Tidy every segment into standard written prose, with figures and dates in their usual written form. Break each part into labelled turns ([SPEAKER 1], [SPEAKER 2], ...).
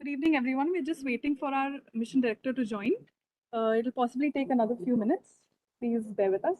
[SPEAKER 1] Good evening, everyone. We're just waiting for our mission director to join. It'll possibly take another few minutes. Please bear with us.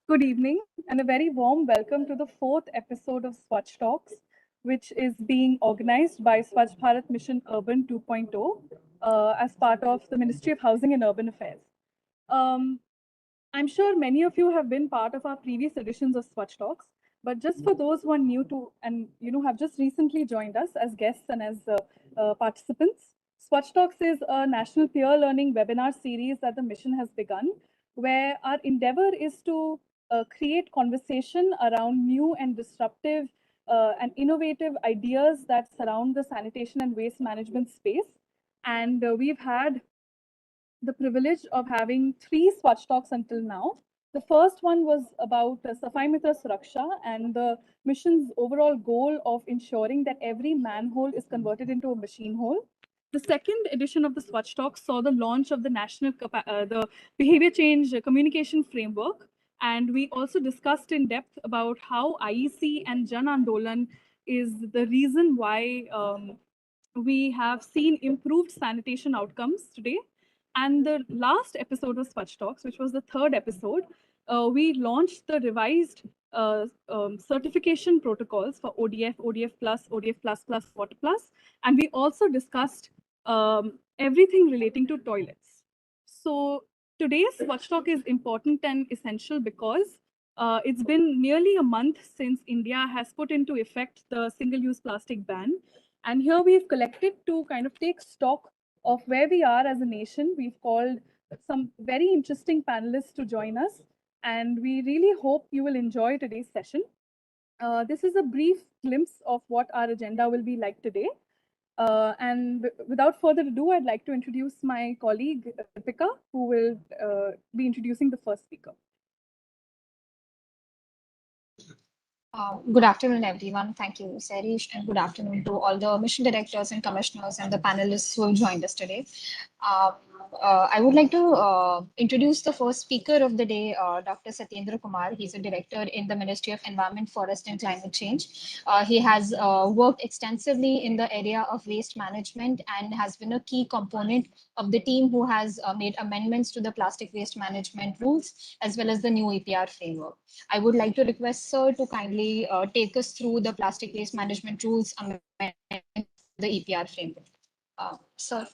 [SPEAKER 1] Good evening, and a very warm welcome to the fourth episode of Swachh Talks, which is being organized by Swachh Bharat Mission Urban 2.0 as part of the Ministry of Housing and Urban Affairs. Um, I'm sure many of you have been part of our previous editions of Swachh Talks, but just for those who are new to and have just recently joined us as guests and as participants, Swachh Talks is a national peer learning webinar series that the mission has begun, where our endeavor is to create conversation around new and disruptive and innovative ideas that surround the sanitation and waste management space. And we've had the privilege of having three Swachh Talks until now. The first one was about Safai Mitra Suraksha and the mission's overall goal of ensuring that every manhole is converted into a machine hole. The second edition of the Swachh Talks saw the launch of the the behavior change communication framework. And we also discussed in depth about how IEC and Jan Andolan is the reason why we have seen improved sanitation outcomes today. And the last episode of SwachhTalks, which was the third episode, we launched the revised certification protocols for ODF, ODF plus, ODF plus plus, Water plus, and we also discussed everything relating to toilets. So today's SwachhTalk is important and essential because it's been nearly a month since India has put into effect the single-use plastic ban. And here we've collected to kind of take stock of where we are as a nation. We've called some very interesting panelists to join us, and we really hope you will enjoy today's session. This is a brief glimpse of what our agenda will be like today. And without further ado, I'd like to introduce my colleague, Deepika, who will be introducing the first speaker.
[SPEAKER 2] Good afternoon, everyone. Thank you, Sarish, and good afternoon to all the mission directors and commissioners and the panelists who have joined us today. Uh, I would like to introduce the first speaker of the day, Dr. Satyendra Kumar. He's a director in the Ministry of Environment, Forest and Climate Change. He has worked extensively in the area of waste management and has been a key component of the team who has made amendments to the plastic waste management rules as well as the new EPR framework. I would like to request Sir to kindly take us through the plastic waste management rules amendment, the EPR framework. Sir.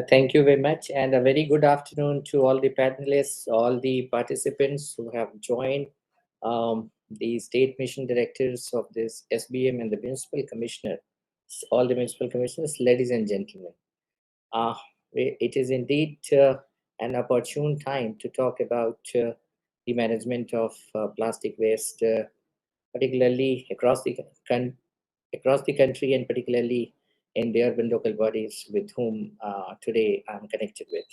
[SPEAKER 3] Thank you very much, and a very good afternoon to all the panelists, all the participants who have joined, the state mission directors of this SBM and the municipal commissioner, all the municipal commissioners, ladies and gentlemen. It is indeed an opportune time to talk about the management of plastic waste, particularly across the country, and particularly in the urban local bodies with whom today I'm connected with.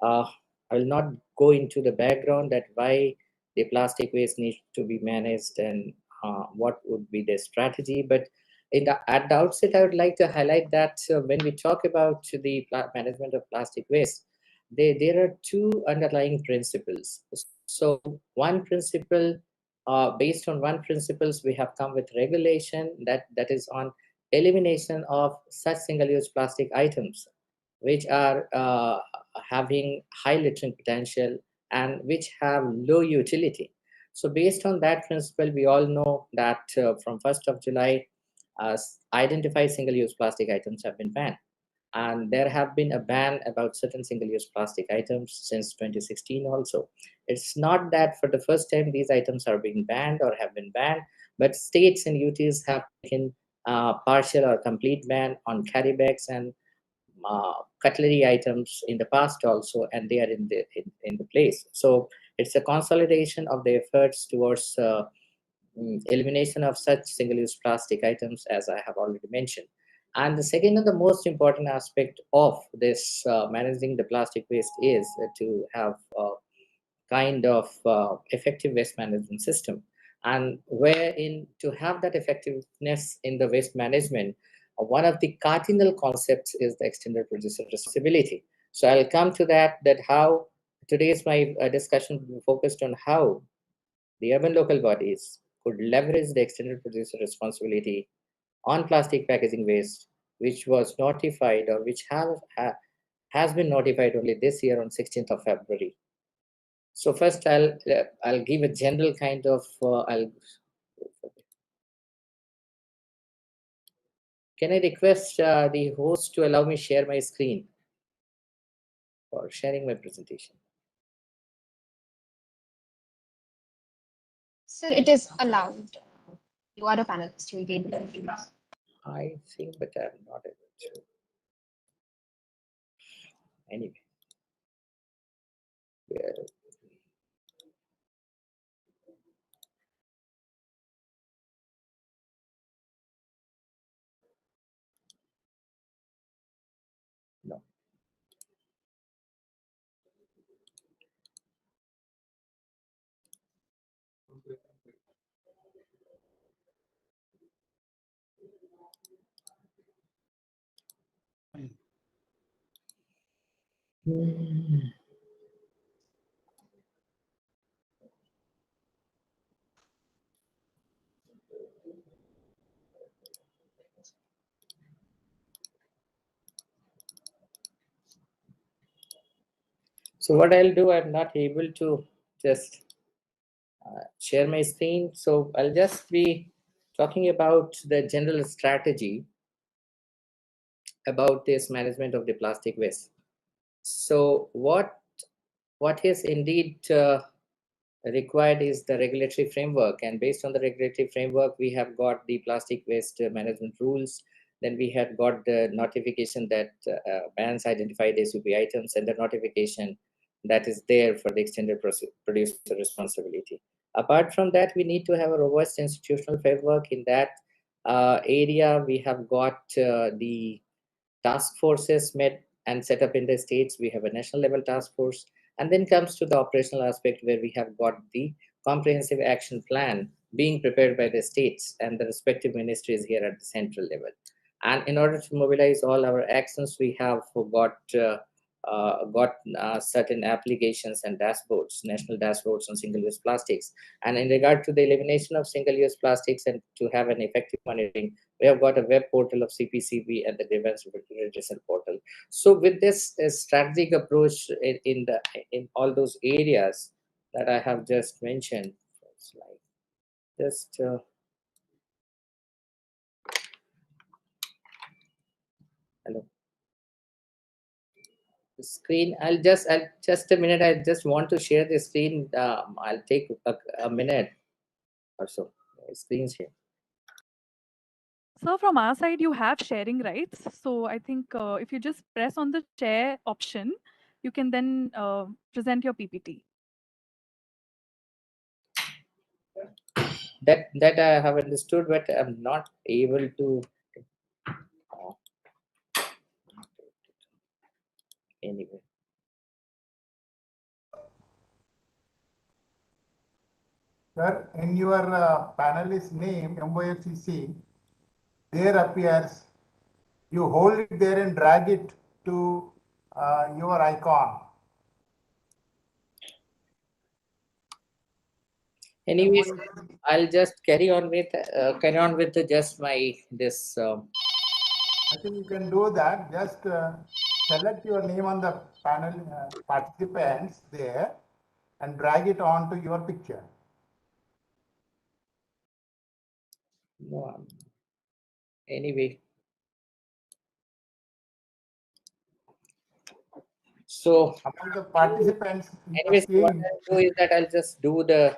[SPEAKER 3] Uh, I will not go into the background that why the plastic waste needs to be managed and what would be the strategy, but at the outset, I would like to highlight that when we talk about the management of plastic waste, there are two underlying principles. So one principle, based on one principles, we have come with regulation that is on elimination of such single-use plastic items which are having high littering potential and which have low utility. So based on that principle, we all know that from 1st of July, identified single-use plastic items have been banned. And there have been a ban about certain single-use plastic items since 2016 also. It's not that for the first time these items are being banned or have been banned, but states and UTs have taken partial or complete ban on carry bags and cutlery items in the past also, and they are in the place. So it's a consolidation of the efforts towards elimination of such single-use plastic items, as I have already mentioned. And the second and the most important aspect of this managing the plastic waste is to have kind of effective waste management system, and wherein to have that effectiveness in the waste management, one of the cardinal concepts is the extended producer responsibility. So I'll come to that how today's my discussion will be focused on how the urban local bodies could leverage the extended producer responsibility on plastic packaging waste, which was notified or which has been notified only this year on 16th of February. So first, I'll give a general kind of Can I request the host to allow me share my screen for sharing my presentation?
[SPEAKER 2] Sir, it is allowed. You are a panelist. You will be able to.
[SPEAKER 3] I think, but I'm not able to. Anyway, yeah. No. So what I'll do, I'm not able to just share my screen. So I'll just be talking about the general strategy about this management of the plastic waste. So what is indeed required is the regulatory framework, and based on the regulatory framework, we have got the plastic waste management rules. Then we had got the notification that bans identified SUP items, and the notification that is there for the extended producer responsibility. Apart from that, we need to have a robust institutional framework. In that, area, we have got the task forces met and set up in the states. We have a national level task force, and then comes to the operational aspect where we have got the comprehensive action plan being prepared by the states and the respective ministries here at the central level. And in order to mobilize all our actions, we have got certain applications and dashboards, national dashboards on single-use plastics. And in regard to the elimination of single-use plastics and to have an effective monitoring, we have got a web portal of CPCB and the grievance redressal portal. So with this strategic approach in all those areas that I have just mentioned, just hello. The screen. I'll just a minute. I just want to share the screen. I'll take a minute or so. Screen share.
[SPEAKER 1] So from our side, you have sharing rights. So I think if you just press on the share option, you can then present your PPT.
[SPEAKER 3] That I have understood, but I'm not able to. Anyway.
[SPEAKER 4] Sir, in your panelist name, MOFCC, there appears, you hold it there and drag it to your icon.
[SPEAKER 3] Anyways, I'll just carry on with just my this.
[SPEAKER 4] I think you can do that. Just select your name on the panel participants there and drag it onto your picture.
[SPEAKER 3] No, anyway. So,
[SPEAKER 4] among the participants,
[SPEAKER 3] anyways, what I'll do is that I'll just do the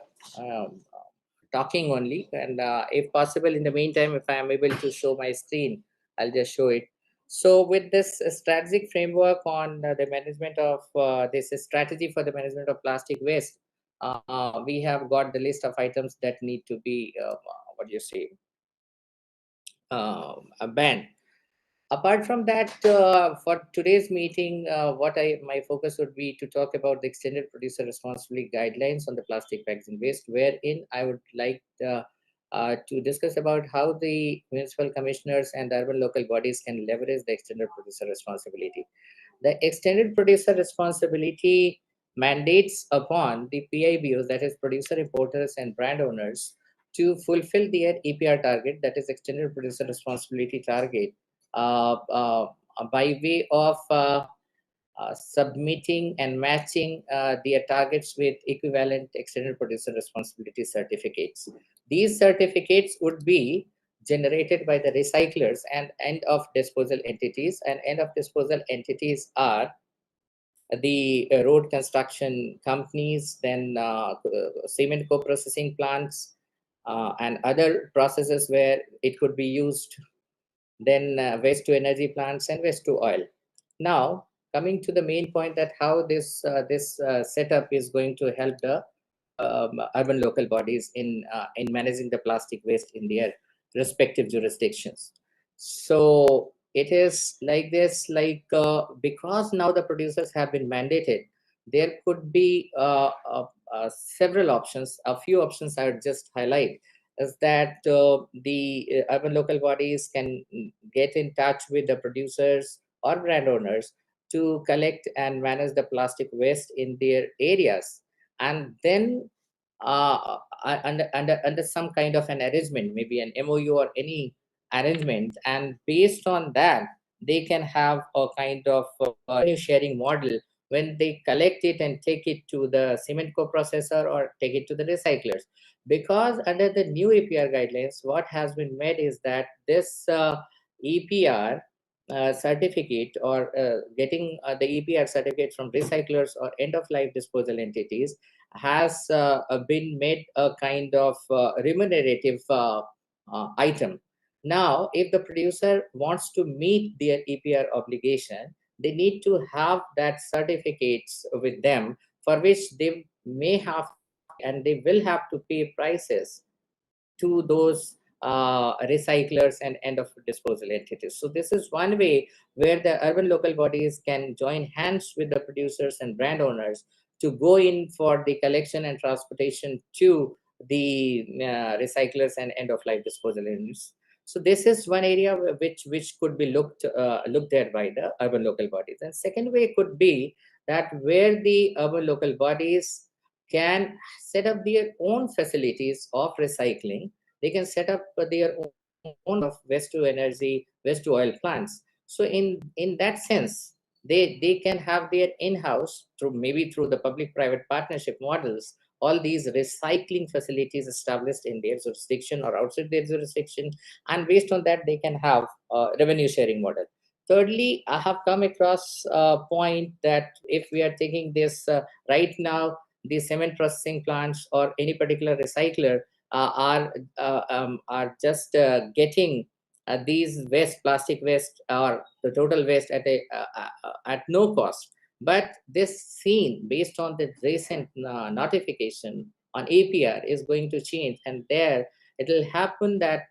[SPEAKER 3] talking only, and if possible, in the meantime, if I am able to show my screen, I'll just show it. So, with this strategic framework on the management of this strategy for the management of plastic waste, we have got the list of items that need to be what do you say, banned. Apart from that, for today's meeting, my focus would be to talk about the extended producer responsibility guidelines on the plastic packaging waste, wherein I would like to discuss about how the municipal commissioners and urban local bodies can leverage the extended producer responsibility. The extended producer responsibility mandates upon the PIBOs, that is producer, importers, and brand owners, to fulfill their EPR target, that is extended producer responsibility target, by way of submitting and matching their targets with equivalent extended producer responsibility certificates. These certificates would be generated by the recyclers and end of disposal entities, and end of disposal entities are the road construction companies, then cement co-processing plants, and other processes where it could be used, then waste to energy plants and waste to oil. Now, coming to the main point, that how this setup is going to help the urban local bodies in managing the plastic waste in their respective jurisdictions. So it is like this, because now the producers have been mandated, there could be several options. A few options I would just highlight is that the urban local bodies can get in touch with the producers or brand owners to collect and manage the plastic waste in their areas, and then under some kind of an arrangement, maybe an MOU or any arrangement, and based on that, they can have a kind of revenue sharing model when they collect it and take it to the cement co-processor or take it to the recyclers. Because under the new EPR guidelines, what has been made is that this EPR certificate, or getting the EPR certificate from recyclers or end of life disposal entities, has been made a kind of remunerative item. Now, if the producer wants to meet their EPR obligation, they need to have that certificates with them, for which they may have and they will have to pay prices to those recyclers and end of disposal entities. So this is one way where the urban local bodies can join hands with the producers and brand owners to go in for the collection and transportation to the recyclers and end of life disposal units. So this is one area which could be looked at by the urban local bodies. And second way could be that where the urban local bodies can set up their own facilities of recycling. They can set up their own of waste to energy, waste to oil plants. So in that sense, they can have their in-house through maybe through the public-private partnership models, all these recycling facilities established in their jurisdiction or outside their jurisdiction, and based on that they can have a revenue sharing model. Thirdly, I have come across a point that if we are taking this right now, the cement processing plants or any particular recycler are just getting these waste, plastic waste, or the total waste at no cost. But this scene, based on the recent notification on APR, is going to change, and there it will happen that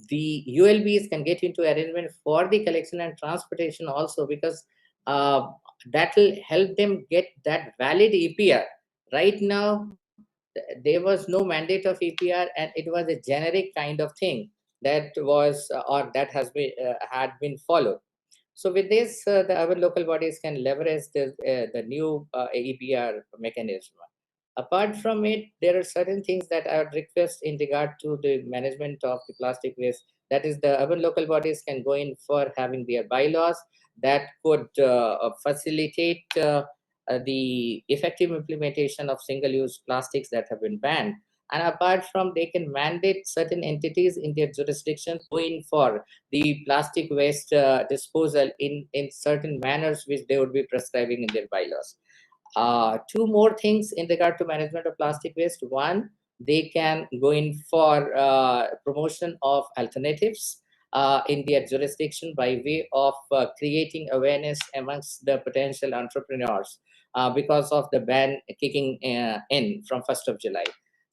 [SPEAKER 3] the ULBs can get into arrangement for the collection and transportation also, because that will help them get that valid APR. Right now, there was no mandate of APR, and it was a generic kind of thing that was or that has been had been followed. So with this, the urban local bodies can leverage the new APR mechanism. Apart from it, there are certain things that I would request in regard to the management of the plastic waste. That is, the urban local bodies can go in for having their bylaws that could facilitate the effective implementation of single-use plastics that have been banned. And apart from, they can mandate certain entities in their jurisdiction going for the plastic waste disposal in certain manners which they would be prescribing in their bylaws. Two more things in regard to management of plastic waste. One, they can go in for promotion of alternatives in their jurisdiction by way of creating awareness amongst the potential entrepreneurs because of the ban kicking in from 1st of July.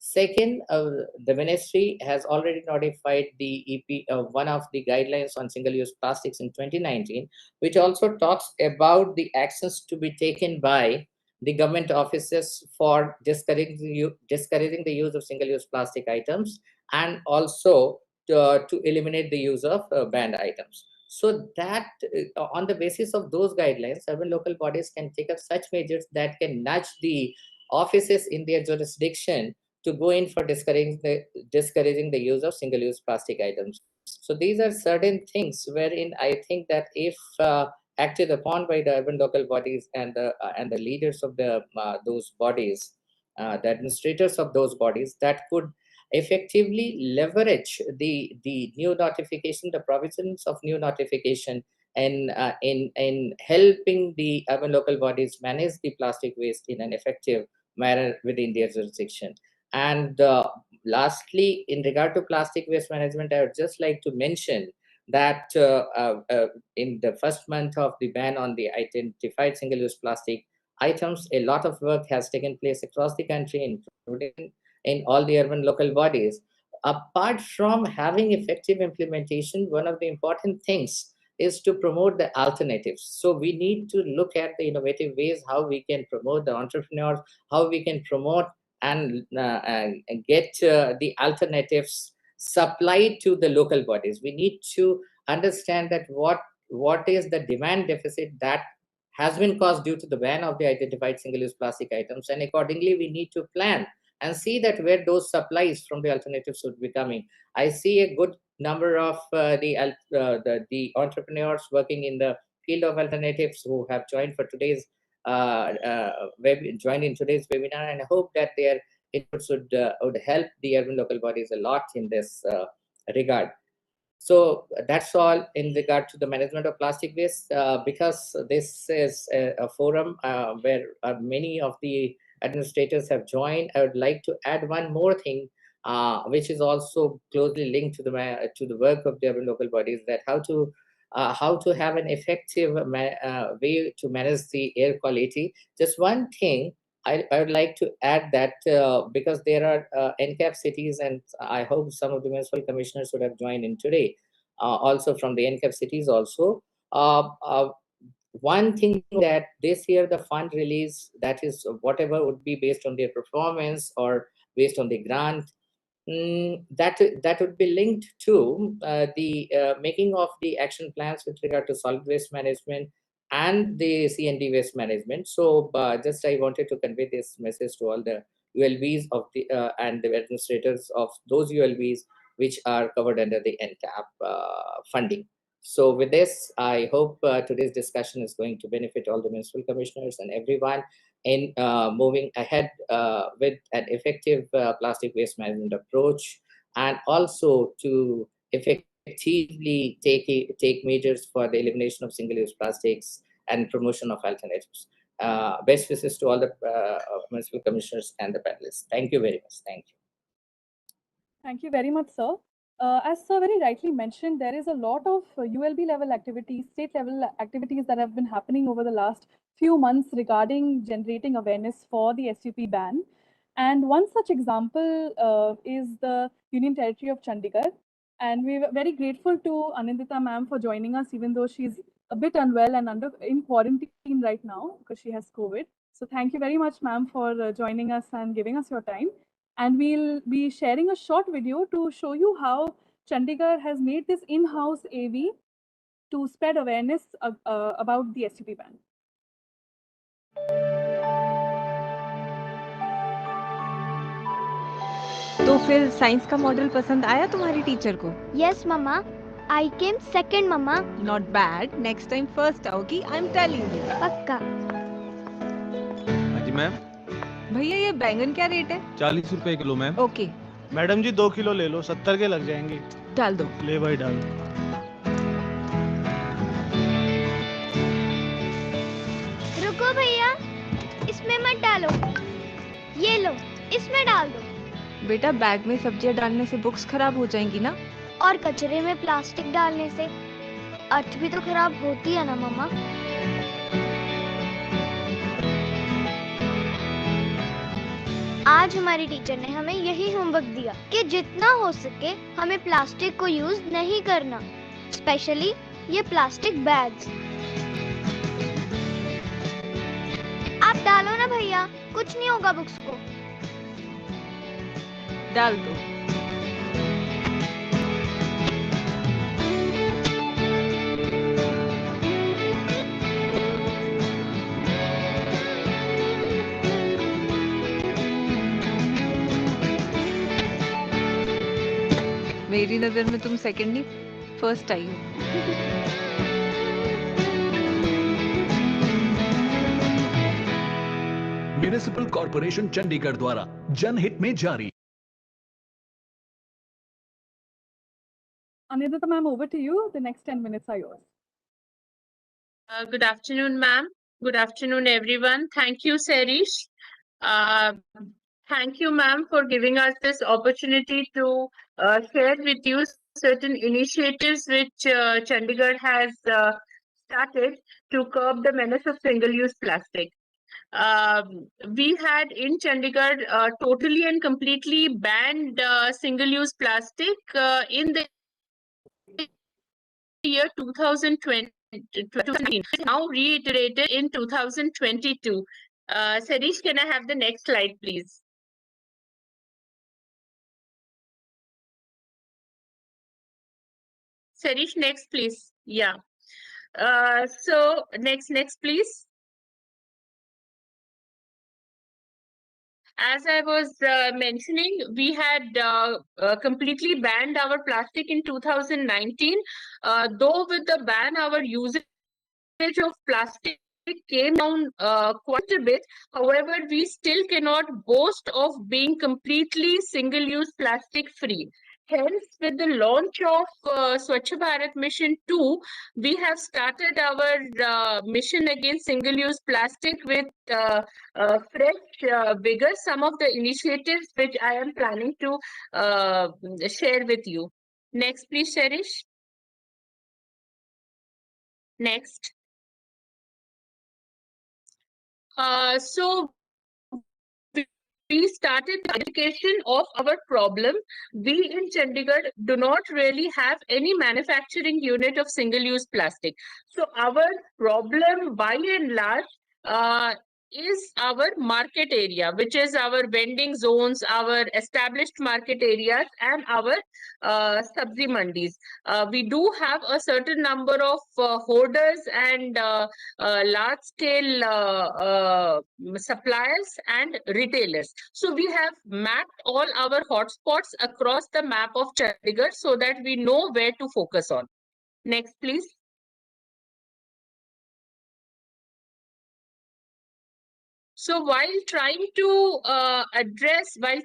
[SPEAKER 3] Second, the ministry has already notified the one of the guidelines on single-use plastics in 2019, which also talks about the actions to be taken by the government offices for discouraging the use of single-use plastic items, and also to eliminate the use of banned items. So that on the basis of those guidelines, urban local bodies can take up such measures that can nudge the offices in their jurisdiction to go in for discouraging the use of single-use plastic items. So these are certain things wherein I think that if acted upon by the urban local bodies and the leaders of those bodies, the administrators of those bodies, that could effectively leverage the new notification, the provisions of new notification, and in helping the urban local bodies manage the plastic waste in an effective manner within their jurisdiction. And lastly, in regard to plastic waste management, I would just like to mention that in the first month of the ban on the identified single-use plastic items, a lot of work has taken place across the country, including in all the urban local bodies. Apart from having effective implementation, one of the important things is to promote the alternatives. So we need to look at the innovative ways how we can promote the entrepreneurs, how we can promote and get the alternatives supplied to the local bodies. We need to understand that what is the demand deficit that has been caused due to the ban of the identified single-use plastic items, and accordingly we need to plan and see that where those supplies from the alternatives would be coming. I see a good number of the entrepreneurs working in the field of alternatives who have joined for today's joined in today's webinar, and I hope that their inputs would help the urban local bodies a lot in this regard. So that's all in regard to the management of plastic waste. Because this is a forum where many of the administrators have joined, I would like to add one more thing, which is also closely linked to the work of the urban local bodies, that how to have an effective way to manage the air quality. Just one thing, I would like to add that because there are NCAP cities, and I hope some of the municipal commissioners would have joined in today, also from the NCAP cities also. One thing that this year the fund release, that is whatever would be based on their performance or based on the grant, that would be linked to the making of the action plans with regard to solid waste management and the C&D waste management. So just I wanted to convey this message to all the ULBs of the and the administrators of those ULBs which are covered under the NCAP funding. So with this, I hope today's discussion is going to benefit all the municipal commissioners and everyone in moving ahead with an effective plastic waste management approach, and also to effectively take measures for the elimination of single-use plastics and promotion of alternatives. Best wishes to all the municipal commissioners and the panelists. Thank you very much. Thank you.
[SPEAKER 1] Thank you very much, sir. As sir very rightly mentioned, there is a lot of ULB level activities, state level activities that have been happening over the last few months regarding generating awareness for the SUP ban. And one such example is the Union Territory of Chandigarh. And we're very grateful to Anindita ma'am for joining us, even though she's a bit unwell and in quarantine right now because she has COVID. So thank you very much, ma'am, for joining us and giving us your time. And we'll be sharing a short video to show you how Chandigarh has made this in-house AV to spread awareness about the SUP ban.
[SPEAKER 5] तो फिर science का model पसंद आया तुम्हारी teacher को?
[SPEAKER 6] Yes, Mama. I came second, Mama.
[SPEAKER 5] Not bad. Next time first आओगी. I'm telling you.
[SPEAKER 6] पक्का.
[SPEAKER 7] हाँ जी मैम.
[SPEAKER 5] भैया ये बैंगन क्या रेट है?
[SPEAKER 7] 40 रुपए किलो मैम.
[SPEAKER 5] ओके.
[SPEAKER 8] मैडम जी 2 किलो ले लो, 70 के लग जाएंगे.
[SPEAKER 5] डाल दो.
[SPEAKER 8] ले भाई डाल.
[SPEAKER 6] रुको भैया, इसमें मत डालो. ये लो, इसमें डाल दो.
[SPEAKER 5] बेटा बैग में सब्जियां डालने से बुक्स खराब हो जाएंगी ना?
[SPEAKER 6] और कचरे में प्लास्टिक डालने से अर्थ भी तो खराब होती है ना मम्मा. आज हमारी टीचर ने हमें यही होमवर्क दिया कि जितना हो सके हमें प्लास्टिक को यूज नहीं करना, स्पेशली ये प्लास्टिक बैग्स. आप डालो ना भैया, कुछ नहीं होगा बुक्स को.
[SPEAKER 5] डाल दो. मेरी नजर में तुम सेकंड नहीं फर्स्ट आई हो.
[SPEAKER 9] म्युनिसिपल कॉर्पोरेशन चंडीगढ़ द्वारा जनहित में जारी.
[SPEAKER 1] Anindita ma'am, over to you. The next 10 minutes are yours.
[SPEAKER 10] Good afternoon, ma'am. Good afternoon, everyone. Thank you, Serish. Thank you, ma'am, for giving us this opportunity to share with you certain initiatives which Chandigarh has started to curb the menace of single-use plastic. We had in Chandigarh totally and completely banned single-use plastic in the year 2020, now reiterated in 2022. Serish, can I have the next slide, please? Serish, next, please. Yeah. So next, please. As I was mentioning, we had completely banned our plastic in 2019. Though with the ban, our usage of plastic came down quite a bit. However, we still cannot boast of being completely single-use plastic free. Hence, with the launch of Swachh Bharat Mission 2, we have started our mission against single-use plastic with fresh vigor. Some of the initiatives which I am planning to share with you. Next, please, Sharish. Next. So we started the identification of our problem. We in Chandigarh do not really have any manufacturing unit of single-use plastic. So our problem by and large is our market area, which is our vending zones, our established market areas, and our sabzi mandis. We do have a certain number of hoarders and large-scale suppliers and retailers. So we have mapped all our hotspots across the map of Chandigarh so that we know where to focus on. Next, please. So while trying to identify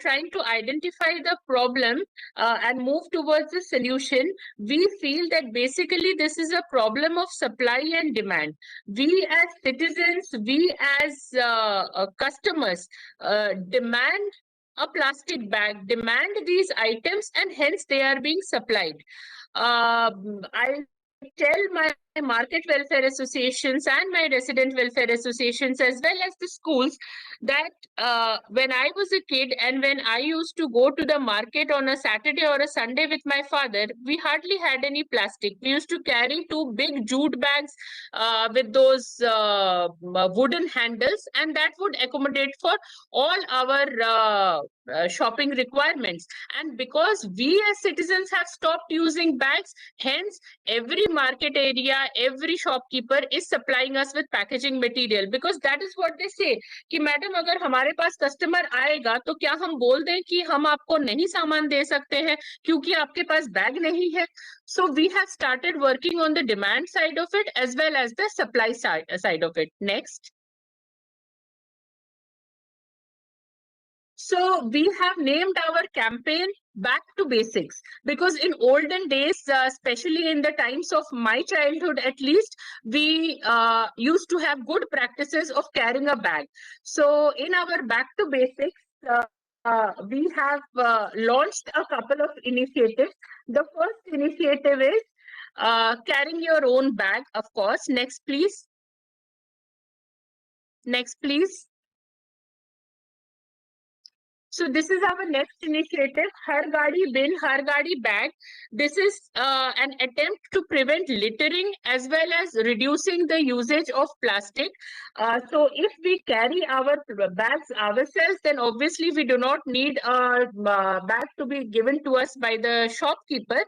[SPEAKER 10] the problem and move towards the solution, we feel that basically this is a problem of supply and demand. We as citizens, we as customers demand a plastic bag, demand these items, and hence they are being supplied. I tell my market welfare associations and my resident welfare associations as well as the schools that when I was a kid and when I used to go to the market on a Saturday or a Sunday with my father, we hardly had any plastic. We used to carry 2 big jute bags with those wooden handles, and that would accommodate for all our shopping requirements. And because we as citizens have stopped using bags, hence every market area, every shopkeeper is supplying us with packaging material, because that is what they say कि madam अगर हमारे पास customer आएगा तो क्या हम बोल दें कि हम आपको नहीं सामान दे सकते हैं क्योंकि आपके पास बैग नहीं है. So we have started working on the demand side of it as well as the supply side of it. Next. So we have named our campaign Back to Basics, because in olden days, especially in the times of my childhood at least, we used to have good practices of carrying a bag. So in our Back to Basics, we have launched a couple of initiatives. The first initiative is carrying your own bag, of course. Next, please. Next, please. So this is our next initiative, Har Gaadi Bin, Har Gaadi Bag. This is an attempt to prevent littering as well as reducing the usage of plastic. So if we carry our bags ourselves, then obviously we do not need a bag to be given to us by the shopkeeper.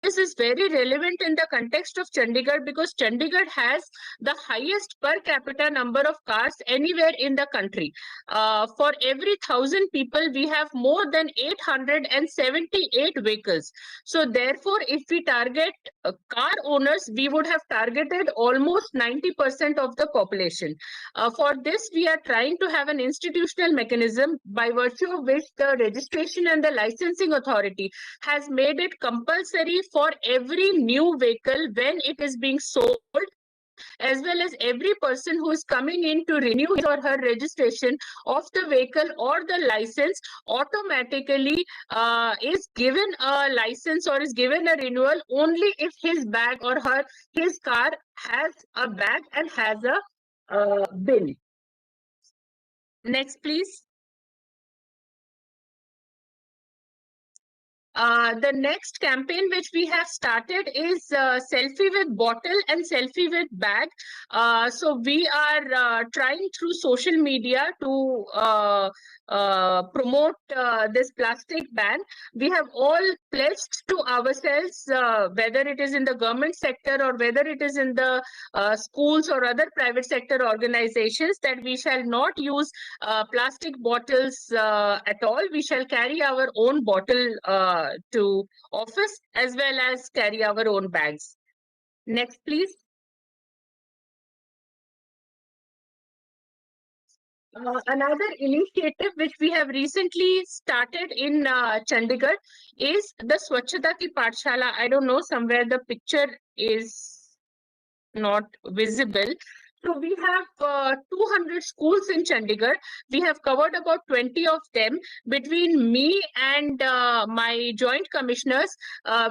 [SPEAKER 10] This is very relevant in the context of Chandigarh because Chandigarh has the highest per capita number of cars anywhere in the country. For every 1,000 people, we have more than 878 vehicles. So therefore, if we target car owners, we would have targeted almost 90% of the population. For this, we are trying to have an institutional mechanism by virtue of which the registration and the licensing authority has made it compulsory for every new vehicle when it is being sold, as well as every person who is coming in to renew his or her registration of the vehicle or the license automatically is given a license or is given a renewal only if his bag or his car has a bag and has a bin. Next, please. The next campaign which we have started is selfie with bottle and selfie with bag. So we are trying through social media to promote this plastic ban. We have all pledged to ourselves, whether it is in the government sector or whether it is in the schools or other private sector organizations, that we shall not use plastic bottles at all. We shall carry our own bottle to office as well as carry our own bags. Next, please. Another initiative which we have recently started in Chandigarh is the SwachhTalks ki Pathshala. I don't know, somewhere the picture is not visible. So we have 200 schools in Chandigarh. We have covered about 20 of them. Between me and my joint commissioners,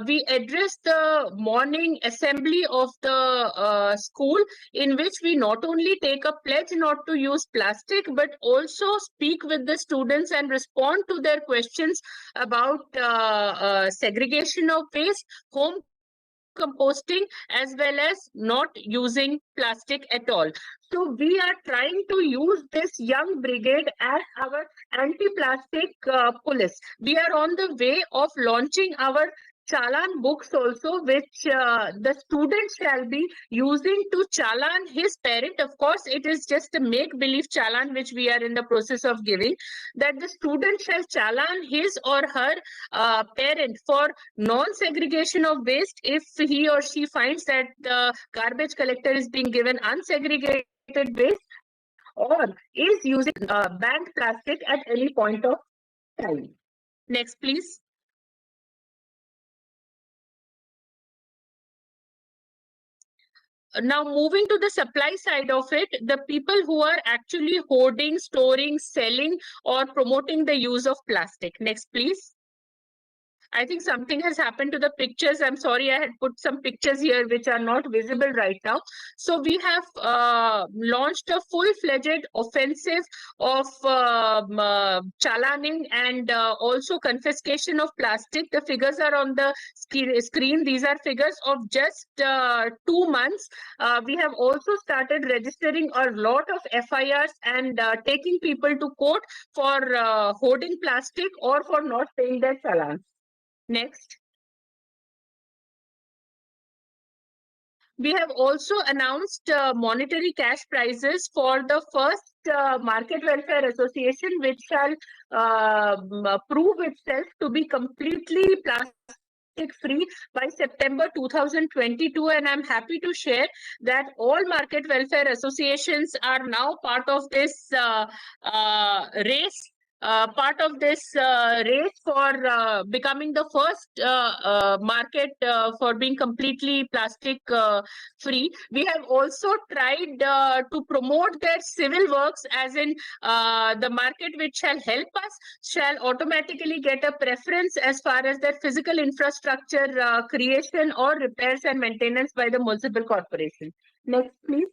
[SPEAKER 10] we addressed the morning assembly of the school, in which we not only take a pledge not to use plastic, but also speak with the students and respond to their questions about segregation of waste, home composting, as well as not using plastic at all. So we are trying to use this young brigade as our anti-plastic police. We are on the way of launching our Chalan books also, which the student shall be using to Chalan his parent. Of course, it is just a make-believe Chalan which we are in the process of giving, that the student shall Chalan his or her parent for non-segregation of waste if he or she finds that the garbage collector is being given unsegregated waste or is using banned plastic at any point of time. Next, please. Now, moving to the supply side of it, the people who are actually hoarding, storing, selling, or promoting the use of plastic. Next, please. I think something has happened to the pictures. I'm sorry, I had put some pictures here which are not visible right now. So we have launched a full-fledged offensive of chalaning and also confiscation of plastic. The figures are on the screen. These are figures of just 2 months. We have also started registering a lot of FIRs and taking people to court for hoarding plastic or for not paying their chalans. Next. We have also announced monetary cash prizes for the first Market Welfare Association, which shall prove itself to be completely plastic free by September 2022. And I'm happy to share that all market welfare associations are now part of this race. Part of this race for becoming the first market for being completely plastic free. We have also tried to promote their civil works, as in the market which shall help us shall automatically get a preference as far as their physical infrastructure creation or repairs and maintenance by the municipal corporation. Next, please.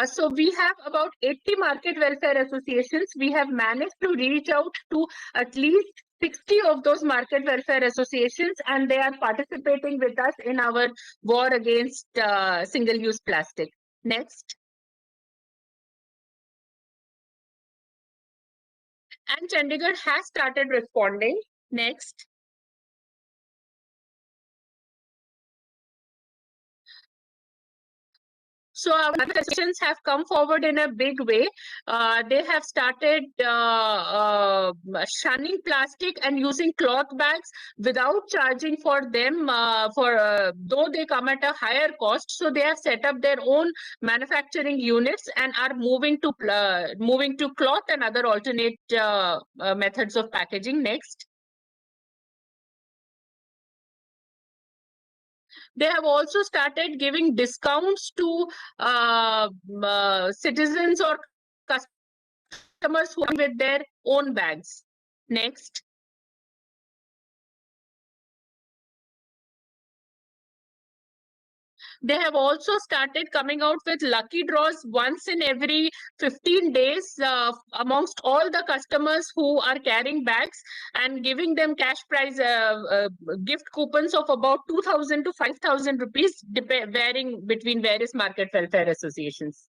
[SPEAKER 10] So we have about 80 market welfare associations. We have managed to reach out to at least 60 of those market welfare associations, and they are participating with us in our war against single-use plastic. Next. And Chandigarh has started responding. Next. So our associations have come forward in a big way. They have started shunning plastic and using cloth bags without charging for them, though they come at a higher cost. So they have set up their own manufacturing units and are moving to cloth and other alternate methods of packaging. Next. They have also started giving discounts to citizens or customers who are with their own bags. Next. They have also started coming out with lucky draws once in every 15 days amongst all the customers who are carrying bags, and giving them cash prize gift coupons of about 2,000 to 5,000 rupees, varying between various market welfare associations.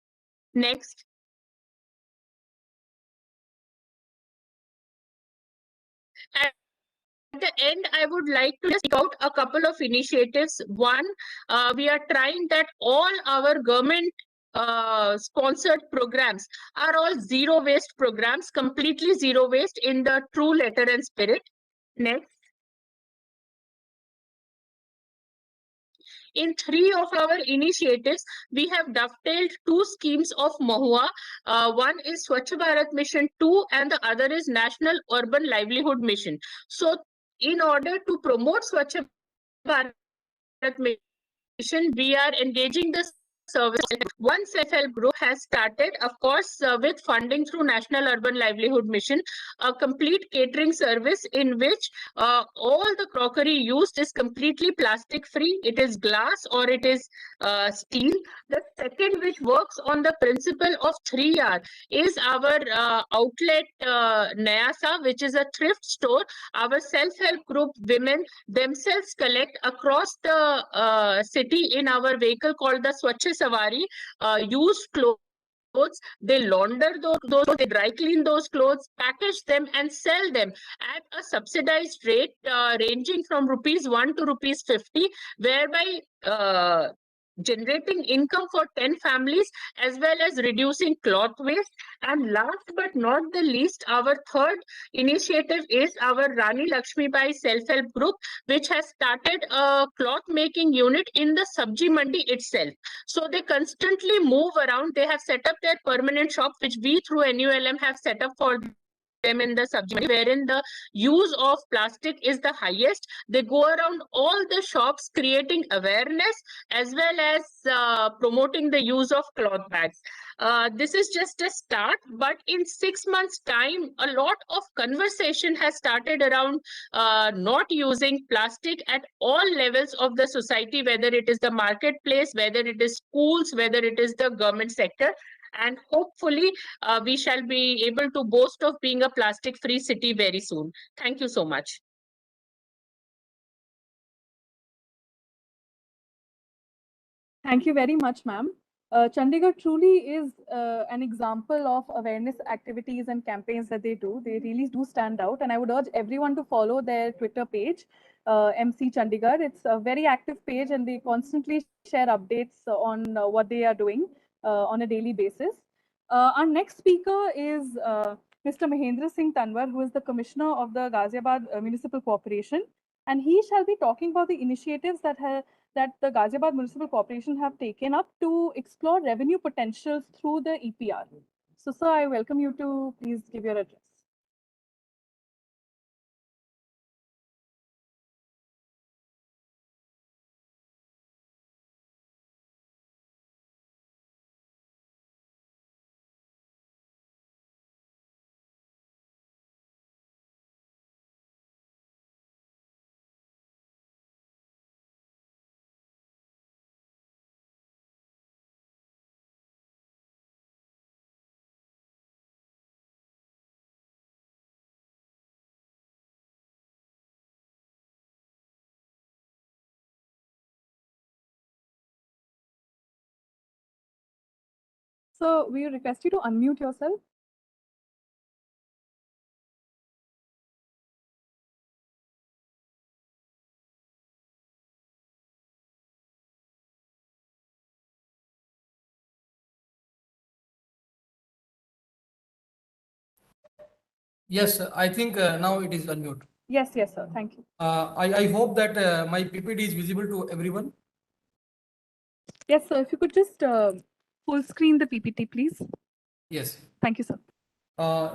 [SPEAKER 10] Next. At the end, I would like to speak out a couple of initiatives. One, we are trying that all our government sponsored programs are all zero waste programs, completely zero waste in the true letter and spirit. Next. In 3 of our initiatives, we have dovetailed 2 schemes of Mahua. One is Swachh Bharat Mission 2 and the other is National Urban Livelihood Mission. So in order to promote Swachh Bharat Mission, we are engaging the service. One self-help group has started, of course, with funding through National Urban Livelihood Mission, a complete catering service in which all the crockery used is completely plastic-free. It is glass or it is steel. The second, which works on the principle of 3R, is our outlet Nayasa, which is a thrift store. Our self-help group women themselves collect across the city in our vehicle called the SwachhSavari, used clothes. They launder those, they dry clean those clothes, package them and sell them at a subsidized rate ranging from ₹1 to ₹50, whereby generating income for 10 families as well as reducing cloth waste. And last but not the least, our third initiative is our Rani Lakshmibai self-help group, which has started a cloth making unit in the Sabji Mandi itself. So they constantly move around. They have set up their permanent shop, which we through NULM have set up for them in the Sabji, wherein the use of plastic is the highest. They go around all the shops creating awareness as well as promoting the use of cloth bags. This is just a start, but in 6 months' time, a lot of conversation has started around not using plastic at all levels of the society, whether it is the marketplace, whether it is schools, whether it is the government sector. And hopefully, we shall be able to boast of being a plastic-free city very soon. Thank you so much.
[SPEAKER 1] Thank you very much, ma'am. Chandigarh truly is an example of awareness activities and campaigns that they do. They really do stand out, and I would urge everyone to follow their Twitter page, MC Chandigarh. It's a very active page, and they constantly share updates on what they are doing on a daily basis. Our next speaker is Mr. Mahendra Singh Tanwar, who is the Commissioner of the Ghaziabad Municipal Corporation, and he shall be talking about the initiatives that the Ghaziabad Municipal Corporation have taken up to explore revenue potentials through the EPR. So, sir, I welcome you to please give your address. So, we request you to unmute yourself.
[SPEAKER 7] Yes, I think now it is unmute.
[SPEAKER 1] Yes, yes, sir. Thank you.
[SPEAKER 7] I hope that my PPT is visible to everyone.
[SPEAKER 1] Yes, sir. If you could just full screen the PPT, please.
[SPEAKER 7] Yes.
[SPEAKER 1] Thank you, sir.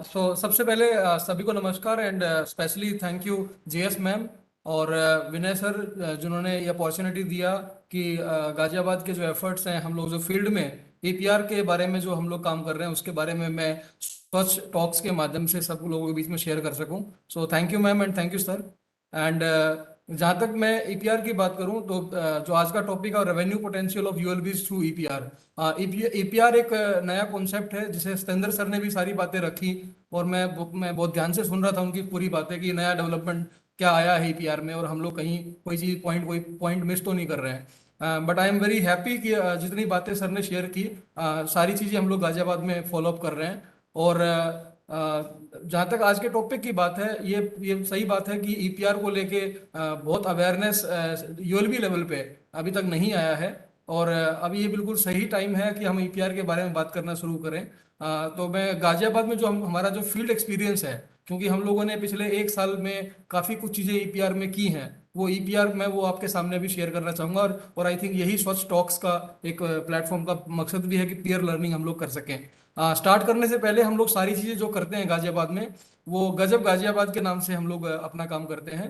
[SPEAKER 7] So सबसे पहले सभी को नमस्कार and specially thank you JS ma'am और विनय sir जिन्होंने ये opportunity दिया कि गाजियाबाद के जो एफर्ट्स हैं हम लोग जो फील्ड में एपीआर के बारे में जो हम लोग काम कर रहे हैं उसके बारे में मैं स्वच्छ टॉक्स के माध्यम से सब लोगों के बीच में शेयर कर सकूं. So thank you ma'am and thank you sir. And जहाँ तक मैं ईपीआर की बात करूं तो जो आज का टॉपिक है revenue potential of ULBs through EPR. EPR एक नया कॉन्सेप्ट है जिसे सत्येंद्र सर ने भी सारी बातें रखी और मैं बहुत ध्यान से सुन रहा था उनकी पूरी बातें कि नया डेवलपमेंट क्या आया है ईपीआर में और हम लोग कहीं कोई पॉइंट मिस तो नहीं कर रहे हैं. But I am very happy कि जितनी बातें सर ने शेयर की सारी चीज़ें हम लोग गाजियाबाद में फॉलोअप कर रहे हैं. और जहाँ तक आज के टॉपिक की बात है ये सही बात है कि ईपीआर को लेके बहुत अवेयरनेस यूएलबी लेवल पे अभी तक नहीं आया है और अभी ये बिल्कुल सही टाइम है कि हम ईपीआर के बारे में बात करना शुरू करें. तो मैं गाजियाबाद में जो हमारा जो फील्ड एक्सपीरियंस है क्योंकि हम लोगों ने पिछले 1 साल में काफ़ी कुछ चीज़ें ईपीआर में की हैं वो ईपीआर मैं वो आपके सामने भी शेयर करना चाहूँगा और आई थिंक यही स्वच्छ टॉक्स का एक प्लेटफॉर्म का मकसद भी है कि पीयर लर्निंग हम लोग कर सकें. स्टार्ट करने से पहले हम लोग सारी चीज़ें जो करते हैं गाजियाबाद में वो गजब गाजियाबाद के नाम से हम लोग अपना काम करते हैं.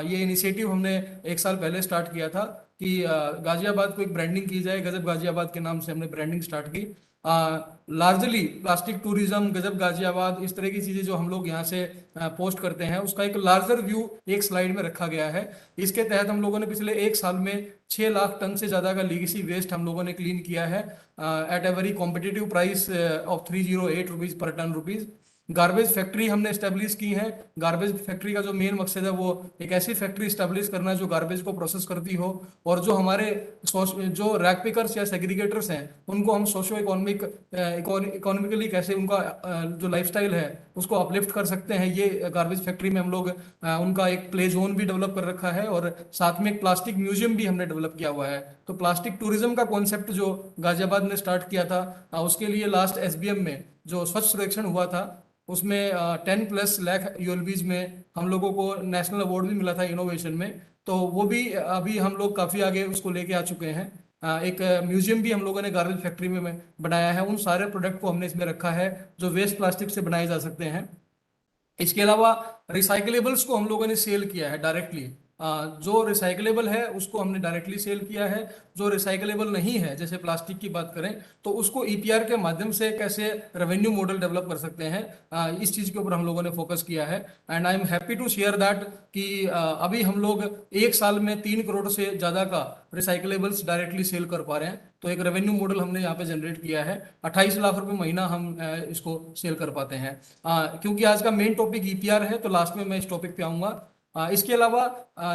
[SPEAKER 7] ये इनिशिएटिव हमने 1 साल पहले स्टार्ट किया था कि गाजियाबाद को एक ब्रांडिंग की जाए। गजब गाजियाबाद के नाम से हमने ब्रांडिंग स्टार्ट की। लार्जली प्लास्टिक टूरिज्म, गजब गाजियाबाद, इस तरह की चीजें जो हम लोग यहाँ से पोस्ट करते हैं, उसका एक लार्जर व्यू एक स्लाइड में रखा गया है। इसके तहत हम लोगों ने पिछले 1 साल में 6 लाख टन से ज्यादा का लीगेसी वेस्ट हम लोगों ने क्लीन किया है at a very competitive price of 308 rupees पर टन रुपीज। गार्बेज फैक्ट्री हमने स्टेब्लिश की है। गार्बेज फैक्ट्री का जो मेन मकसद है वो एक ऐसी फैक्ट्री स्टेब्लिश करना जो गार्बेज को प्रोसेस करती हो, और जो हमारे जो रैक पिकर्स या सेग्रीगेटर्स हैं उनको हम सोशो इकोनॉमिकली कैसे उनका जो लाइफस्टाइल है उसको अपलिफ्ट कर सकते हैं। ये गार्बेज फैक्ट्री में हम लोग उनका एक प्ले जोन भी डेवलप कर रखा है, और साथ में एक प्लास्टिक म्यूजियम भी हमने डेवलप किया हुआ है। तो प्लास्टिक टूरिज्म का कॉन्सेप्ट जो गाजियाबाद ने स्टार्ट किया था, उसके लिए लास्ट एसबीएम में जो स्वच्छ सर्वेक्षण हुआ था उसमें 10+ लाख यूएलबीज में हम लोगों को नेशनल अवार्ड भी मिला था इनोवेशन में। तो वो भी अभी हम लोग काफी आगे उसको लेके आ चुके हैं। एक म्यूजियम भी हम लोगों ने गार्बेज फैक्ट्री में बनाया है। उन सारे प्रोडक्ट को हमने इसमें रखा है जो वेस्ट प्लास्टिक से बनाए जा सकते हैं। इसके अलावा रिसाइकलेबल्स को हम लोगों ने सेल किया है डायरेक्टली। जो रिसाइकलेबल है उसको हमने डायरेक्टली सेल किया है। जो रिसाइकलेबल नहीं है, जैसे प्लास्टिक की बात करें, तो उसको ईपीआर के माध्यम से कैसे रेवेन्यू मॉडल डेवलप कर सकते हैं, इस चीज के ऊपर हम लोगों ने फोकस किया है। And I am happy to share that कि अभी हम लोग 1 साल में 3 करोड़ से ज्यादा का रिसाइकलेबल्स डायरेक्टली सेल कर पा रहे हैं। तो एक रेवेन्यू मॉडल हमने यहाँ पे जनरेट किया है। 28 लाख रुपए महीना हम इसको सेल कर पाते हैं। क्योंकि आज का मेन टॉपिक ईपीआर है, तो लास्ट में मैं इस टॉपिक पे आऊंगा। इसके अलावा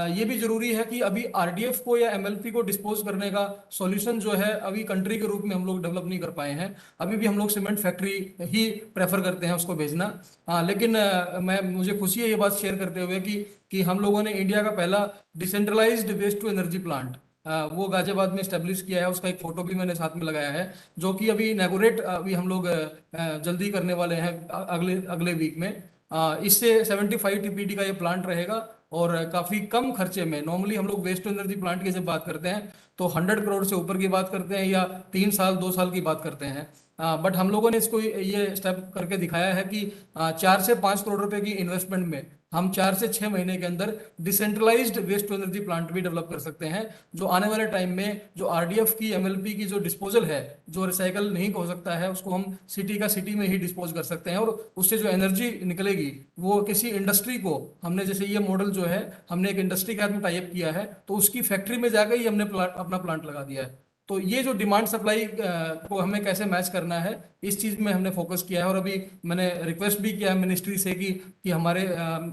[SPEAKER 7] ये भी जरूरी है कि अभी आरडीएफ को या एमएलपी को डिस्पोज करने का सॉल्यूशन जो है अभी कंट्री के रूप में हम लोग डेवलप नहीं कर पाए हैं। अभी भी हम लोग सीमेंट फैक्ट्री ही प्रेफर करते हैं उसको भेजना। लेकिन मुझे खुशी है ये बात शेयर करते हुए कि हम लोगों ने इंडिया का पहला decentralised waste to energy plant वो गाजियाबाद में स्टेब्लिश किया है। उसका एक फोटो भी मैंने साथ में लगाया है, जो कि अभी इनैगोरेट अभी हम लोग जल्दी करने वाले हैं अगले अगले वीक में। इससे 75 टीपीडी का ये प्लांट रहेगा, और काफी कम खर्चे में। नॉर्मली हम लोग वेस्ट टू एनर्जी प्लांट की जब बात करते हैं तो 100 करोड़ से ऊपर की बात करते हैं, या 3 साल 2 साल की बात करते हैं। बट हम लोगों ने इसको ये स्टेप करके दिखाया है कि 4 से 5 करोड़ रुपए की इन्वेस्टमेंट में हम 4 से 6 महीने के अंदर decentralised waste to energy plant भी डेवलप कर सकते हैं, जो आने वाले टाइम में जो आरडीएफ की एमएलपी की जो डिस्पोजल है, जो रिसाइकल नहीं हो सकता है, उसको हम सिटी का सिटी में ही डिस्पोज कर सकते हैं। और उससे जो एनर्जी निकलेगी वो किसी इंडस्ट्री को हमने, जैसे ये मॉडल जो है हमने एक इंडस्ट्री के साथ में टाइप किया है, तो उसकी फैक्ट्री में जाकर ही हमने अपना प्लांट लगा दिया है। तो ये जो डिमांड सप्लाई को हमें कैसे मैच करना है, इस चीज में हमने फोकस किया है। और अभी मैंने रिक्वेस्ट भी किया है मिनिस्ट्री से कि हमारे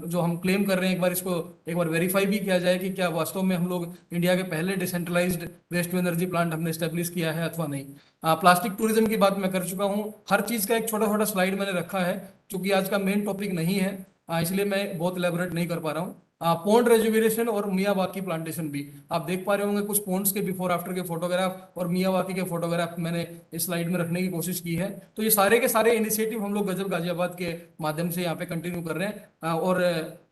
[SPEAKER 7] जो हम क्लेम कर रहे हैं, एक बार वेरीफाई भी किया जाए कि क्या वास्तव में हम लोग इंडिया के पहले decentralised waste to energy plant हमने स्टेब्लिश किया है अथवा नहीं। प्लास्टिक टूरिज्म की बात मैं कर चुका हूँ। हर चीज का एक छोटा छोटा स्लाइड मैंने रखा है, क्योंकि आज का मेन टॉपिक नहीं है, इसलिए मैं बहुत एलेबोरेट नहीं कर पा रहा हूँ। पॉन्ड रेजुविनेशन और मियावाकी प्लांटेशन भी आप देख पा रहे होंगे। कुछ पॉन्ड्स के बिफोर आफ्टर के फोटोग्राफ और मियावाकी के फोटोग्राफ मैंने इस स्लाइड में रखने की कोशिश की है। तो ये सारे के सारे इनिशिएटिव हम लोग गजब गाजियाबाद के माध्यम से यहाँ पे कंटिन्यू कर रहे हैं। और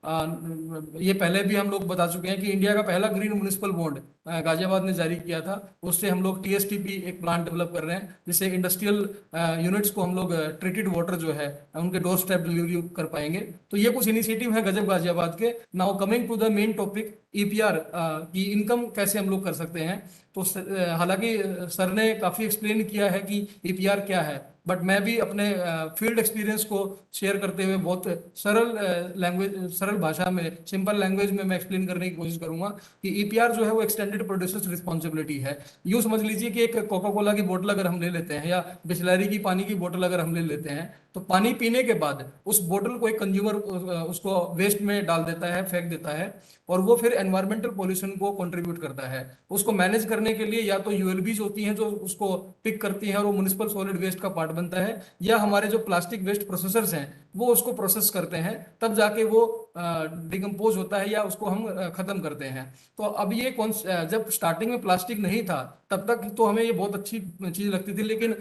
[SPEAKER 7] ये पहले भी हम लोग बता चुके हैं कि इंडिया का पहला ग्रीन म्युनिसिपल बॉन्ड गाजियाबाद ने जारी किया था। उससे हम लोग टीएसटीपी एक प्लांट डेवलप कर रहे हैं, जिससे इंडस्ट्रियल यूनिट्स को हम लोग ट्रीटेड वाटर जो है उनके डोर स्टेप डिलीवरी कर पाएंगे। तो ये कुछ इनिशिएटिव है गजब गाजियाबाद के। Now coming to the main topic, EPR की इनकम कैसे हम लोग कर सकते हैं। तो हालांकि सर ने काफी एक्सप्लेन किया है कि ईपीआर क्या है, बट मैं भी अपने फील्ड एक्सपीरियंस को शेयर करते हुए बहुत सरल भाषा में, सिंपल लैंग्वेज में मैं एक्सप्लेन करने की कोशिश करूंगा कि ईपीआर जो है वो एक्सटेंडेड प्रोड्यूसर्स रिस्पॉन्सिबिलिटी है। यूं समझ लीजिए कि एक कोका कोला की बोतल अगर हम ले लेते हैं, या बिस्लरी की पानी की बोतल अगर हम ले लेते हैं, तो पानी पीने के बाद उस बोतल को एक कंज्यूमर उसको वेस्ट में डाल देता है, फेंक देता है, और वो फिर एनवायरमेंटल पोल्यूशन को कंट्रीब्यूट करता है। उसको मैनेज करने के लिए या तो यूएलबीज होती हैं जो उसको पिक करती हैं और वो म्युनिसिपल सॉलिड वेस्ट का पार्ट बनता है, या हमारे जो प्लास्टिक वेस्ट प्रोसेसर्स हैं वो उसको प्रोसेस करते हैं, तब जाके वो डिकम्पोज होता है या उसको हम खत्म करते हैं। तो अब ये जब स्टार्टिंग में प्लास्टिक नहीं था तब तक तो हमें ये बहुत अच्छी चीज लगती थी, लेकिन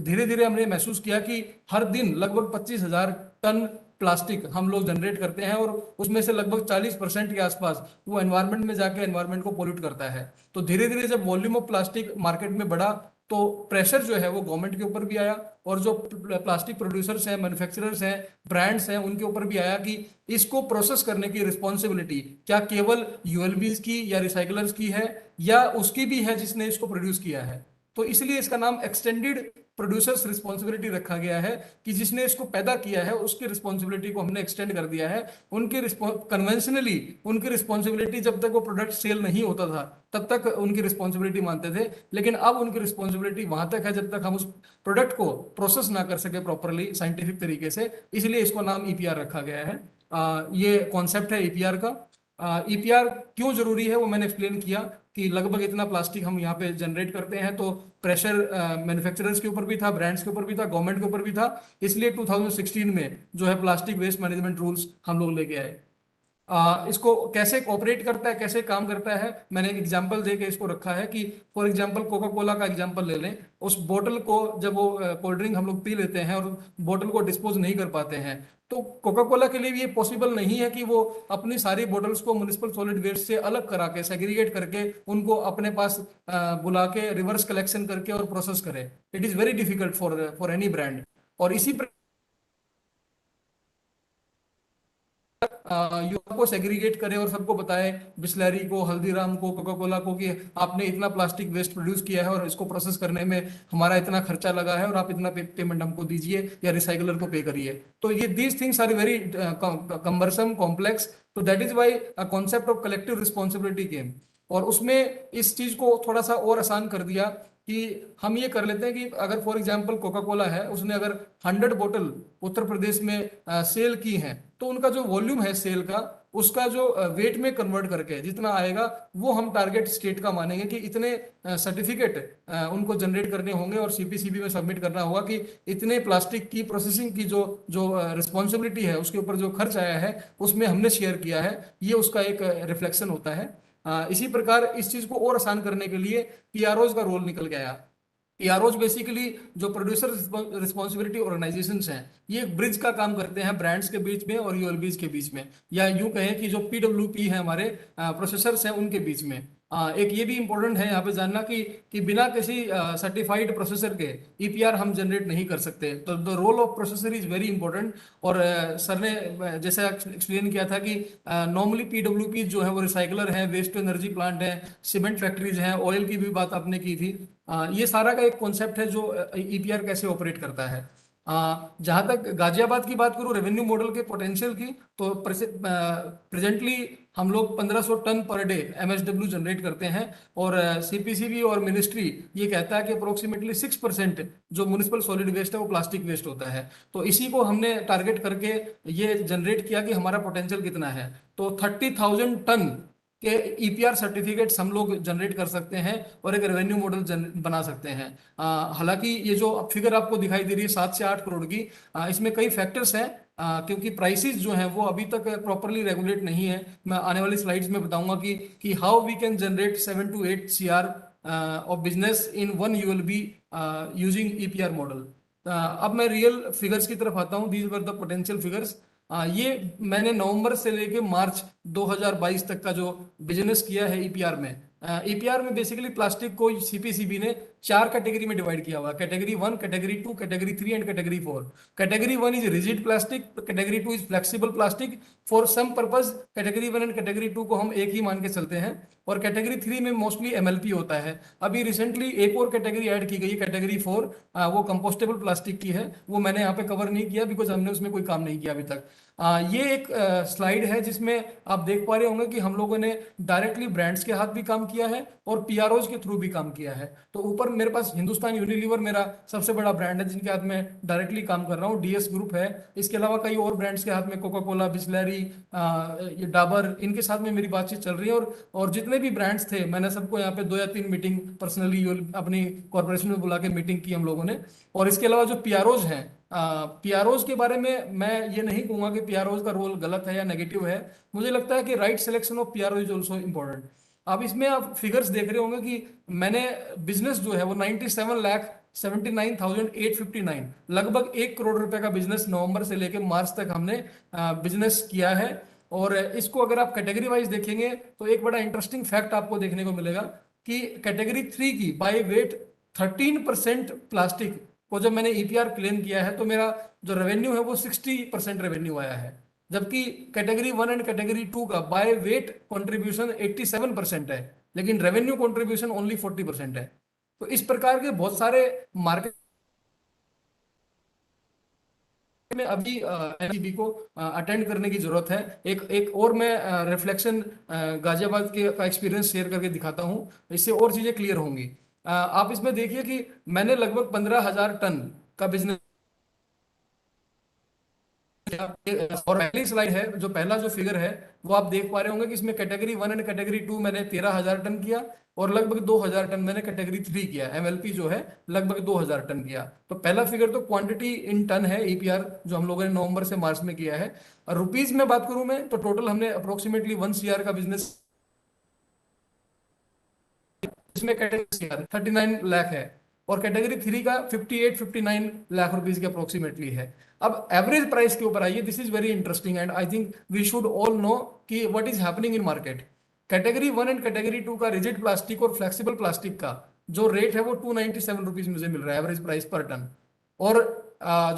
[SPEAKER 7] धीरे धीरे हमने महसूस किया कि हर दिन लगभग 25,000 टन प्लास्टिक हम लोग जनरेट करते हैं, और उसमें से लगभग 40% के आसपास वो एनवायरनमेंट में जाके एनवायरनमेंट को पोल्यूट करता है। तो धीरे धीरे जब वॉल्यूम ऑफ प्लास्टिक मार्केट में बढ़ा तो प्रेशर जो है वो गवर्नमेंट के ऊपर भी आया और जो प्लास्टिक प्रोड्यूसर्स हैं, मैन्युफैक्चरर्स हैं, ब्रांड्स हैं, उनके ऊपर भी आया कि इसको प्रोसेस करने की रिस्पॉन्सिबिलिटी क्या केवल यूएलबीज की या रिसाइकलर्स की है या उसकी भी है जिसने इसको प्रोड्यूस किया है। तो इसलिए इसका नाम एक्सटेंडेड प्रोड्यूसर्स रिस्पॉन्सिबिलिटी रखा गया है कि जिसने इसको पैदा किया है उसकी रिस्पॉन्सिबिलिटी को हमने एक्सटेंड कर दिया है। उनकी कन्वेंशनली उनकी रिस्पॉन्सिबिलिटी जब तक वो प्रोडक्ट सेल नहीं होता था तब तक उनकी रिस्पॉन्सिबिलिटी मानते थे, लेकिन अब उनकी रिस्पॉन्सिबिलिटी वहां तक है जब तक हम उस प्रोडक्ट को प्रोसेस ना कर सके प्रॉपरली साइंटिफिक तरीके से, इसलिए इसको नाम ईपीआर रखा गया है। ये कॉन्सेप्ट है ईपीआर का। ईपीआर क्यों जरूरी है वो मैंने एक्सप्लेन किया कि लगभग इतना प्लास्टिक हम यहाँ पे जनरेट करते हैं, तो प्रेशर मैन्युफैक्चरर्स के ऊपर भी था, ब्रांड्स के ऊपर भी था, गवर्नमेंट के ऊपर भी था, इसलिए 2016 में जो है प्लास्टिक वेस्ट मैनेजमेंट रूल्स हम लोग लेके आए। इसको कैसे ऑपरेट करता है, कैसे काम करता है, मैंने एक एग्जांपल दे के इसको रखा है कि फॉर एग्जांपल कोका कोला का एग्जांपल ले लें। उस बोतल को जब वो कोल्ड ड्रिंक हम लोग पी लेते हैं और बोतल को डिस्पोज नहीं कर पाते हैं, तो कोका कोला के लिए भी ये पॉसिबल नहीं है कि वो अपनी सारी बोतल्स को म्युनिसिपल सॉलिड वेस्ट से अलग करा के सेग्रीगेट करके उनको अपने पास बुला के रिवर्स कलेक्शन करके और प्रोसेस करे। It is very difficult for any brand. और इसी युवा को सेग्रीगेट करे और सबको बताए, बिस्लरी को, हल्दीराम को, कोका कोला को, कि आपने इतना प्लास्टिक वेस्ट प्रोड्यूस किया है और इसको प्रोसेस करने में हमारा इतना खर्चा लगा है और आप इतना पेमेंट हमको दीजिए या रिसाइकलर को पे करिए। तो ये these things are very cumbersome, complex, तो that is why a concept of collective responsibility came. और उसमें इस चीज को थोड़ा सा और आसान कर दिया कि हम ये कर लेते हैं कि अगर फॉर एग्जांपल कोका कोला है, उसने अगर 100 बोतल उत्तर प्रदेश में सेल की हैं, तो उनका जो वॉल्यूम है सेल का, उसका जो वेट में कन्वर्ट करके जितना आएगा वो हम टारगेट स्टेट का मानेंगे कि इतने सर्टिफिकेट उनको जनरेट करने होंगे और सीपीसीबी में सबमिट करना होगा कि इतने प्लास्टिक की प्रोसेसिंग की जो जो रिस्पॉन्सिबिलिटी है उसके ऊपर जो खर्च आया है उसमें हमने शेयर किया है। ये उसका एक रिफ्लेक्शन होता है। इसी प्रकार इस चीज को और आसान करने के लिए पीआरओज का रोल निकल गया। पीआरओज बेसिकली जो प्रोड्यूसर रिस्पॉन्सिबिलिटी ऑर्गेनाइजेशंस हैं, ये ब्रिज का काम करते हैं ब्रांड्स के बीच में और यूएलबीज के बीच में, या यूं कहें कि जो पीडब्ल्यूपी है हमारे प्रोसेसर्स हैं उनके बीच में। एक ये भी इंपॉर्टेंट है यहाँ पे जानना कि बिना किसी सर्टिफाइड प्रोसेसर के ईपीआर हम जनरेट नहीं कर सकते। तो the role of processor is very important. और सर ने जैसा एक्सप्लेन किया था कि नॉर्मली पीडब्ल्यूपी जो है वो रिसाइकलर है, वेस्ट टू एनर्जी प्लांट है, सीमेंट फैक्ट्रीज हैं, ऑयल की भी बात आपने की थी। ये सारा का एक कॉन्सेप्ट है जो ईपीआर कैसे ऑपरेट करता है। जहां तक गाजियाबाद की बात करूं रेवेन्यू मॉडल के पोटेंशियल की, तो प्रेजेंटली हम लोग 1500 ton per day MSW generate करते हैं और सीपीसीबी और मिनिस्ट्री ये कहता है कि अप्रोक्सीमेटली 6% जो म्युनिसिपल सॉलिड वेस्ट है वो प्लास्टिक वेस्ट होता है। तो इसी को हमने टारगेट करके ये जनरेट किया कि हमारा पोटेंशियल कितना है। तो 30,000 टन के ईपीआर सर्टिफिकेट्स हम लोग जनरेट कर सकते हैं और एक रेवेन्यू मॉडल बना सकते हैं। हालांकि ये जो फिगर आपको दिखाई दे रही है 7 से 8 करोड़ की, इसमें कई फैक्टर्स हैं क्योंकि प्राइसेस जो हैं वो अभी तक प्रॉपरली रेगुलेट नहीं है। मैं आने वाली स्लाइड्स में बताऊंगा कि how we can generate 7 to 8 CR of business in 1 ULB using EPR model. अब मैं रियल फिगर्स की तरफ आता हूँ। These were the potential figures. ये मैंने नवंबर से लेके मार्च 2022 तक का जो बिजनेस किया है ईपीआर में। ईपीआर में बेसिकली प्लास्टिक को सीपीसीबी ने 4 कैटेगरी में डिवाइड किया हुआ है, category 1, category 2, category 3 and category 4। Category 1 is rigid plastic, category 2 is flexible plastic. For some purpose category 1 and category 2 को हम एक ही मान के चलते हैं और कैटेगरी 3 में मोस्टली एमएलपी होता है। अभी रिसेंटली एक और कैटेगरी ऐड की गई है, कैटेगरी 4, वो कंपोस्टेबल प्लास्टिक की है। वो मैंने यहाँ पे कवर नहीं किया बिकॉज हमने उसमें कोई काम नहीं किया अभी तक। ये एक स्लाइड है जिसमें आप देख पा रहे होंगे कि हम लोगों ने डायरेक्टली ब्रांड्स के हाथ भी काम किया है और पीआरओज के थ्रू भी काम किया है। तो ऊपर मेरे पास हिंदुस्तान यूनिलीवर मेरा सबसे बड़ा ब्रांड है जिनके हाथ में डायरेक्टली काम कर रहा हूँ, डीएस ग्रुप है। इसके अलावा कई और ब्रांड्स के हाथ में कोका कोला, बिस्लरी, ये डाबर, इनके साथ में मेरी बातचीत चल रही है। और जितने भी ब्रांड्स थे मैंने सबको यहाँ पे 2 या 3 मीटिंग पर्सनली अपनी कॉर्पोरेशन में बुला के मीटिंग की हम लोगों ने। और इसके अलावा जो पीआरओज हैं, पीआरओज के बारे में मैं ये नहीं कहूंगा कि पीआरओज का रोल गलत है या नेगेटिव है। मुझे लगता है कि right selection of PRO is also important. अब इसमें आप फिगर्स देख रहे होंगे कि मैंने बिजनेस जो है वो 97,79,859 लगभग 1 करोड़ रुपए का बिजनेस नवंबर से लेकर मार्च तक हमने बिजनेस किया है। और इसको अगर आप कैटेगरी वाइज देखेंगे तो एक बड़ा इंटरेस्टिंग फैक्ट आपको देखने को मिलेगा कि कैटेगरी 3 की बाय वेट 13% प्लास्टिक को जब मैंने ईपीआर क्लेम किया है तो मेरा जो रेवेन्यू है वो 60% रेवेन्यू आया है, जबकि कैटेगरी 1 एंड कैटेगरी 2 का बाय वेट कंट्रीब्यूशन 87% है, लेकिन रेवेन्यू कंट्रीब्यूशन ओनली 40% है। तो इस प्रकार के बहुत सारे मार्केट में अभी एमसीबी को अटेंड करने की जरूरत है। एक और मैं रिफ्लेक्शन गाजियाबाद के का एक्सपीरियंस शेयर करके दिखाता हूँ, इससे और चीजें क्लियर होंगी। आप इसमें देखिए कि मैंने लगभग 15,000 टन का बिजनेस, और पहली स्लाइड है जो पहला जो फिगर है वो आप देख पा रहे होंगे कि इसमें कैटेगरी 1 एंड कैटेगरी 2 मैंने 13,000 टन किया और लगभग 2,000 टन मैंने कैटेगरी 3 किया। एमएलपी जो है लगभग 2,000 टन किया। तो पहला फिगर तो क्वांटिटी इन टन है ईपीआर जो हम लोगों ने नवंबर से मार्च में किया है। और रुपीज में बात करूं मैं तो टोटल हमने अप्रोक्सीमेटली 1 CR का बिजनेस, इसमें कैटेगरी 39 लाख है और कैटेगरी 3 का 59 लाख रुपीस के अप्रोक्सीमेटली है। अब एवरेज प्राइस के ऊपर आइए, this is very interesting and I think we should all know कि what is happening in market. Category 1 and category 2 का रिजिड प्लास्टिक और फ्लेक्सिबल प्लास्टिक का जो रेट है वो 297 रुपीज मुझे मिल रहा है एवरेज प्राइस पर टन, और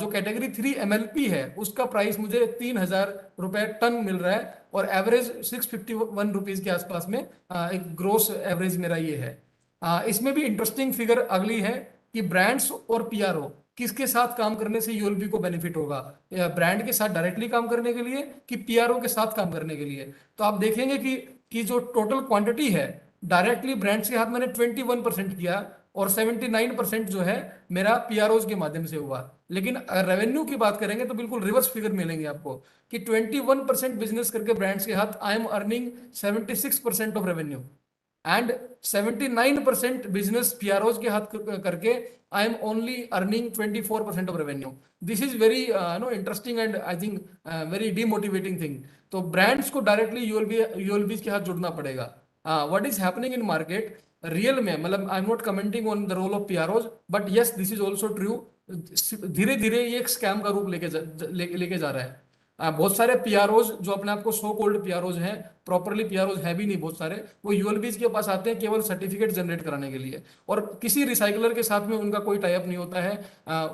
[SPEAKER 7] जो कैटेगरी 3 एमएलपी है उसका प्राइस मुझे 3,000 रुपए टन मिल रहा है और एवरेज 651 रुपीज के आसपास में एक ग्रोस एवरेज मेरा ये है। इसमें भी इंटरेस्टिंग फिगर अगली है कि ब्रांड्स और पीआरओ किसके साथ काम करने से यूएलबी को बेनिफिट होगा, ब्रांड के साथ डायरेक्टली काम करने के लिए कि पीआरओ के साथ काम करने के लिए। तो आप देखेंगे कि जो टोटल क्वांटिटी है डायरेक्टली ब्रांड्स के हाथ मैंने 21% किया और 79% जो है मेरा पीआरओ के माध्यम से हुआ। लेकिन रेवेन्यू की बात करेंगे तो बिल्कुल रिवर्स फिगर मिलेंगे आपको कि 21% बिजनेस करके ब्रांड्स के हाथ I am earning 76% of revenue and 79% business PROs के हाथ करके I am only earning 24% of revenue. This is very interesting and I think very demotivating thing. तो ब्रांड्स को डायरेक्टली यूएलबी के हाथ जुड़ना पड़ेगा। What is happening in market real में, मतलब I am not commenting on the role of PROs but yes this is also true. धीरे धीरे ये एक स्कैम का रूप लेके जा रहा है। बहुत सारे पीआरओज जो अपने आप को सो कॉल्ड पीआरओज हैं, प्रॉपरली पीआरओज है भी नहीं बहुत सारे, वो यूएलबीज के पास आते हैं केवल सर्टिफिकेट जनरेट कराने के लिए और किसी रिसाइकलर के साथ में उनका कोई टाई अप नहीं होता है।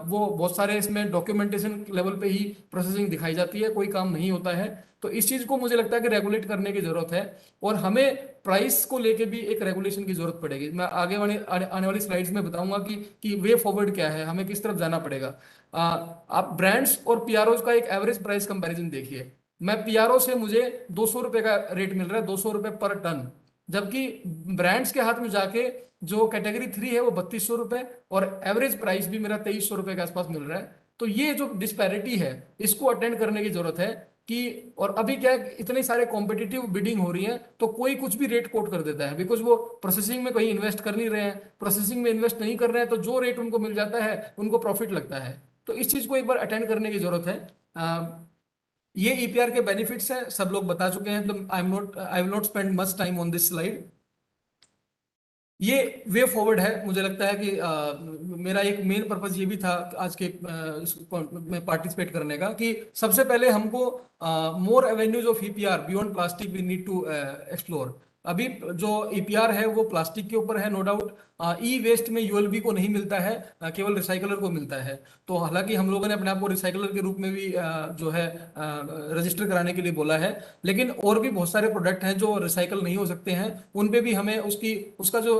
[SPEAKER 7] वो बहुत सारे इसमें डॉक्यूमेंटेशन लेवल पे ही प्रोसेसिंग दिखाई जाती है, कोई काम नहीं होता है। तो इस चीज को मुझे लगता है कि रेगुलेट करने की जरूरत है और हमें प्राइस को लेके भी एक रेगुलेशन की जरूरत पड़ेगी। मैं आगे आने वाली स्लाइड्स में बताऊंगा कि वे फॉरवर्ड क्या है, हमें किस तरफ जाना पड़ेगा। आप ब्रांड्स और पीआरओ का एक एवरेज प्राइस कंपैरिजन देखिए। मैं पीआरओ से मुझे 200 रुपए का रेट मिल रहा है, 200 रुपए पर टन, जबकि ब्रांड्स के हाथ में जाके जो कैटेगरी 3 है वो 3200 रुपए और एवरेज प्राइस भी मेरा 2300 रुपए के आसपास मिल रहा है। तो ये जो डिस्पैरिटी है इसको अटेंड करने की जरूरत है कि, और अभी क्या है इतने सारे कॉम्पिटिटिव बिडिंग हो रही है तो कोई कुछ भी रेट कोट कर देता है बिकॉज वो प्रोसेसिंग में कहीं इन्वेस्ट कर नहीं रहे हैं, प्रोसेसिंग में इन्वेस्ट नहीं कर रहे हैं तो जो रेट उनको मिल जाता है उनको प्रॉफिट लगता है। तो इस चीज को एक बार अटेंड करने की जरूरत है। ये ईपीआर के बेनिफिट्स हैं, सब लोग बता चुके हैं, तो I will not spend much time on this slide. ये वे फॉरवर्ड है। मुझे लगता है कि मेरा एक मेन पर्पस ये भी था आज के में पार्टिसिपेट करने का कि सबसे पहले हमको more avenues of EPR beyond plastic we need to explore. अभी जो ईपीआर है वो प्लास्टिक के ऊपर है, नो डाउट। ई वेस्ट में यूएलबी को नहीं मिलता है, केवल रिसाइकलर को मिलता है। तो हालांकि हम लोगों ने अपने आप को रिसाइकलर के रूप में भी जो है रजिस्टर कराने के लिए बोला है, लेकिन और भी बहुत सारे प्रोडक्ट हैं जो रिसाइकल नहीं हो सकते हैं, उन पे भी हमें उसका जो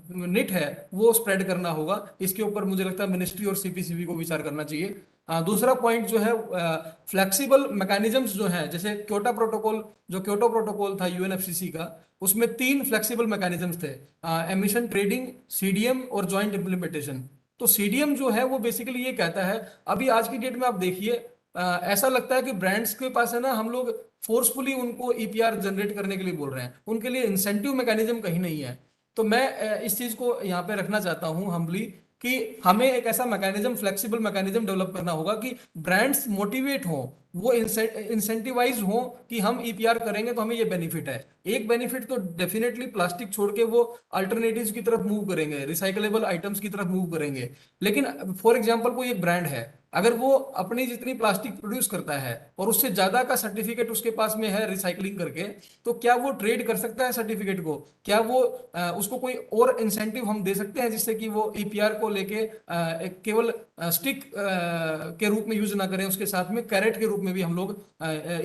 [SPEAKER 7] निट है वो स्प्रेड करना होगा। इसके ऊपर मुझे लगता है मिनिस्ट्री और सीपीसीबी को विचार करना चाहिए। दूसरा पॉइंट जो है फ्लेक्सिबल मैकेनिज्म्स जो है, जैसे क्योटो प्रोटोकॉल था यूएनएफसीसी का, उसमें 3 फ्लेक्सिबल मैकेनिज्म्स थे, एमिशन ट्रेडिंग, सीडीएम और जॉइंट इंप्लीमेंटेशन। तो सीडीएम जो है वो बेसिकली ये कहता है, अभी आज की डेट में आप देखिए ऐसा लगता है कि ब्रांड्स के पास है ना, हम लोग फोर्सफुली उनको ईपीआर जनरेट करने के लिए बोल रहे हैं, उनके लिए इंसेंटिव मैकेनिज्म कहीं नहीं है। तो मैं इस चीज को यहाँ पे रखना चाहता हूँ हम्बली कि हमें एक ऐसा मैकेनिज्म, फ्लेक्सिबल मैकेनिज्म डेवलप करना होगा कि ब्रांड्स मोटिवेट हो, वो इंसेंटिवाइज हो कि हम ईपीआर करेंगे तो हमें ये बेनिफिट है। एक बेनिफिट तो डेफिनेटली प्लास्टिक छोड़ के वो अल्टरनेटिव्स की तरफ मूव करेंगे, रिसाइकलेबल आइटम्स की तरफ मूव करेंगे। लेकिन फॉर एग्जांपल कोई एक ब्रांड है अगर वो अपनी जितनी प्लास्टिक प्रोड्यूस करता है और उससे ज्यादा का सर्टिफिकेट उसके पास में है रिसाइकलिंग करके, तो क्या वो ट्रेड कर सकता है सर्टिफिकेट को? क्या वो उसको कोई और इंसेंटिव हम दे सकते हैं जिससे कि वो ईपीआर को लेके केवल स्टिक के रूप में यूज ना करें, उसके साथ में कैरेट के रूप में भी हम लोग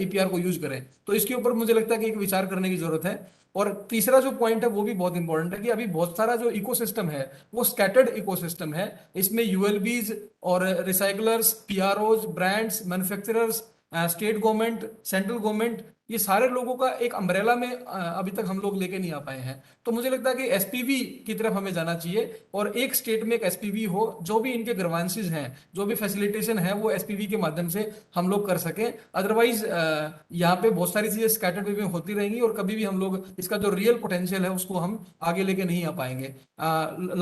[SPEAKER 7] ईपीआर को यूज करें? तो इसके ऊपर मुझे लगता है कि एक विचार करने की जरूरत है। और तीसरा जो पॉइंट है वो भी बहुत इंपॉर्टेंट है कि अभी बहुत सारा जो इकोसिस्टम है वो स्कैटर्ड इकोसिस्टम है। इसमें यूएलबीज और recyclers, PROs, brands, manufacturers, state government, central government, ये सारे लोगों का एक अम्ब्रेला में अभी तक हम लोग लेके नहीं आ पाए हैं। तो मुझे लगता है कि एसपीवी की तरफ हमें जाना चाहिए और एक स्टेट में एक एसपीवी हो, जो भी इनके ग्रवांसेस हैं, जो भी फैसिलिटेशन है वो एसपीवी के माध्यम से हम लोग कर सकें। अदरवाइज यहाँ पे बहुत सारी चीजें स्कैटर्ड वे में होती रहेंगी और कभी भी हम लोग इसका जो रियल पोटेंशियल है उसको हम आगे लेके नहीं आ पाएंगे।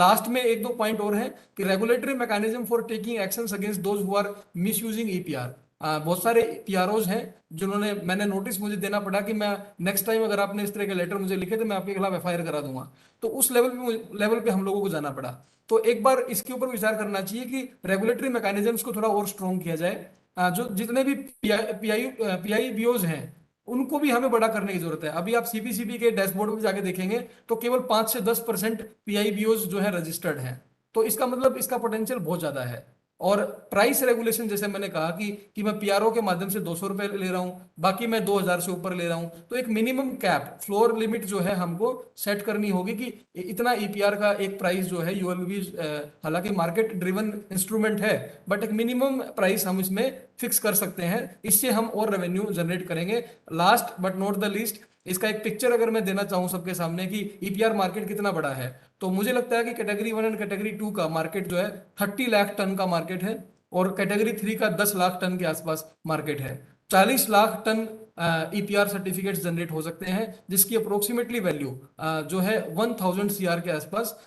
[SPEAKER 7] लास्ट में एक दो पॉइंट और है कि regulatory mechanism for taking actions against those who are misusing EPR. बहुत सारे पीआरओज हैं जिन्होंने, मैंने नोटिस मुझे देना पड़ा कि मैं नेक्स्ट टाइम अगर आपने इस तरह के लेटर मुझे लिखे तो मैं आपके खिलाफ एफआईआर करा दूंगा। तो उस लेवल पे हम लोगों को जाना पड़ा। तो एक बार इसके ऊपर विचार करना चाहिए कि रेगुलेटरी मैकेनिज्म्स को थोड़ा और स्ट्रॉन्ग किया जाए। जो जितने भी पीआई बीओज हैं उनको भी हमें बड़ा करने की जरूरत है। अभी आप सीपीसीबी के डैशबोर्ड में जाके देखेंगे तो केवल 5 से 10% पीआई बीओज जो है रजिस्टर्ड हैं। तो इसका मतलब इसका पोटेंशियल बहुत ज्यादा है। और प्राइस रेगुलेशन, जैसे मैंने कहा कि मैं पीआरओ के माध्यम से 200 रुपए ले रहा हूं, बाकी मैं 2000 से ऊपर ले रहा हूं, तो एक मिनिमम कैप, फ्लोर लिमिट जो है हमको सेट करनी होगी कि इतना ईपीआर का एक प्राइस जो है यूएलबी, हालांकि मार्केट ड्रिवन इंस्ट्रूमेंट है, बट एक मिनिमम प्राइस हम इसमें फिक्स कर सकते हैं। इससे हम और रेवेन्यू जनरेट करेंगे। Last but not the least, इसका एक पिक्चर अगर मैं देना चाहूं सबके सामने कि ईपीआर मार्केट कितना बड़ा है, तो मुझे लगता है कि कैटेगरी 1 एंड कैटेगरी 2 का मार्केट जो है 30 लाख टन का मार्केट है और कैटेगरी 3 का 10 लाख टन के आसपास मार्केट है। 40 lakh ton EPR certificates generate हो सकते हैं, जिसकी अप्रोक्सीमेटली वैल्यू जो है 1000 सीआर के आसपास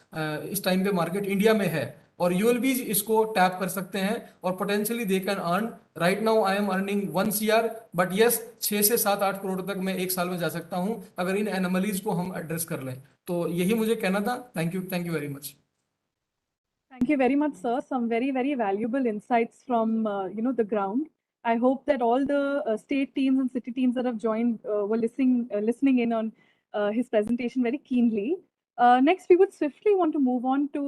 [SPEAKER 7] इस टाइम पे मार्केट इंडिया में है। और यूएलबीज इसको टैप कर सकते हैं और potentially they can earn. Right now I am earning 1 CR, but yes 6 से 7-8 करोड़ तक मैं एक साल में जा सकता हूं अगर इन एनोमलीज को हम एड्रेस कर लें। तो यही मुझे कहना था। Thank you very much.
[SPEAKER 1] Thank you very much, sir. Some very, very valuable insights from the ground. I hope that all the state teams and city teams that have joined were listening in on his presentation very keenly. Next, we would swiftly want to move on to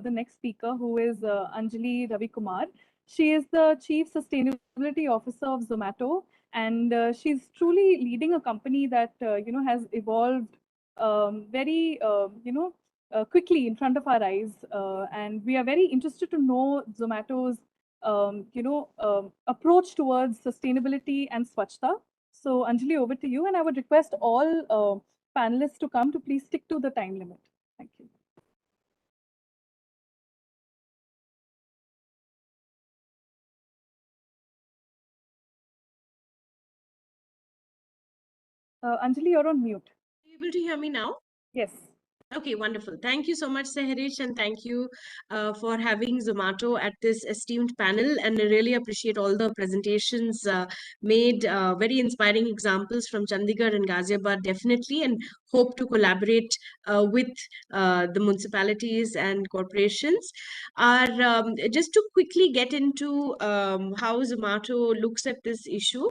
[SPEAKER 1] the next speaker, who is Anjali Ravi Kumar. She is the Chief Sustainability Officer of Zomato, and she's truly leading a company that has evolved very quickly in front of our eyes, and we are very interested to know Zomato's approach towards sustainability and swachhta. So Anjali, over to you, and I would request all panelists to come to please stick to the time limit. Thank you. Anjali, you're on mute.
[SPEAKER 11] Are you able to hear me now?
[SPEAKER 1] Yes.
[SPEAKER 11] Okay, wonderful. Thank you so much, Seharish, and thank you for having Zomato at this esteemed panel. And I really appreciate all the presentations made, very inspiring examples from Chandigarh and Ghaziabad, definitely, and hope to collaborate with the municipalities and corporations. Just to quickly get into how Zomato looks at this issue.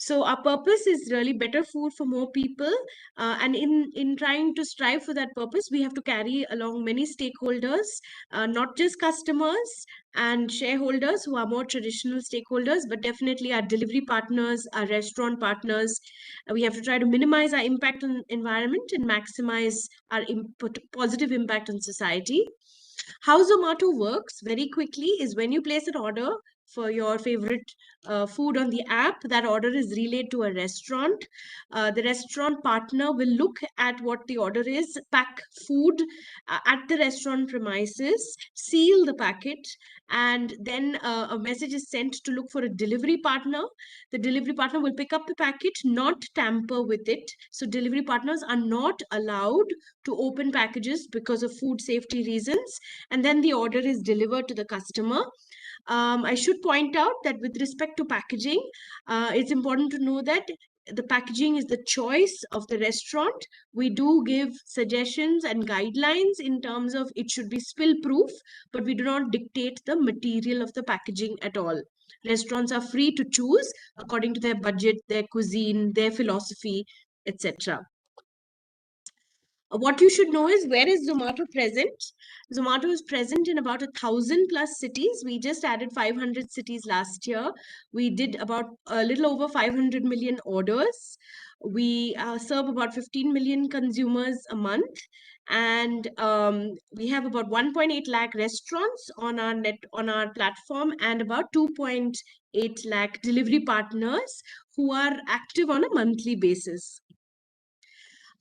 [SPEAKER 11] So our purpose is really better food for more people, and in trying to strive for that purpose, we have to carry along many stakeholders, not just customers and shareholders who are more traditional stakeholders, but definitely our delivery partners, our restaurant partners. We have to try to minimize our impact on environment and maximize our positive impact on society. How Zomato works very quickly is when you place an order for your favorite food on the app, that order is relayed to a restaurant. The restaurant partner will look at what the order is, pack food at the restaurant premises, seal the packet, and then a message is sent to look for a delivery partner. The delivery partner will pick up the packet, not tamper with it. So delivery partners are not allowed to open packages because of food safety reasons. And then the order is delivered to the customer. I should point out that with respect to packaging, it's important to know that the packaging is the choice of the restaurant. We do give suggestions and guidelines in terms of it should be spill proof, but we do not dictate the material of the packaging at all. Restaurants are free to choose according to their budget, their cuisine, their philosophy, etc. What you should know is, where is Zomato present? Zomato is present in about 1,000+ cities. We just added 500 cities last year. We did about a little over 500 million orders. We serve about 15 million consumers a month, and we have about 1.8 lakh restaurants on our platform, and about 2.8 lakh delivery partners who are active on a monthly basis.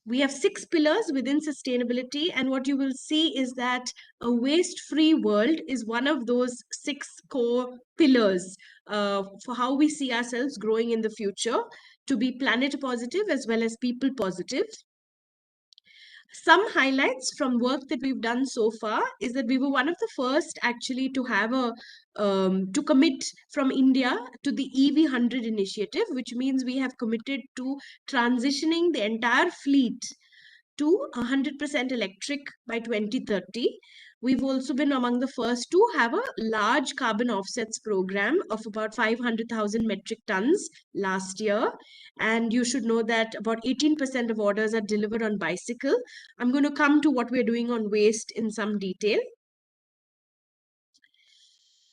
[SPEAKER 11] We have 6 pillars within sustainability, and what you will see is that a waste-free world is one of those 6 core pillars for how we see ourselves growing in the future, to be planet positive as well as people positive. Some highlights from work that we've done so far is that we were one of the first actually to have to commit from India to the EV100 initiative, which means we have committed to transitioning the entire fleet to 100% electric by 2030. We've also been among the first to have a large carbon offsets program of about 500,000 metric tons last year. And you should know that about 18% of orders are delivered on bicycle. I'm going to come to what we're doing on waste in some detail.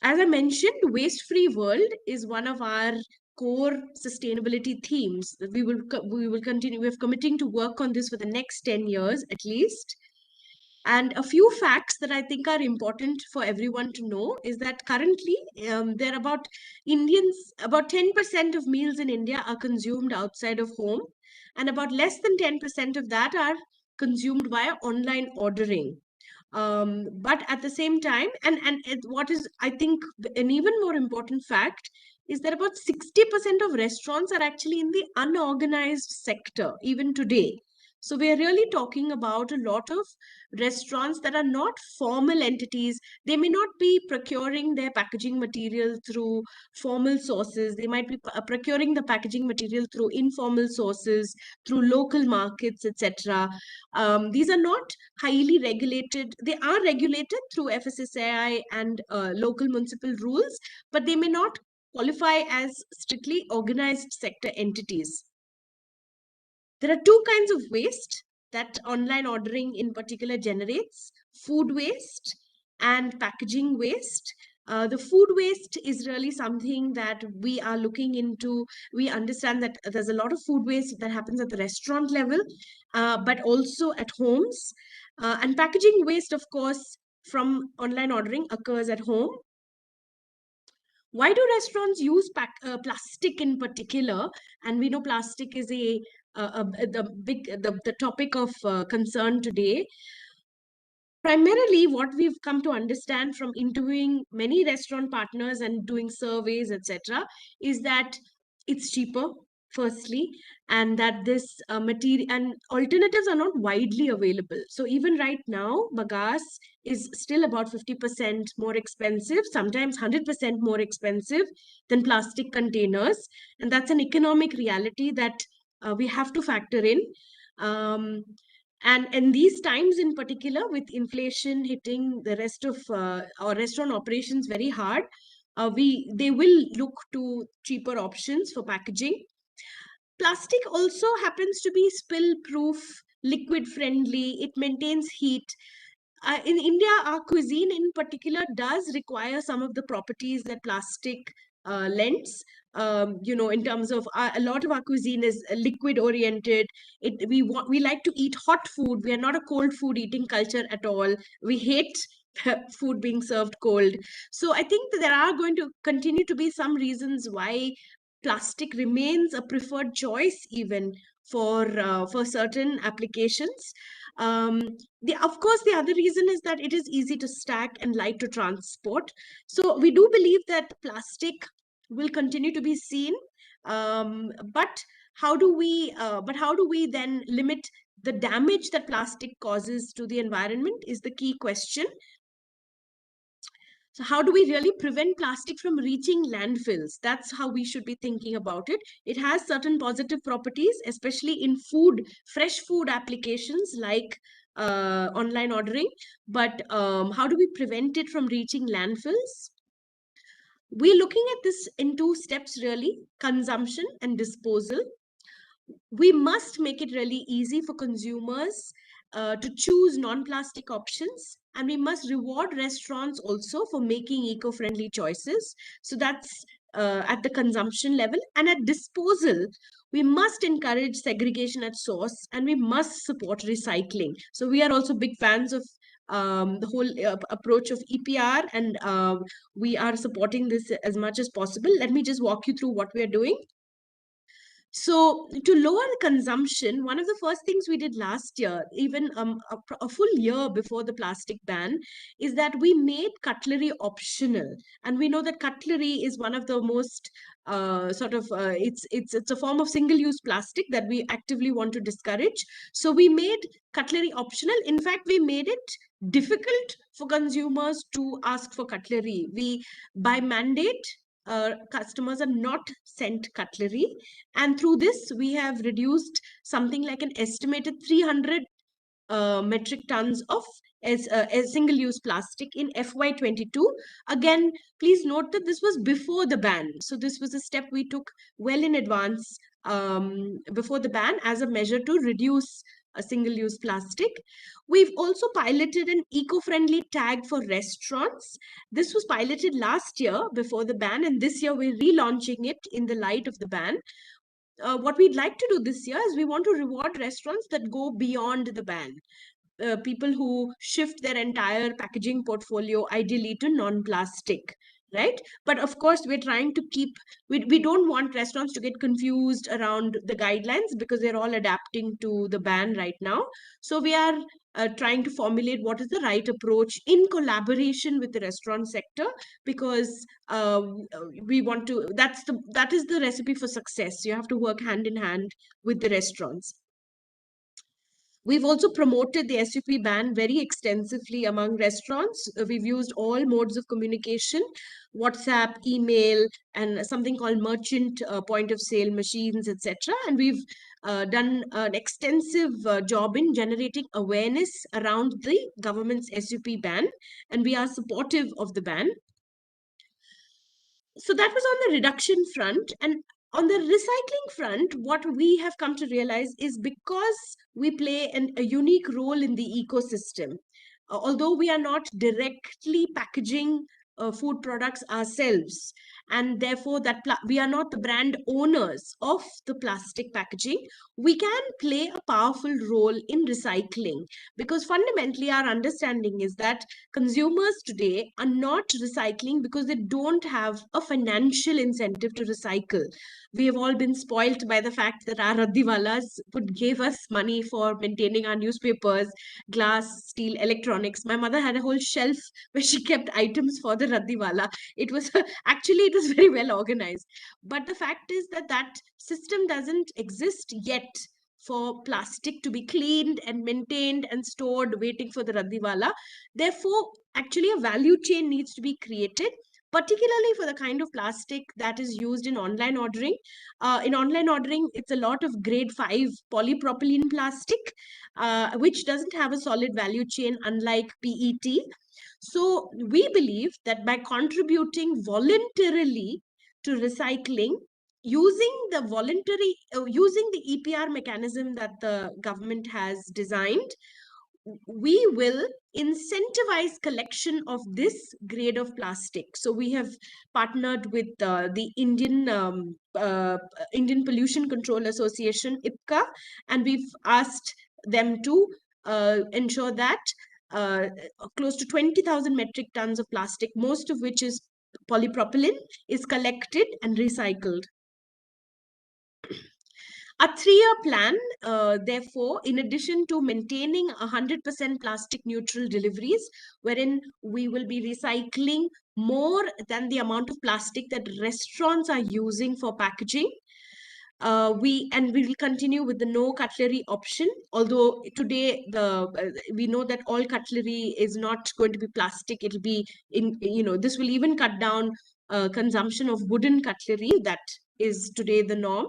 [SPEAKER 11] As I mentioned, waste-free world is one of our core sustainability themes that we will continue. We're committing to work on this for the next 10 years at least. And a few facts that I think are important for everyone to know is that currently there are about 10% of meals in India are consumed outside of home, and about less than 10% of that are consumed via online ordering. But at the same time, what is, I think, an even more important fact is that about 60% of restaurants are actually in the unorganized sector even today. So we are really talking about a lot of restaurants that are not formal entities. They may not be procuring their packaging material through formal sources. They might be procuring the packaging material through informal sources, through local markets, etc. These are not highly regulated. They are regulated through FSSAI and local municipal rules, but they may not qualify as strictly organized sector entities. There are 2 kinds of waste that online ordering in particular generates: food waste and packaging waste. The food waste is really something that we are looking into. We understand that there's a lot of food waste that happens at the restaurant level, but also at homes. And packaging waste, of course, from online ordering occurs at home. Why do restaurants use plastic in particular? And we know plastic is the topic of concern today. Primarily, what we've come to understand from interviewing many restaurant partners and doing surveys, etc., is that it's cheaper, firstly, and that this material and alternatives are not widely available. So even right now, bagasse is still about 50% more expensive, sometimes 100% more expensive than plastic containers. And that's an economic reality that we have to factor in. And in these times in particular, with inflation hitting the rest of our restaurant operations very hard, they will look to cheaper options for packaging. Plastic also happens to be spill proof, liquid friendly, it maintains heat. In India, our cuisine in particular does require some of the properties that plastic lends. In terms of a lot of our cuisine is liquid oriented. We like to eat hot food. We are not a cold food eating culture at all. We hate food being served cold. So I think that there are going to continue to be some reasons why plastic remains a preferred choice even for certain applications. Of course, the other reason is that it is easy to stack and light to transport. So we do believe that plastic will continue to be seen. But how do we then limit the damage that plastic causes to the environment is the key question. So how do we really prevent plastic from reaching landfills? That's how we should be thinking about it. It has certain positive properties, especially in food, fresh food applications like online ordering. But how do we prevent it from reaching landfills? We're looking at this in two steps really: consumption and disposal. We must make it really easy for consumers to choose non-plastic options, and we must reward restaurants also for making eco-friendly choices. So that's at the consumption level. And at disposal, we must encourage segregation at source, and we must support recycling. So we are also big fans of the whole approach of EPR, and we are supporting this as much as possible. Let me just walk you through what we are doing. So to lower the consumption, one of the first things we did last year, even a full year before the plastic ban, is that we made cutlery optional. And we know that cutlery is one of the most it's a form of single-use plastic that we actively want to discourage. So we made cutlery optional. In fact, we made it difficult for consumers to ask for cutlery. We, by mandate, customers are not sent cutlery, and through this we have reduced something like an estimated 300 metric tons of single-use plastic in FY22. Again, please note that this was before the ban, so this was a step we took well in advance before the ban as a measure to reduce a single-use plastic. We've also piloted an eco-friendly tag for restaurants. This was piloted last year before the ban, and this year we're relaunching it in the light of the ban. What we'd like to do this year is we want to reward restaurants that go beyond the ban. People who shift their entire packaging portfolio ideally to non-plastic, right? But of course, we're trying to keep, we don't want restaurants to get confused around the guidelines because they're all adapting to the ban right now. So we are trying to formulate what is the right approach in collaboration with the restaurant sector, because we want to, that is the recipe for success. You have to work hand in hand with the restaurants. We've also promoted the SUP ban very extensively among restaurants. We've used all modes of communication, WhatsApp, email, and something called merchant point of sale machines, etc. And we've done an extensive job in generating awareness around the government's SUP ban, and we are supportive of the ban. So that was on the reduction front. And on the recycling front, what we have come to realize is because we play a unique role in the ecosystem, although we are not directly packaging food products ourselves, and therefore that we are not the brand owners of the plastic packaging, we can play a powerful role in recycling, because fundamentally our understanding is that consumers today are not recycling because they don't have a financial incentive to recycle. We have all been spoilt by the fact that our raddiwalas would give us money for maintaining our newspapers, glass, steel, electronics. My mother had a whole shelf where she kept items for the raddiwala. It was actually, it was very well organized. But the fact is that that system doesn't exist yet for plastic to be cleaned and maintained and stored waiting for the raddiwala. Therefore, actually a value chain needs to be created, particularly for the kind of plastic that is used in online ordering. In online ordering, it's a lot of grade 5 polypropylene plastic, which doesn't have a solid value chain, unlike PET. So we believe that by contributing voluntarily to recycling, using the EPR mechanism that the government has designed, we will incentivize collection of this grade of plastic. So we have partnered with the Indian Pollution Control Association, IPCA, and we've asked them to ensure that close to 20,000 metric tons of plastic, most of which is polypropylene, is collected and recycled. A 3-year plan, therefore, in addition to maintaining 100% plastic neutral deliveries, wherein we will be recycling more than the amount of plastic that restaurants are using for packaging, We will continue with the no cutlery option. Although today we know that all cutlery is not going to be plastic. It'll be this will even cut down consumption of wooden cutlery. That is today the norm.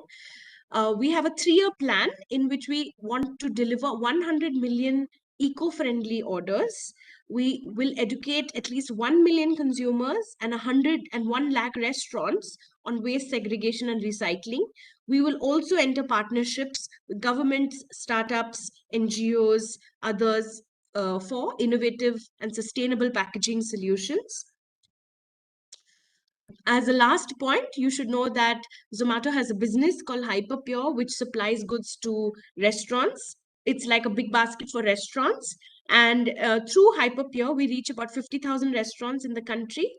[SPEAKER 11] We have a 3-year plan in which we want to deliver 100 million eco-friendly orders. We will educate at least 1 million consumers and 101 lakh restaurants on waste segregation and recycling. We will also enter partnerships with governments, startups, NGOs, others for innovative and sustainable packaging solutions. As a last point, you should know that Zomato has a business called Hyperpure, which supplies goods to restaurants. It's like a big basket for restaurants. And through Hyperpure, we reach about 50,000 restaurants in the country.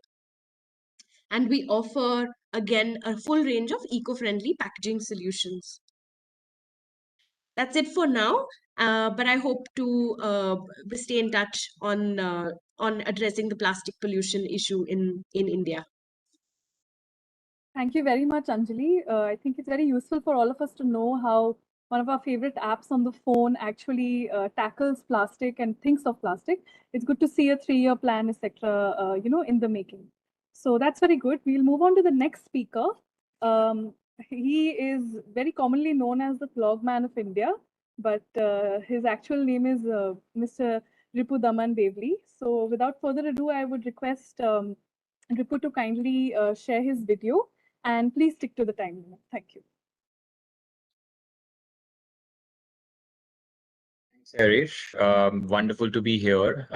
[SPEAKER 11] And we offer, again, a full range of eco-friendly packaging solutions. That's it for now. But I hope to stay in touch on addressing the plastic pollution issue in India.
[SPEAKER 1] Thank you very much, Anjali. I think it's very useful for all of us to know how one of our favorite apps on the phone actually tackles plastic and thinks of plastic. It's good to see a 3-year plan, etc. In the making. So that's very good. We'll move on to the next speaker. He is very commonly known as the Flogman of India, but his actual name is Mr. Ripu Daman Devli. So without further ado, I would request Ripu to kindly share his video. And please stick to the time limit. Thank you.
[SPEAKER 12] Thanks, Harish. Wonderful to be here.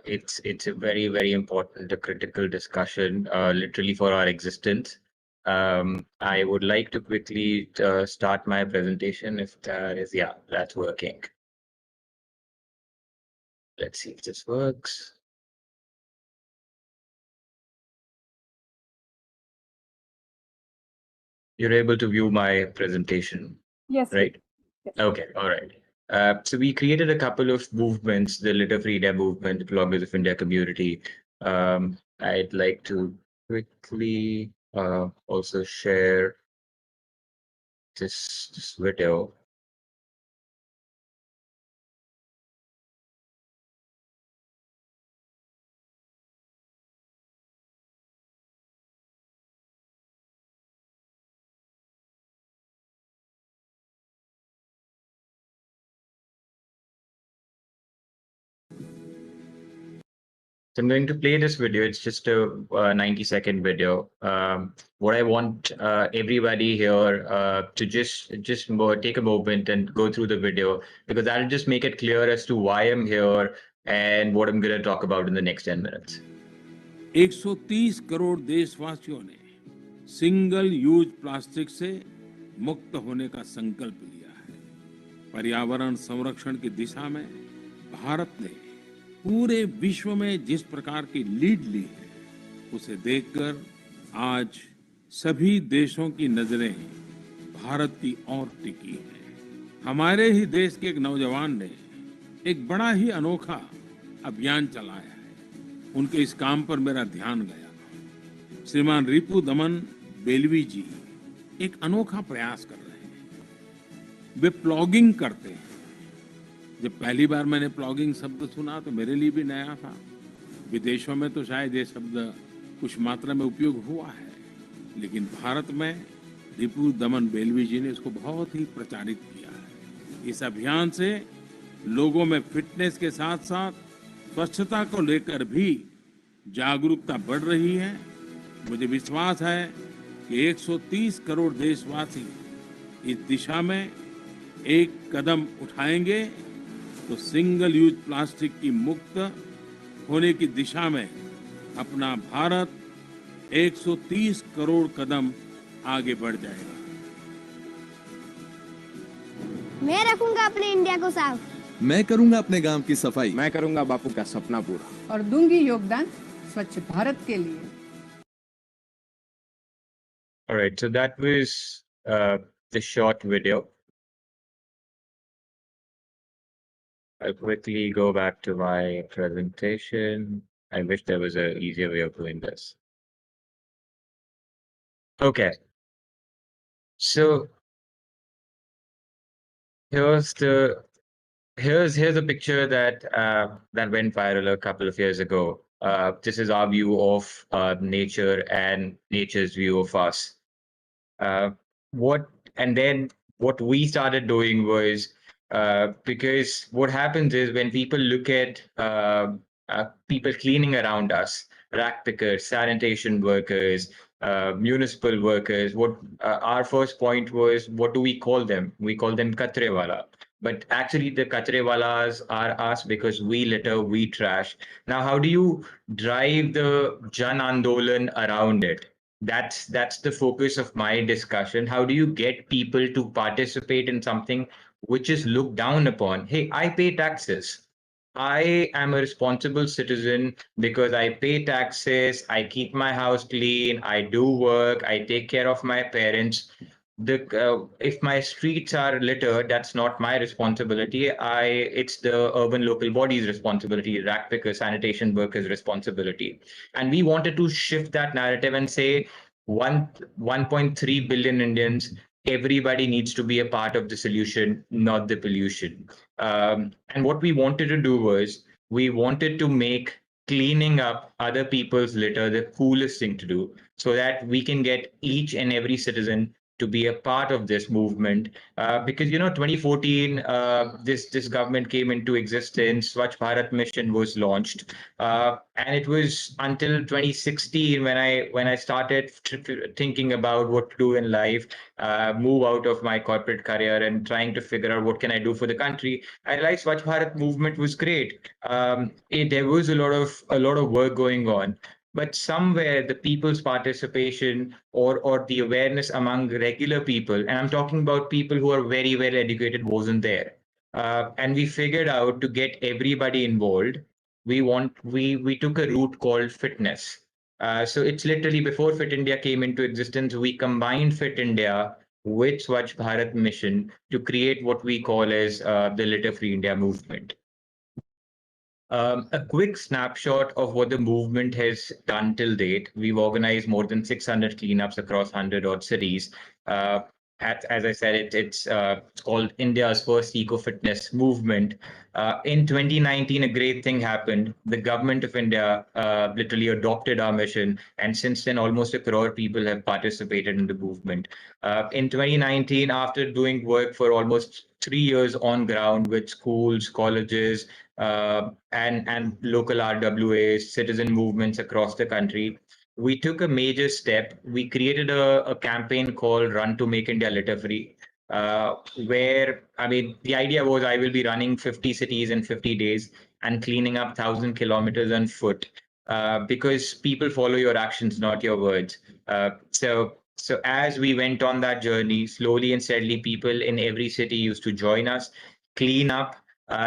[SPEAKER 12] It's a very, very important, a critical discussion, literally for our existence. I would like to quickly start my presentation if that is, yeah, that's working. Let's see if this works. You're able to view my presentation.
[SPEAKER 1] Yes.
[SPEAKER 12] Right?
[SPEAKER 1] Yes.
[SPEAKER 12] Okay, all right. So we created a couple of movements, the Litter Free India movement, the Bloggers of India community. I'd like to quickly also share this video. So I'm going to play this video. It's just a 90-second video. What I want everybody here to just take a moment and go through the video, because that'll just make it clear as to why I'm here and what I'm going to talk about in the next 10 minutes.
[SPEAKER 13] 130 crore देशवासियों ने single use plastic से मुक्त होने का संकल्प लिया है। पर्यावरण संरक्षण की दिशा में भारत ने पूरे विश्व में जिस प्रकार की लीड ली है, उसे देखकर आज सभी देशों की नजरें भारत की ओर टिकी हैं। हमारे ही देश के एक नौजवान ने एक बड़ा ही अनोखा अभियान चलाया है। उनके इस काम पर मेरा ध्यान गया। श्रीमान रिपु दमन बेलवी जी एक अनोखा प्रयास कर रहे हैं। वे प्लॉगिंग करते हैं। जब पहली बार मैंने प्लॉगिंग शब्द सुना तो मेरे लिए भी नया था। विदेशों में तो शायद ये शब्द कुछ मात्रा में उपयोग हुआ है, लेकिन भारत में रिपु दमन बेलवी जी ने इसको बहुत ही प्रचारित किया है। इस अभियान से लोगों में फिटनेस के साथ साथ स्वच्छता को लेकर भी जागरूकता बढ़ रही है। मुझे विश्वास है कि 130 करोड़ देशवासी इस दिशा में एक कदम उठाएंगे तो सिंगल यूज प्लास्टिक की मुक्त होने की दिशा में अपना भारत 130 करोड़ कदम आगे बढ़ जाएगा।
[SPEAKER 6] मैं रखूंगा अपने इंडिया को साफ।
[SPEAKER 14] मैं करूंगा अपने गांव की सफाई।
[SPEAKER 15] मैं करूंगा बापू का सपना पूरा
[SPEAKER 16] और दूंगी योगदान स्वच्छ भारत के लिए।
[SPEAKER 12] All right, so that was the short video. I'll quickly go back to my presentation. I wish there was an easier way of doing this. Okay. So Here's the here's a picture that that went viral a couple of years ago. This is our view of nature and nature's view of us. Uh, what and then what we started doing was because what happens is when people look at people cleaning around us, rack pickers, sanitation workers, municipal workers, what our first point was, what do we call them? We call them katrewala. But actually, the kachewalas are us because we litter, we trash. Now, how do you drive the Jan Andolan around it? That's the focus of my discussion. How do you get people to participate in something which is looked down upon? Hey, I pay taxes. I am a responsible citizen because I pay taxes, I keep my house clean, I do work, I take care of my parents. If my streets are littered, that's not my responsibility. It's the urban local body's responsibility, rack picker, sanitation workers' responsibility. And we wanted to shift that narrative and say 1.3 billion Indians, everybody needs to be a part of the solution, not the pollution. And what we wanted to do was we wanted to make cleaning up other people's litter the coolest thing to do so that we can get each and every citizen to be a part of this movement because 2014 this government came into existence. Swachh Bharat mission was launched and it was until 2016 when I started thinking about what to do in life, move out of my corporate career and trying to figure out what can I do for the country. I realized Swachh Bharat movement was great. There was a lot of work going on, but somewhere the people's participation or the awareness among regular people, and I'm talking about people who are very well educated, wasn't there. And we figured out to get everybody involved. We took a route called fitness. So it's literally before Fit India came into existence, we combined Fit India with Swachh Bharat mission to create what we call as the Litter Free India movement. A quick snapshot of what the movement has done till date. We've organized more than 600 cleanups across 100 odd cities. As I said, it's called India's first eco-fitness movement. In 2019, a great thing happened. The government of India literally adopted our mission, and since then, almost 1 crore people have participated in the movement. In 2019, after doing work for almost 3 years on ground with schools, colleges, and local RWAs, citizen movements across the country, we took a major step. We created a campaign called Run to Make India Litter Free, where, I mean, the idea was I will be running 50 cities in 50 days and cleaning up 1,000 kilometers on foot, because people follow your actions, not your words. So as we went on that journey, slowly and steadily, people in every city used to join us, clean up,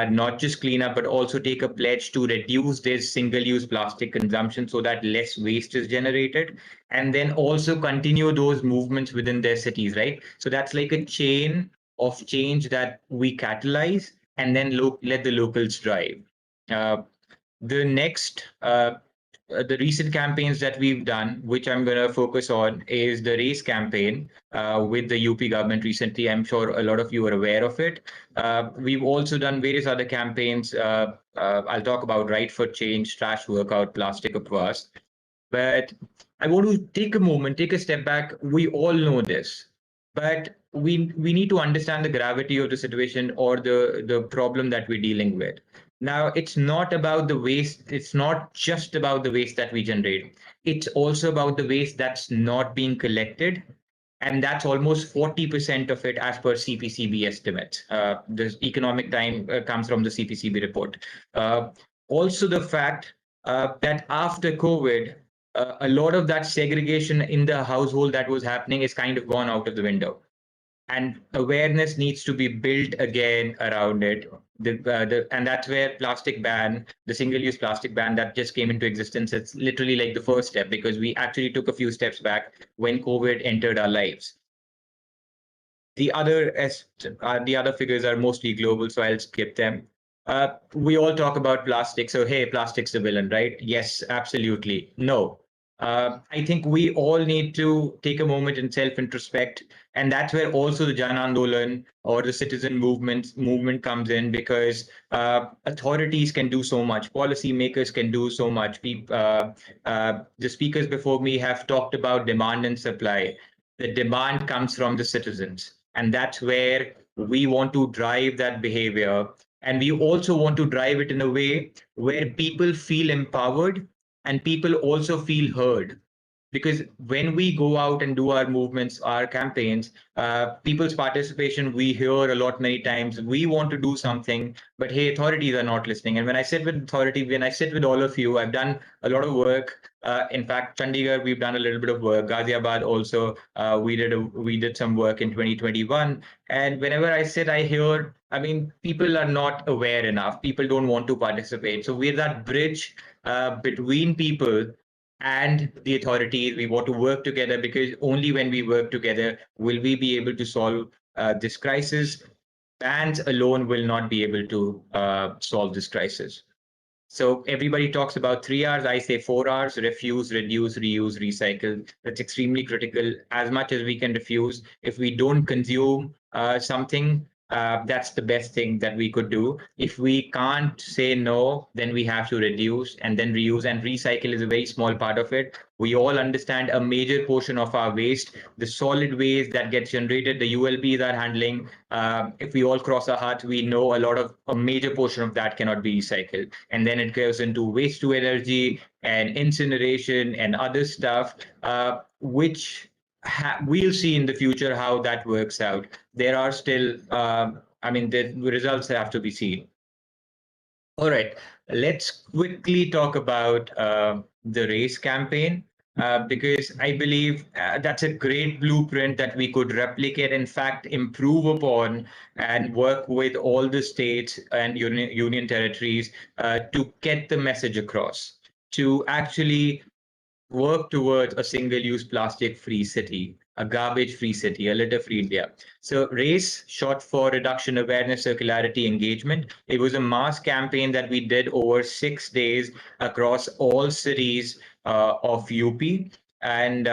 [SPEAKER 12] not just clean up, but also take a pledge to reduce their single-use plastic consumption so that less waste is generated, and then also continue those movements within their cities, right? So that's like a chain of change that we catalyze and then let the locals drive. The next the recent campaigns that we've done, which I'm going to focus on, is the race campaign with the UP government recently. I'm sure a lot of you are aware of it. We've also done various other campaigns. I'll talk about Right for Change, Trash Workout, Plastic Upwas. But I want to take a moment, take a step back. We all know this, but we need to understand the gravity of the situation or the problem that we're dealing with. Now, it's not about the waste. It's not just about the waste that we generate. It's also about the waste that's not being collected. And that's almost 40% of it as per CPCB estimates. The economic time comes from the CPCB report. Also, the fact that after COVID, a lot of that segregation in the household that was happening is kind of gone out of the window. And awareness needs to be built again around it. And that's where plastic ban, the single-use plastic ban that just came into existence, it's literally like the first step, because we actually took a few steps back when COVID entered our lives. The other figures are mostly global, so I'll skip them. We all talk about plastic, so hey, plastic's the villain, right? Yes, absolutely. No, I think we all need to take a moment and self-introspect, and that's where also the Jan Andolan or the citizen movement comes in, because authorities can do so much, policymakers can do so much. The speakers before me have talked about demand and supply. The demand comes from the citizens, and that's where we want to drive that behavior. And we also want to drive it in a way where people feel empowered and people also feel heard. Because when we go out and do our movements, our campaigns, people's participation, we hear a lot many times, we want to do something, but hey, authorities are not listening. And when I sit with authority, when I sit with all of you, I've done a lot of work. In fact, Chandigarh, we've done a little bit of work. Ghaziabad also, we did some work in 2021. And whenever I sit, I hear, I mean, people are not aware enough. People don't want to participate. So we're that bridge between people and the authorities. We want to work together, because only when we work together will we be able to solve this crisis. Bans alone will not be able to solve this crisis. So everybody talks about 3 hours. I say 4 hours: refuse, reduce, reuse, recycle. That's extremely critical. As much as we can refuse, if we don't consume something, that's the best thing that we could do. If we can't say no, then we have to reduce and then reuse, and recycle is a very small part of it. We all understand a major portion of our waste, the solid waste that gets generated, the ULPs are handling. If we all cross our hearts, we know a major portion of that cannot be recycled. And then it goes into waste to energy and incineration and other stuff, which we'll see in the future how that works out. There are still, I mean, the results have to be seen. All right, let's quickly talk about the race campaign, because I believe that's a great blueprint that we could replicate, in fact, improve upon, and work with all the states and union territories to get the message across, to actually work towards a single-use plastic-free city, a garbage-free city, a litter-free India. So RACE, short for Reduction Awareness Circularity Engagement. It was a mass campaign that we did over 6 days across all cities of UP. And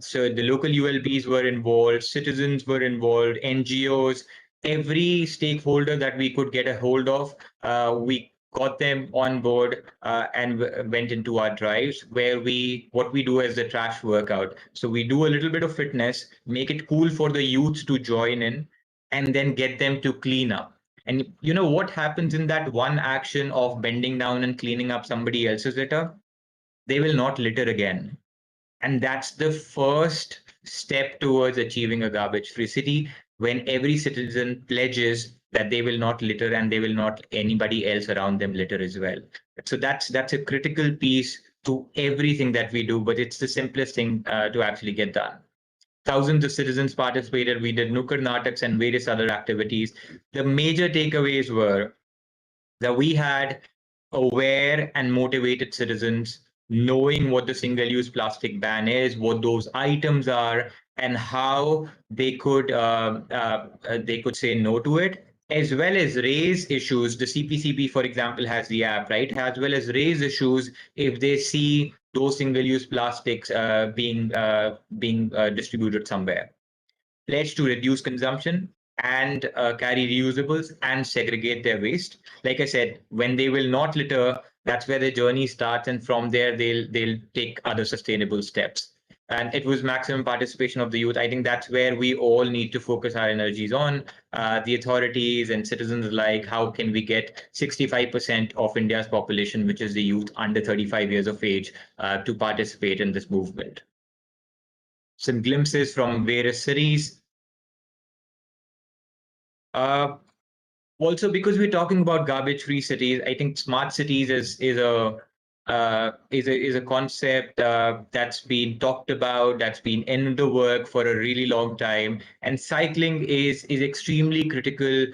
[SPEAKER 12] so the local ULBs were involved, citizens were involved, NGOs, every stakeholder that we could get a hold of, we got them on board and went into our drives, where what we do is the trash workout. So we do a little bit of fitness, make it cool for the youths to join in, and then get them to clean up. And you know what happens in that one action of bending down and cleaning up somebody else's litter? They will not litter again. And that's the first step towards achieving a garbage-free city, when every citizen pledges that they will not litter and they will not anybody else around them litter as well. So that's a critical piece to everything that we do, but it's the simplest thing to actually get done. Thousands of citizens participated. We did Nukkad Nataks and various other activities. The major takeaways were that we had aware and motivated citizens knowing what the single-use plastic ban is, what those items are, and how they could say no to it, as well as raise issues. The CPCB, for example, has the app, right? As well as raise issues if they see those single-use plastics being distributed somewhere. Pledge to reduce consumption and carry reusables and segregate their waste. Like I said, when they will not litter, that's where the journey starts, and from there they'll take other sustainable steps. And it was maximum participation of the youth. I think that's where we all need to focus our energies on, the authorities and citizens alike. How can we get 65% of India's population, which is the youth under 35 years of age, to participate in this movement? Some glimpses from various cities. Also, because we're talking about garbage-free cities, I think smart cities is a concept that's been talked about, that's been in the work for a really long time, and cycling is extremely critical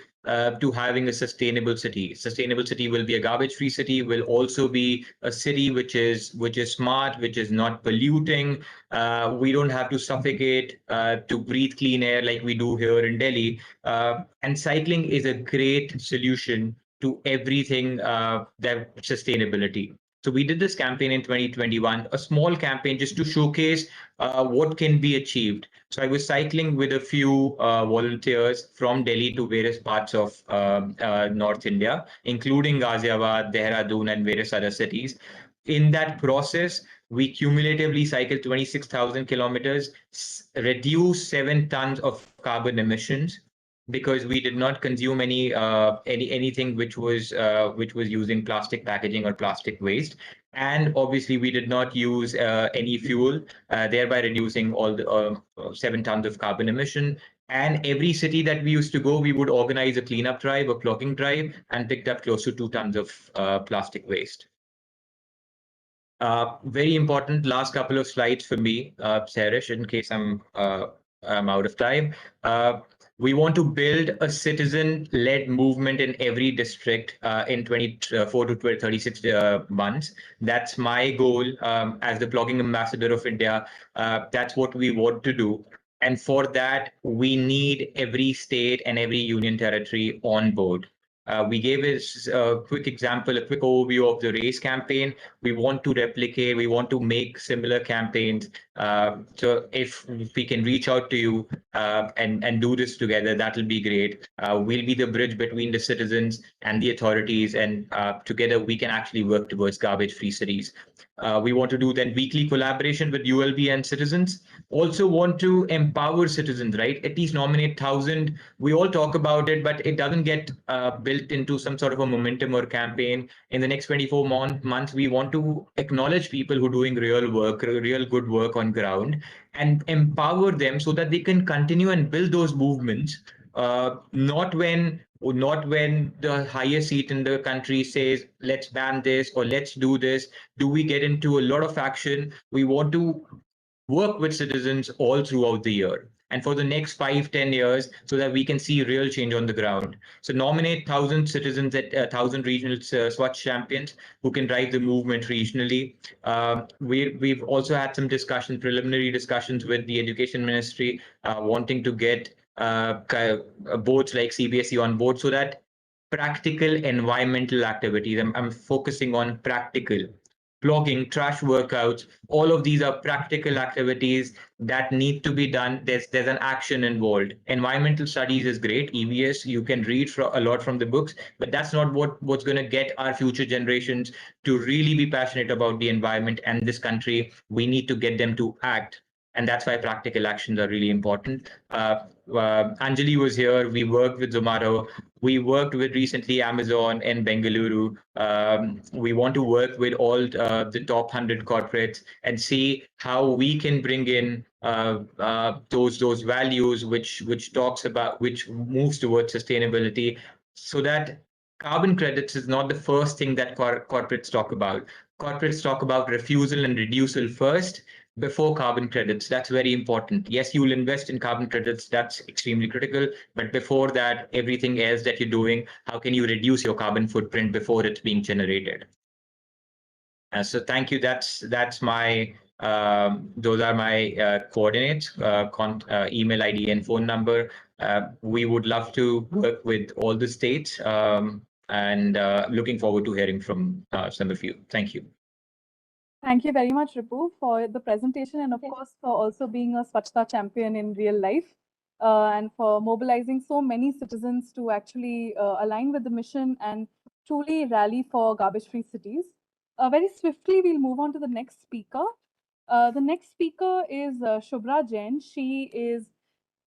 [SPEAKER 12] to having a sustainable city. Sustainable city will be a garbage-free city, will also be a city which is smart, which is not polluting. We don't have to suffocate to breathe clean air like we do here in Delhi. And cycling is a great solution to everything that sustainability. So we did this campaign in 2021, a small campaign just to showcase what can be achieved. So I was cycling with a few volunteers from Delhi to various parts of North India, including Ghaziabad, Dehradun, and various other cities. In that process, we cumulatively cycled 26,000 kilometers, reduced 7 tons of carbon emissions, because we did not consume anything which was using plastic packaging or plastic waste, and obviously we did not use any fuel, thereby reducing all the 7 tons of carbon emission. And every city that we used to go, we would organize a cleanup drive, a clogging drive, and picked up close to 2 tons of plastic waste. Very important last couple of slides for me, Sarish, in case I'm out of time. We want to build a citizen-led movement in every district in 24 to 36 months. That's my goal as the Blogging Ambassador of India. That's what we want to do. And for that, we need every state and every union territory on board. We gave a quick example, a quick overview of the race campaign. We want to replicate, we want to make similar campaigns. So if we can reach out to you and do this together, that will be great. We'll be the bridge between the citizens and the authorities, and together we can actually work towards garbage-free cities. We want to do then weekly collaboration with ULB and citizens. Also want to empower citizens, right? At least nominate 1,000. We all talk about it, but it doesn't get built into some sort of a momentum or campaign. In the next 24 months, we want to acknowledge people who are doing real work, real good work on ground, and empower them so that they can continue and build those movements. Not when the highest seat in the country says, let's ban this or let's do this, do we get into a lot of action. We want to work with citizens all throughout the year and for the next 5-10 years, so that we can see real change on the ground. So nominate 1,000 citizens at 1,000 regional Swachh champions who can drive the movement regionally. We've also had some preliminary discussions with the Education Ministry, wanting to get boards like CBSE on board, so that practical environmental activities, I'm focusing on practical. Plogging, trash workouts, all of these are practical activities that need to be done. There's an action involved. Environmental studies is great. EVS, you can read a lot from the books, but that's not what's going to get our future generations to really be passionate about the environment and this country. We need to get them to act. And that's why practical actions are really important. Anjali was here. We worked with Zomato. We worked with recently Amazon and Bengaluru. We want to work with all the top 100 corporates and see how we can bring in those values which moves towards sustainability, so that carbon credits is not the first thing that corporates talk about. Corporates talk about refusal and reducial first, before carbon credits. That's very important. Yes, you will invest in carbon credits. That's extremely critical. But before that, everything else that you're doing, how can you reduce your carbon footprint before it's being generated? So thank you. That's my those are my coordinates, email ID and phone number. We would love to work with all the states, and looking forward to hearing from some of you. Thank you.
[SPEAKER 1] Thank you very much, Ripu, for the presentation, and of course for also being a Swachhta champion in real life, and for mobilizing so many citizens to actually align with the mission and truly rally for garbage-free cities. Very swiftly, we'll move on to the next speaker. The next speaker is Shubhra Jain. She is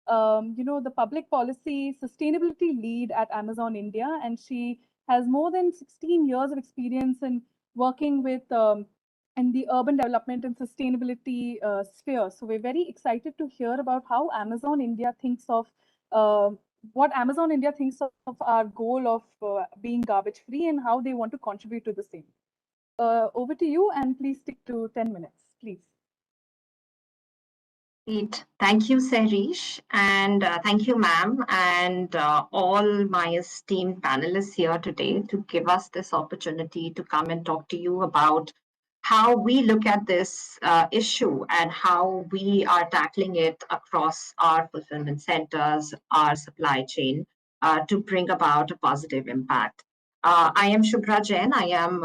[SPEAKER 1] the public policy sustainability lead at Amazon India, and she has more than 16 years of experience in working with in the urban development and sustainability sphere. So we're very excited to hear about how Amazon India thinks of what Amazon India thinks of our goal of being garbage free and how they want to contribute to the same. Over to you, and please stick to 10 minutes, please.
[SPEAKER 17] Great. Thank you, Sarish, and thank you, ma'am, and all my esteemed panelists here today to give us this opportunity to come and talk to you about how we look at this issue and how we are tackling it across our fulfillment centers, our supply chain, to bring about a positive impact. I am Shubhra Jain. I am,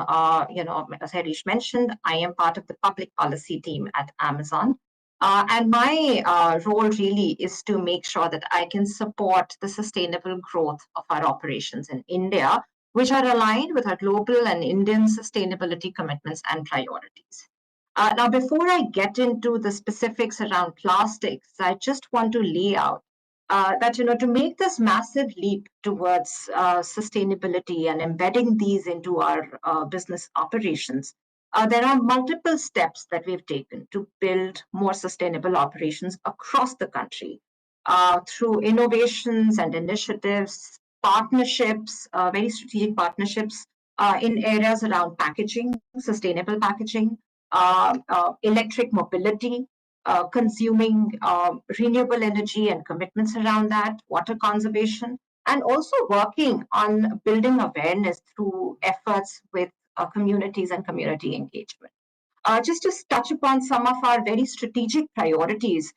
[SPEAKER 17] as Harish mentioned, I am part of the public policy team at Amazon. And my role really is to make sure that I can support the sustainable growth of our operations in India, which are aligned with our global and Indian sustainability commitments and priorities. Now, before I get into the specifics around plastics, I just want to lay out that to make this massive leap towards sustainability and embedding these into our business operations, there are multiple steps that we've taken to build more sustainable operations across the country through innovations and initiatives, partnerships, very strategic partnerships in areas around packaging, sustainable packaging, electric mobility, consuming renewable energy and commitments around that, water conservation, and also working on building awareness through efforts with communities and community engagement. Just to touch upon some of our very strategic priorities,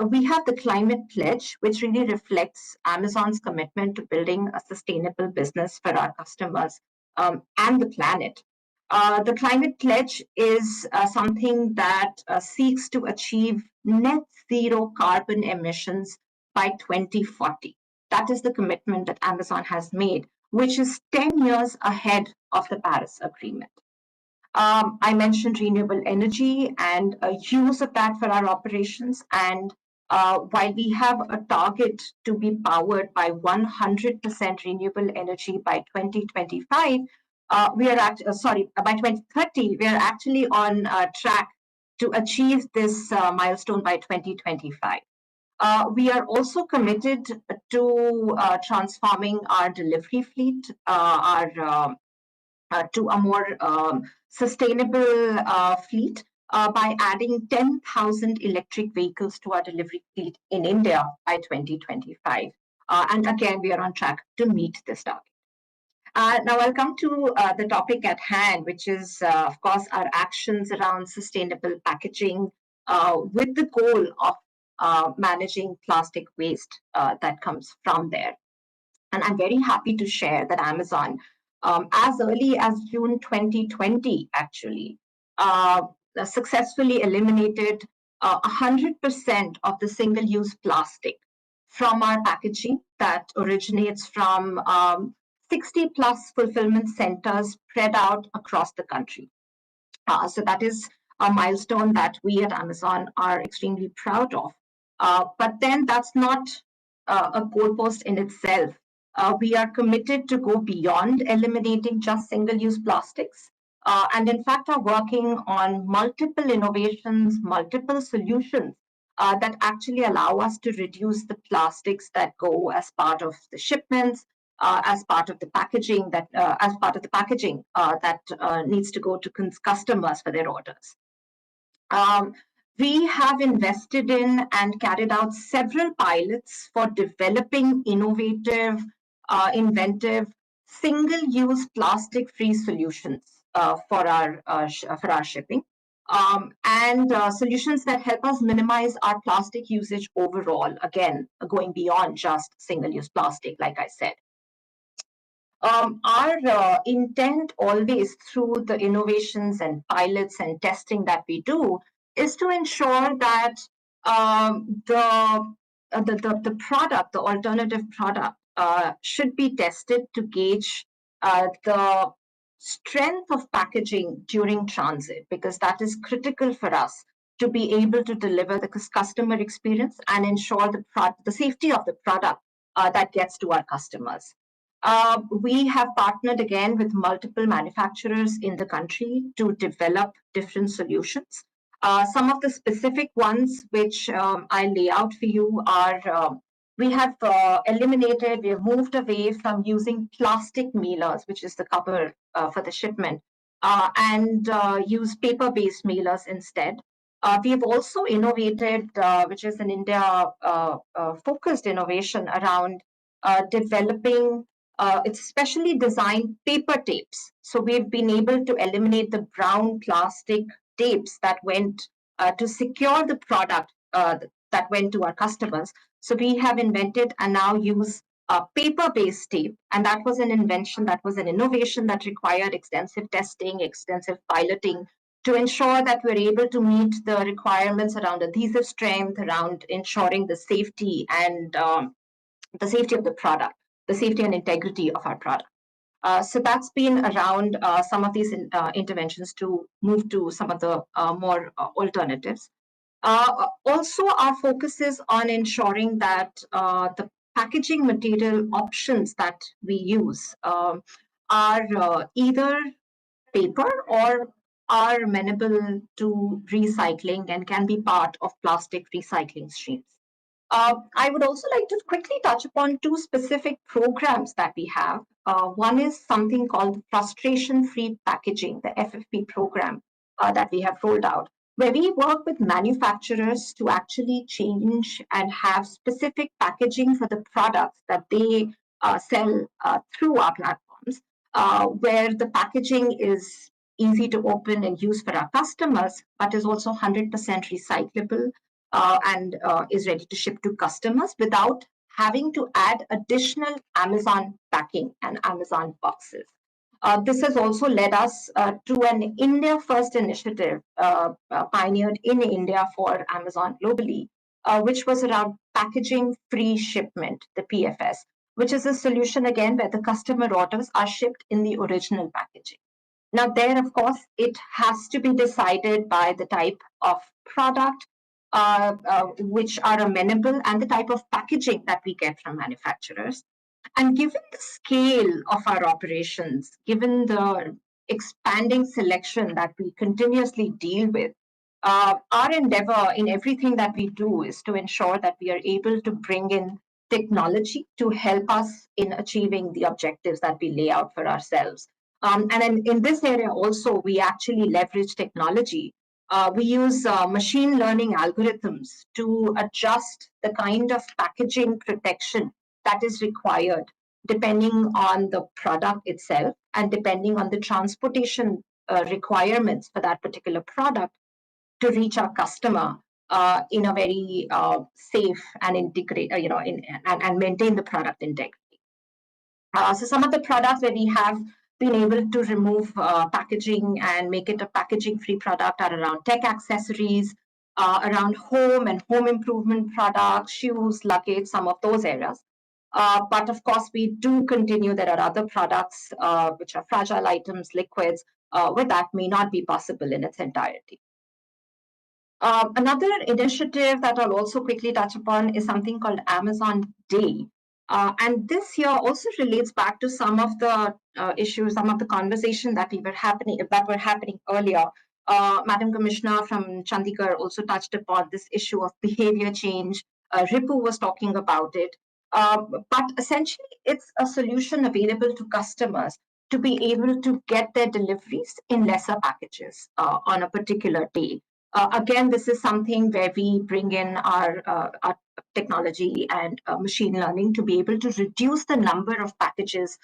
[SPEAKER 17] we have the Climate Pledge, which really reflects Amazon's commitment to building a sustainable business for our customers and the planet. The Climate Pledge is something that seeks to achieve net zero carbon emissions by 2040. That is the commitment that Amazon has made, which is 10 years ahead of the Paris Agreement. I mentioned renewable energy and use of that for our operations. And while we have a target to be powered by 100% renewable energy by 2025, by 2030, we are actually on track to achieve this milestone by 2025. We are also committed to transforming our delivery fleet, to a more sustainable fleet by adding 10,000 electric vehicles to our delivery fleet in India by 2025. And again, we are on track to meet this target. Now I'll come to the topic at hand, which is, of course, our actions around sustainable packaging with the goal of managing plastic waste that comes from there. And I'm very happy to share that Amazon, as early as June 2020, actually, successfully eliminated 100% of the single-use plastic from our packaging that originates from 60 plus fulfillment centers spread out across the country. So that is a milestone that we at Amazon are extremely proud of. But then that's not a goalpost in itself. We are committed to go beyond eliminating just single-use plastics, and in fact are working on multiple innovations, multiple solutions that actually allow us to reduce the plastics that go as part of the shipments, as part of the packaging that needs to go to customers for their orders. We have invested in and carried out several pilots for developing innovative, inventive, single-use plastic-free solutions for our shipping, and solutions that help us minimize our plastic usage overall. Again, going beyond just single-use plastic, like I said. Our intent always through the innovations and pilots and testing that we do is to ensure that the product, the alternative product, should be tested to gauge the strength of packaging during transit, because that is critical for us to be able to deliver the customer experience and ensure the safety of the product that gets to our customers. We have partnered again with multiple manufacturers in the country to develop different solutions. Some of the specific ones which I lay out for you are we have moved away from using plastic mailers, which is the cover for the shipment, and use paper-based mailers instead. We have also innovated, which is an India-focused innovation around developing it's specially designed paper tapes. So we've been able to eliminate the brown plastic tapes that went to secure the product that went to our customers. So we have invented and now use paper-based tape, and that was an invention, that was an innovation that required extensive testing, extensive piloting to ensure that we're able to meet the requirements around adhesive strength, around ensuring the safety and the safety of the product, the safety and integrity of our product. So that's been around some of these interventions to move to some of the more alternatives. Also, our focus is on ensuring that the packaging material options that we use are either paper or are amenable to recycling and can be part of plastic recycling streams. I would also like to quickly touch upon two specific programs that we have. One is something called Prostration-Free Packaging, the FFP program that we have rolled out, where we work with manufacturers to actually change and have specific packaging for the products that they sell through our platforms, where the packaging is easy to open and use for our customers, but is also 100% recyclable and is ready to ship to customers without having to add additional Amazon packing and Amazon boxes. This has also led us to an India First initiative pioneered in India for Amazon globally, which was around packaging free shipment, the PFS, which is a solution again where the customer orders are shipped in the original packaging. Now there, of course, it has to be decided by the type of product which are amenable and the type of packaging that we get from manufacturers. And given the scale of our operations, given the expanding selection that we continuously deal with, our endeavor in everything that we do is to ensure that we are able to bring in technology to help us in achieving the objectives that we lay out for ourselves. And in this area also, we actually leverage technology. We use machine learning algorithms to adjust the kind of packaging protection that is required depending on the product itself and depending on the transportation requirements for that particular product to reach our customer in a very safe and integrate, and maintain the product integrity. So some of the products where we have been able to remove packaging and make it a packaging-free product are around tech accessories, around home and home improvement products, shoes, luggage, some of those areas. But of course, we do continue. There are other products which are fragile items, liquids, where that may not be possible in its entirety. Another initiative that I'll also quickly touch upon is something called Amazon Day. And this here also relates back to some of the issues, some of the conversation that were happening earlier. Madam Commissioner from Chandigarh also touched upon this issue of behavior change. Ripu was talking about it. But essentially, it's a solution available to customers to be able to get their deliveries in lesser packages on a particular day. Again, this is something where we bring in our technology and machine learning to be able to reduce the number of packages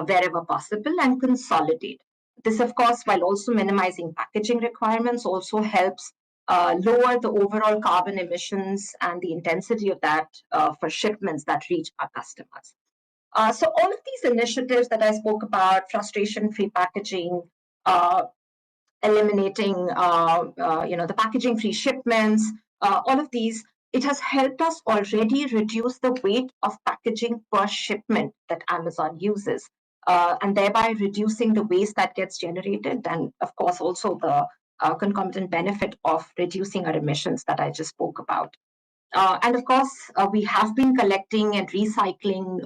[SPEAKER 17] wherever possible and consolidate. This, of course, while also minimizing packaging requirements, also helps lower the overall carbon emissions and the intensity of that for shipments that reach our customers. So all of these initiatives that I spoke about, frustration-free packaging, eliminating the packaging-free shipments, all of these, it has helped us already reduce the weight of packaging per shipment that Amazon uses, and thereby reducing the waste that gets generated, and of course also the concomitant benefit of reducing our emissions that I just spoke about. And of course, we have been collecting and recycling,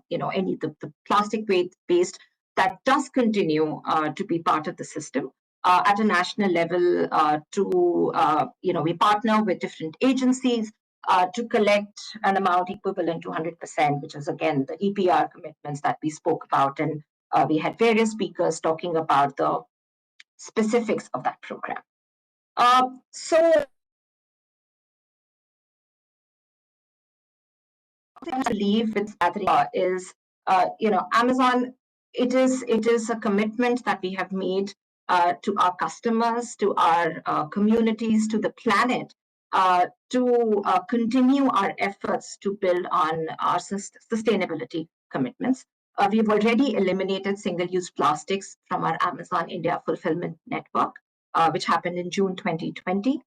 [SPEAKER 17] the plastic waste that does continue to be part of the system. At a national level, we partner with different agencies to collect an amount equivalent to 100%, which is again the EPR commitments that we spoke about, and we had various speakers talking about the specifics of that program. So to leave with is, Amazon. It is a commitment that we have made to our customers, to our communities, to the planet, to continue our efforts to build on our sustainability commitments. We've already eliminated single-use plastics from our Amazon India fulfillment network, which happened in June 2020.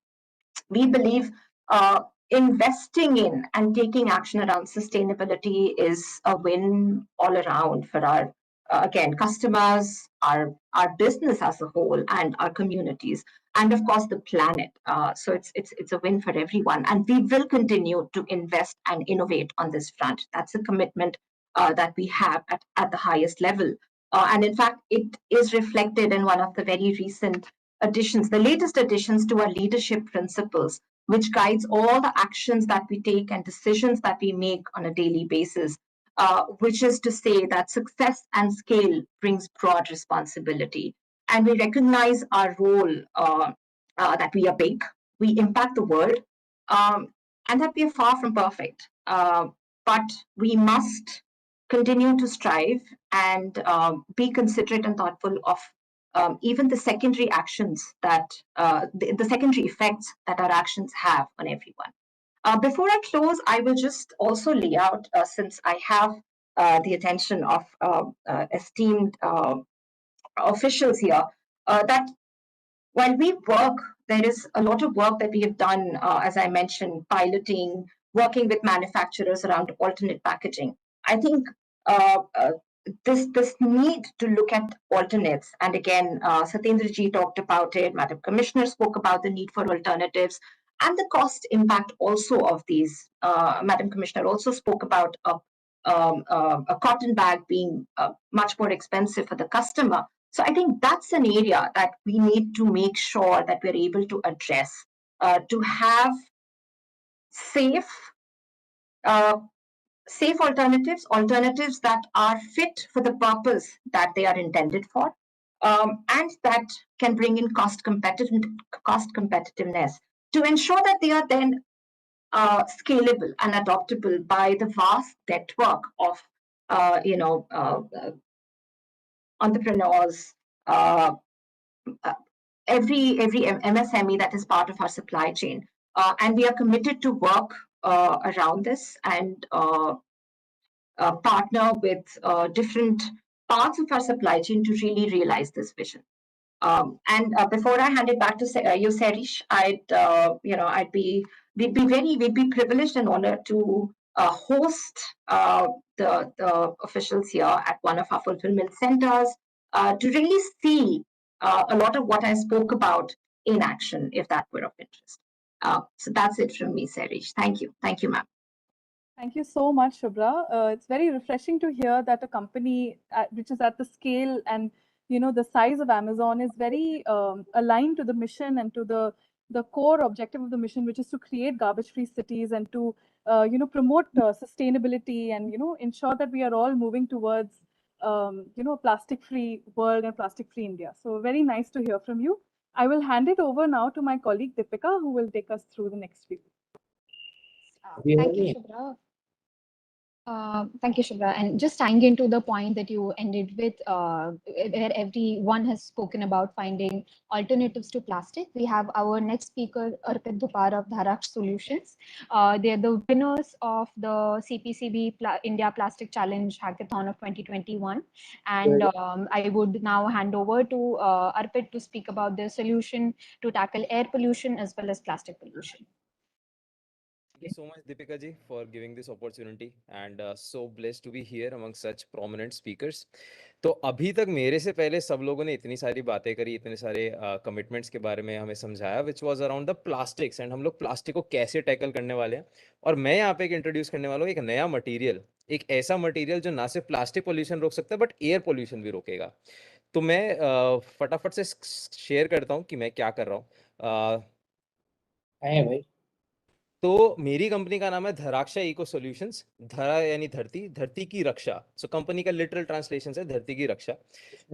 [SPEAKER 17] We believe investing in and taking action around sustainability is a win all around for our, again, customers, our business as a whole, and our communities, and of course the planet. So it's a win for everyone, and we will continue to invest and innovate on this front. That's a commitment that we have at the highest level. And in fact, it is reflected in one of the very recent additions, the latest additions to our leadership principles, which guides all the actions that we take and decisions that we make on a daily basis, which is to say that success and scale brings broad responsibility. And we recognize our role, that we are big, we impact the world, and that we are far from perfect. But we must continue to strive and be considerate and thoughtful of even the secondary actions that the secondary effects that our actions have on everyone. Before I close, I will just also lay out, since I have the attention of esteemed officials here, that while we work, there is a lot of work that we have done, as I mentioned, piloting, working with manufacturers around alternate packaging. I think this need to look at alternates, and again, Satyendra ji talked about it, Madam Commissioner spoke about the need for alternatives, and the cost impact also of these. Madam Commissioner also spoke about a cotton bag being much more expensive for the customer. So I think that's an area that we need to make sure that we're able to address, to have safe alternatives that are fit for the purpose that they are intended for, and that can bring in cost competitiveness to ensure that they are then scalable and adoptable by the vast network of entrepreneurs, every MSME that is part of our supply chain, and we are committed to work around this and partner with different parts of our supply chain to really realize this vision. And before I hand it back to you, Serish, we'd be privileged and honored to host the officials here at one of our fulfillment centers to really see a lot of what I spoke about in action, if that were of interest. So that's it from me, Serish. Thank you, ma'am.
[SPEAKER 1] Thank you so much, Shubhra. It's very refreshing to hear that a company which is at the scale and the size of Amazon is very aligned to the mission and to the core objective of the mission, which is to create garbage-free cities and to promote sustainability and ensure that we are all moving towards a plastic-free world and plastic-free India. So very nice to hear from you. I will hand it over now to my colleague Deepika, who will take us through the next few.
[SPEAKER 2] Thank you, Shubhra. Thank you, Shubhra. And just tying into the point that you ended with, where everyone has spoken about finding alternatives to plastic, we have our next speaker, Arpit Dupar of Dharaksh Solutions. They're the winners of the CPCB India Plastic Challenge Hackathon of 2021. And I would now hand over to Arpit to speak about their solution to tackle air pollution as well as plastic pollution.
[SPEAKER 18] Thank you so much, Deepika ji, for giving this opportunity and so blessed to be here among such prominent speakers. तो अभी तक मेरे से पहले सब लोगों ने इतनी सारी बातें करी, इतने सारे कमिटमेंट्स के बारे में हमें समझाया, which was around the plastics, and हम लोग प्लास्टिक को कैसे टैकल करने वाले हैं. और मैं यहाँ पे एक इंट्रोड्यूस करने वाला हूँ एक नया मटेरियल, एक ऐसा मटेरियल जो ना सिर्फ प्लास्टिक पोल्यूशन रोक सकता है बट एयर पोल्यूशन भी रोकेगा. तो मैं फटाफट से शेयर करता हूँ कि मैं क्या कर रहा हूँ.
[SPEAKER 3] भाई,
[SPEAKER 18] तो मेरी कंपनी का नाम है धराक्षा इको सॉल्यूशंस. धरा यानी धरती, धरती की रक्षा. सो कंपनी का लिटरल ट्रांसलेशन है धरती की रक्षा.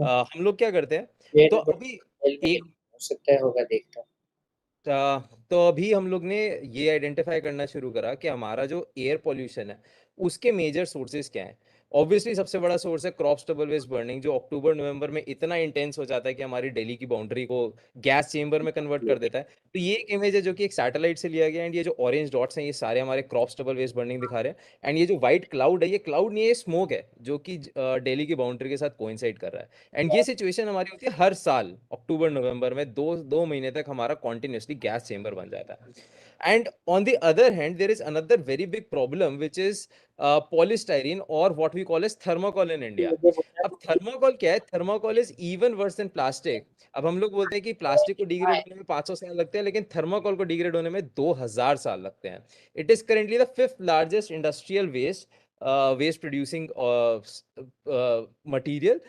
[SPEAKER 18] हम लोग क्या करते हैं, तो अभी एक
[SPEAKER 3] हो सकता है होगा देखता.
[SPEAKER 18] तो अभी हम लोग ने ये आइडेंटिफाई करना शुरू करा कि हमारा जो एयर पोल्यूशन है उसके मेजर सोर्सेज क्या हैं. ऑब्वियसली सबसे बड़ा सोर्स है क्रॉप स्टबल वेस्ट बर्निंग, जो अक्टूबर नवंबर में इतना इंटेंस हो जाता है कि हमारी दिल्ली की बाउंड्री को गैस चेंबर में कन्वर्ट कर देता है। तो ये एक इमेज है जो कि एक सैटेलाइट से लिया गया है, एंड ये जो ऑरेंज डॉट्स हैं ये सारे हमारे क्रॉप स्टबल वेस्ट बर्निंग दिखा रहे हैं। एंड ये जो व्हाइट क्लाउड है, ये क्लाउड नहीं है, ये स्मोक है जो कि दिल्ली की बाउंड्री के साथ कोइंसाइड कर रहा है। एंड ये सिचुएशन हमारी होती है हर साल अक्टूबर नवंबर में, दो महीने तक हमारा कॉन्टिन्यूसली गैस चेंबर बन जाता है। And on the other hand, there is another very big problem, which is polystyrene, or what we call as thermocol in India. अब थर्माकोल क्या है? Thermocol is even worse than plastic. अब हम लोग बोलते हैं कि प्लास्टिक को डिग्रेड होने में 500 साल लगते हैं, लेकिन थर्माकोल को डिग्रेड होने में 2000 साल लगते हैं। It is currently the 5th largest industrial waste producing material.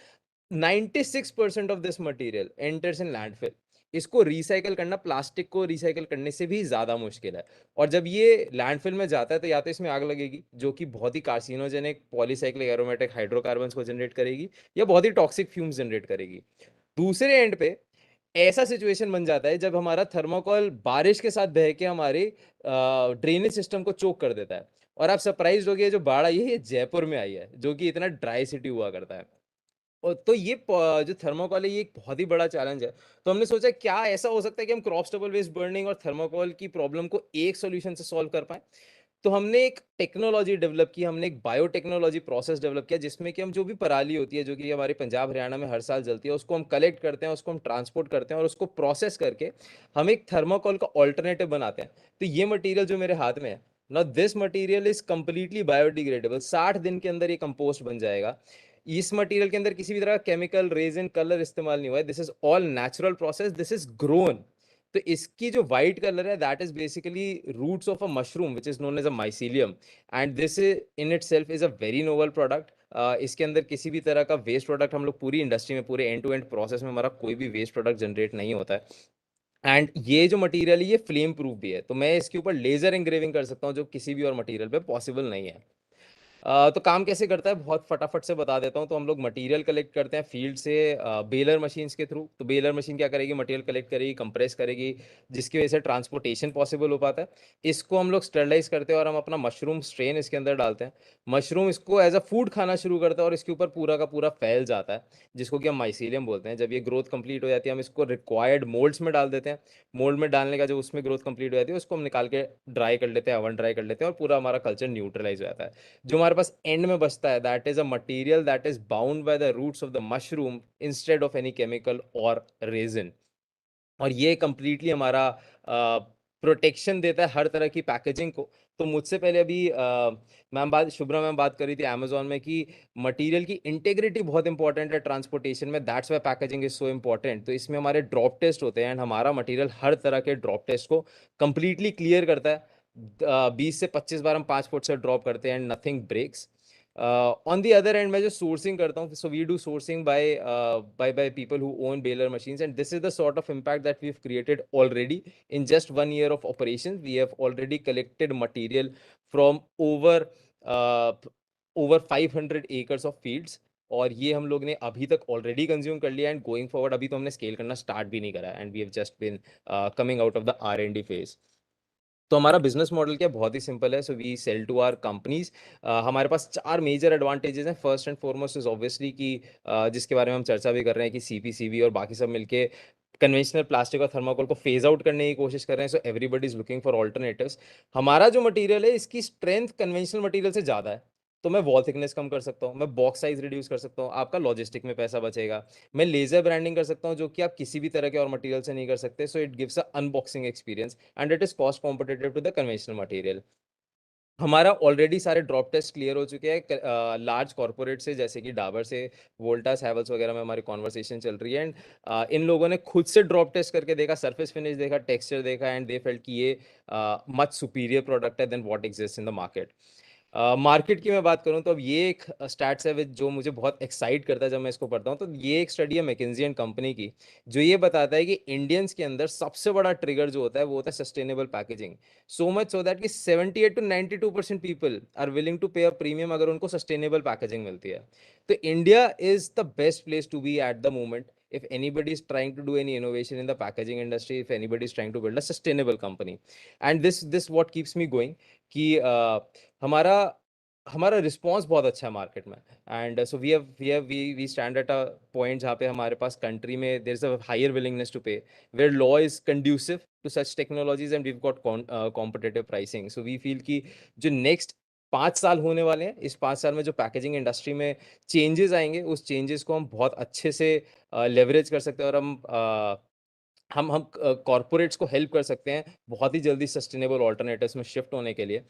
[SPEAKER 18] 96% of this material enters in landfill. इसको रिसाइकल करना प्लास्टिक को रिसाइकल करने से भी ज्यादा मुश्किल है। और जब ये लैंडफिल में जाता है तो या तो इसमें आग लगेगी, जो कि बहुत ही कार्सिनोजेनिक पॉलीसाइक्लिक एरोमेटिक हाइड्रोकार्बन्स को जनरेट करेगी, या बहुत ही टॉक्सिक फ्यूम्स जनरेट करेगी। दूसरे एंड पे ऐसा सिचुएशन बन जाता है जब हमारा थर्माकोल बारिश के साथ बह के हमारे ड्रेनेज सिस्टम को चोक कर देता है। और आप सरप्राइज हो गए, जो बाढ़ आई है ये जयपुर में आई है, जो कि इतना ड्राई सिटी हुआ करता है। तो ये जो थर्माकोल है ये एक बहुत ही बड़ा चैलेंज है। तो हमने सोचा क्या ऐसा हो सकता है कि हम क्रॉप स्टबल वेस्ट बर्निंग और थर्माकोल की प्रॉब्लम को एक सॉल्यूशन से सॉल्व कर पाए। तो हमने एक टेक्नोलॉजी डेवलप की, हमने एक बायोटेक्नोलॉजी प्रोसेस डेवलप किया, जिसमें कि हम जो भी पराली होती है जो कि हमारे पंजाब हरियाणा में हर साल जलती है, उसको हम कलेक्ट करते हैं, उसको हम ट्रांसपोर्ट करते हैं और उसको प्रोसेस करके हम एक थर्माकोल का ऑल्टरनेटिव बनाते हैं। तो ये मटेरियल जो मेरे हाथ में है ना, this material is completely biodegradable. 60 दिन के अंदर ये कंपोस्ट बन जाएगा। इस मटेरियल के अंदर किसी भी तरह का केमिकल, रेजिन, कलर इस्तेमाल नहीं हुआ है। This is all natural process, this is grown. तो इसकी जो व्हाइट कलर है that is basically roots of a mushroom which is known as a mycelium. And this in itself is a very novel product. इसके अंदर किसी भी तरह का वेस्ट प्रोडक्ट, हम लोग पूरी इंडस्ट्री में पूरे एंड टू एंड प्रोसेस में हमारा कोई भी वेस्ट प्रोडक्ट जनरेट नहीं होता है। एंड ये जो मटेरियल है ये फ्लेम प्रूफ भी है, तो मैं इसके ऊपर लेजर एंग्रेविंग कर सकता हूँ, जो किसी भी और मटेरियल पे पॉसिबल नहीं है। तो काम कैसे करता है बहुत फटाफट से बता देता हूँ। तो हम लोग मटेरियल कलेक्ट करते हैं फील्ड से बेलर मशीन्स के थ्रू। तो बेलर मशीन क्या करेगी? मटेरियल कलेक्ट करेगी, कंप्रेस करेगी, जिसकी वजह से ट्रांसपोर्टेशन पॉसिबल हो पाता है। इसको हम लोग स्टरलाइज करते हैं और हम अपना मशरूम स्ट्रेन इसके अंदर डालते हैं। मशरूम इसको एज अ फूड खाना शुरू करता है और इसके ऊपर पूरा का पूरा फैल जाता है, जिसको कि हम माइसीलियम बोलते हैं। जब ये ग्रोथ कंप्लीट हो जाती है हम इसको रिक्वायर्ड मोल्ड्स में डाल देते हैं। मोल्ड में डालने का जो उसमें ग्रोथ कंप्लीट हो जाती है उसको हम निकाल के ड्राई कर लेते हैं, ओवन ड्राई कर लेते हैं, और पूरा हमारा कल्चर न्यूट्रलाइज हो जाता है। जो हमारे पास एंड में बचता है that is a material that is bound by the roots of the mushroom instead of any chemical और रेजिन। और ये कंप्लीटली हमारा प्रोटेक्शन देता है हर तरह की पैकेजिंग को। तो मुझसे पहले अभी शुभ्रा मैम बात कर रही थी अमेजोन में कि मटेरियल की इंटेग्रिटी बहुत इंपॉर्टेंट है ट्रांसपोर्टेशन में, that's why packaging is so important. तो इसमें हमारे ड्रॉप टेस्ट होते हैं एंड हमारा मटेरियल हर तरह के ड्रॉप टेस्ट को कंप्लीटली क्लियर करता है। 20 से 25 बार हम 5 फुट से ड्रॉप करते हैं and nothing breaks. On the other end मैं जो सोर्सिंग करता हूँ, so we do sourcing by people who own baler machines, and this is the sort of impact that we've created already in just 1 year of operations. We have already collected material from uh, over 500 acres of fields, और ये हम लोग ने अभी तक already consume कर लिया and going forward अभी तो हमने स्केल करना स्टार्ट भी नहीं करा and we have just been coming out of the R&D phase. तो हमारा बिजनेस मॉडल क्या बहुत ही सिंपल है। So we sell to our companies. हमारे पास 4 मेजर एडवांटेजेस हैं। First and foremost is obviously कि जिसके बारे में हम चर्चा भी कर रहे हैं कि CPCB और बाकी सब मिलके कन्वेंशनल प्लास्टिक और थर्माकोल को फेज आउट करने की कोशिश कर रहे हैं। So everybody is looking for alternatives. हमारा जो मटेरियल है इसकी स्ट्रेंथ कन्वेंशनल मटेरियल से ज़्यादा है। तो मैं वॉल थिकनेस कम कर सकता हूँ, मैं बॉक्स साइज रिड्यूस कर सकता हूँ, आपका लॉजिस्टिक में पैसा बचेगा। मैं लेजर ब्रांडिंग कर सकता हूँ जो कि आप किसी भी तरह के और मटेरियल से नहीं कर सकते। So it gives a unboxing experience and it is cost competitive to the conventional material. हमारा ऑलरेडी सारे ड्रॉप टेस्ट क्लियर हो चुके हैं लार्ज कॉर्पोरेट से, जैसे कि डाबर से, वोल्टास, हैवल्स वगैरह में हमारी कॉन्वर्सेशन चल रही है। एंड इन लोगों ने खुद से ड्रॉप टेस्ट करके देखा, सरफेस फिनिश देखा, टेक्सचर देखा, एंड दे फेल्ट कि ये मच सुपीरियर प्रोडक्ट है than what exist in the market. Market की मैं बात करूं तो अब ये एक स्टैट्स है जो मुझे बहुत एक्साइट करता है जब मैं इसको पढ़ता हूं। तो ये एक स्टडी है मैकिंजी एंड कंपनी की, जो ये बताता है कि इंडियंस के अंदर सबसे बड़ा ट्रिगर जो होता है वो होता है sustainable packaging. So much so that कि 78 to 92% people are willing to pay a premium अगर उनको सस्टेनेबल पैकेजिंग मिलती है। तो India is the best place to be at the moment if anybody is trying to do any innovation in the packaging industry, if anybody is trying to build a sustainable company, and this what keeps me going कि हमारा हमारा response बहुत अच्छा है market में and so we stand at a point जहाँ पे हमारे पास कंट्री में there is a higher willingness to pay where law is conducive to such technologies and we've got competitive pricing so we feel कि जो next 5 साल होने वाले हैं इस 5 साल में जो पैकेजिंग इंडस्ट्री में चेंजेस आएंगे उस चेंजेस को हम बहुत अच्छे से लेवरेज कर सकते हैं और हम कॉरपोरेट्स को हेल्प कर सकते हैं बहुत ही जल्दी सस्टेनेबल ऑल्टरनेटिव्स में शिफ्ट होने के लिए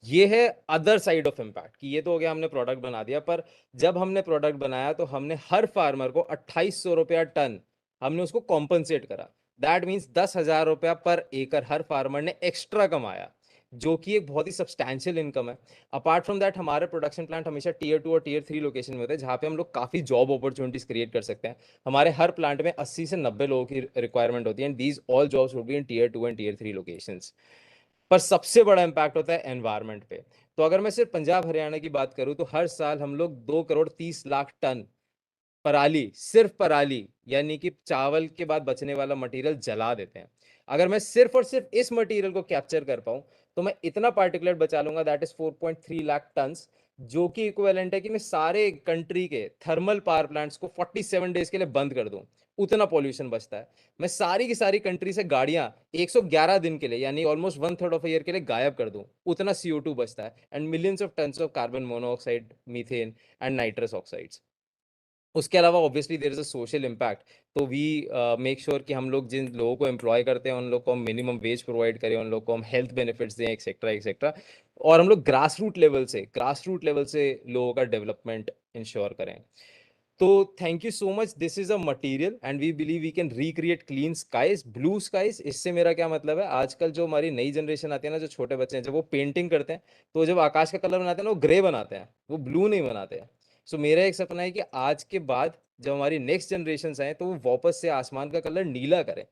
[SPEAKER 18] ये है अदर साइड ऑफ इम्पैक्ट कि ये तो हो गया हमने प्रोडक्ट बना दिया पर जब हमने प्रोडक्ट बनाया तो हमने हर फार्मर को 2800 रुपया टन हमने उसको कॉम्पनसेट करा दैट मीन्स 10,000 रुपया पर एकड़ हर फार्मर ने एक्स्ट्रा कमाया जो कि एक बहुत ही सब्सटैंशियल इनकम है अपार्ट फ्रॉम दैट हमारे प्रोडक्शन प्लांट हमेशा टीयर 2 और टीयर 3 लोकेशन में होते हैं जहाँ पे हम लोग काफ़ी जॉब अपॉर्चुनिटीज क्रिएट कर सकते हैं हमारे हर प्लांट में 80 से 90 लोगों की रिक्वायरमेंट होती है and these all jobs would be in tier 2 and tier 3 locations पर सबसे बड़ा इंपैक्ट होता है एनवायरनमेंट पे तो अगर मैं सिर्फ पंजाब हरियाणा की बात करूं तो हर साल हम लोग 2 करोड़ 30 लाख टन पराली सिर्फ पराली यानी कि चावल के बाद बचने वाला मटेरियल जला देते हैं अगर मैं सिर्फ और सिर्फ इस मटेरियल को कैप्चर कर पाऊं तो मैं इतना पार्टिकुलेट बचा लूंगा दैट इज 4.3 लाख टन्स जो कि इक्विवेलेंट है कि मैं सारे कंट्री के थर्मल पावर प्लांट्स को 47 डेज के लिए बंद कर दूं उतना पॉल्यूशन बचता है मैं सारी की सारी कंट्री से गाड़ियां 111 दिन के लिए यानी ऑलमोस्ट 1/3 ऑफ ईयर के लिए गायब कर दूं उतना CO2 बचता है and millions of tons of carbon monoxide methane and nitrous oxides उसके अलावा obviously there is a social impact तो वी मेक श्योर कि हम लोग जिन लोगों को एम्प्लॉय करते हैं उन लोग को हम मिनिमम वेज प्रोवाइड करें उन लोग को हम हेल्थ बेनिफिट्स दें एक्सेट्रा एक्सेट्रा और हम लोग ग्रास रूट लेवल से लोगों का डेवलपमेंट इंश्योर करें तो thank you so much this is a material and we believe we can recreate clean skies blue skies इससे मेरा क्या मतलब है आजकल जो हमारी नई जनरेशन आती है ना जो छोटे बच्चे हैं जब वो पेंटिंग करते हैं तो जब आकाश का कलर बनाते हैं ना वो ग्रे बनाते हैं वो ब्लू नहीं बनाते हैं सो मेरा एक सपना है कि आज के बाद जब हमारी नेक्स्ट जनरेशन आए तो वो वापस से आसमान का कलर नीला करें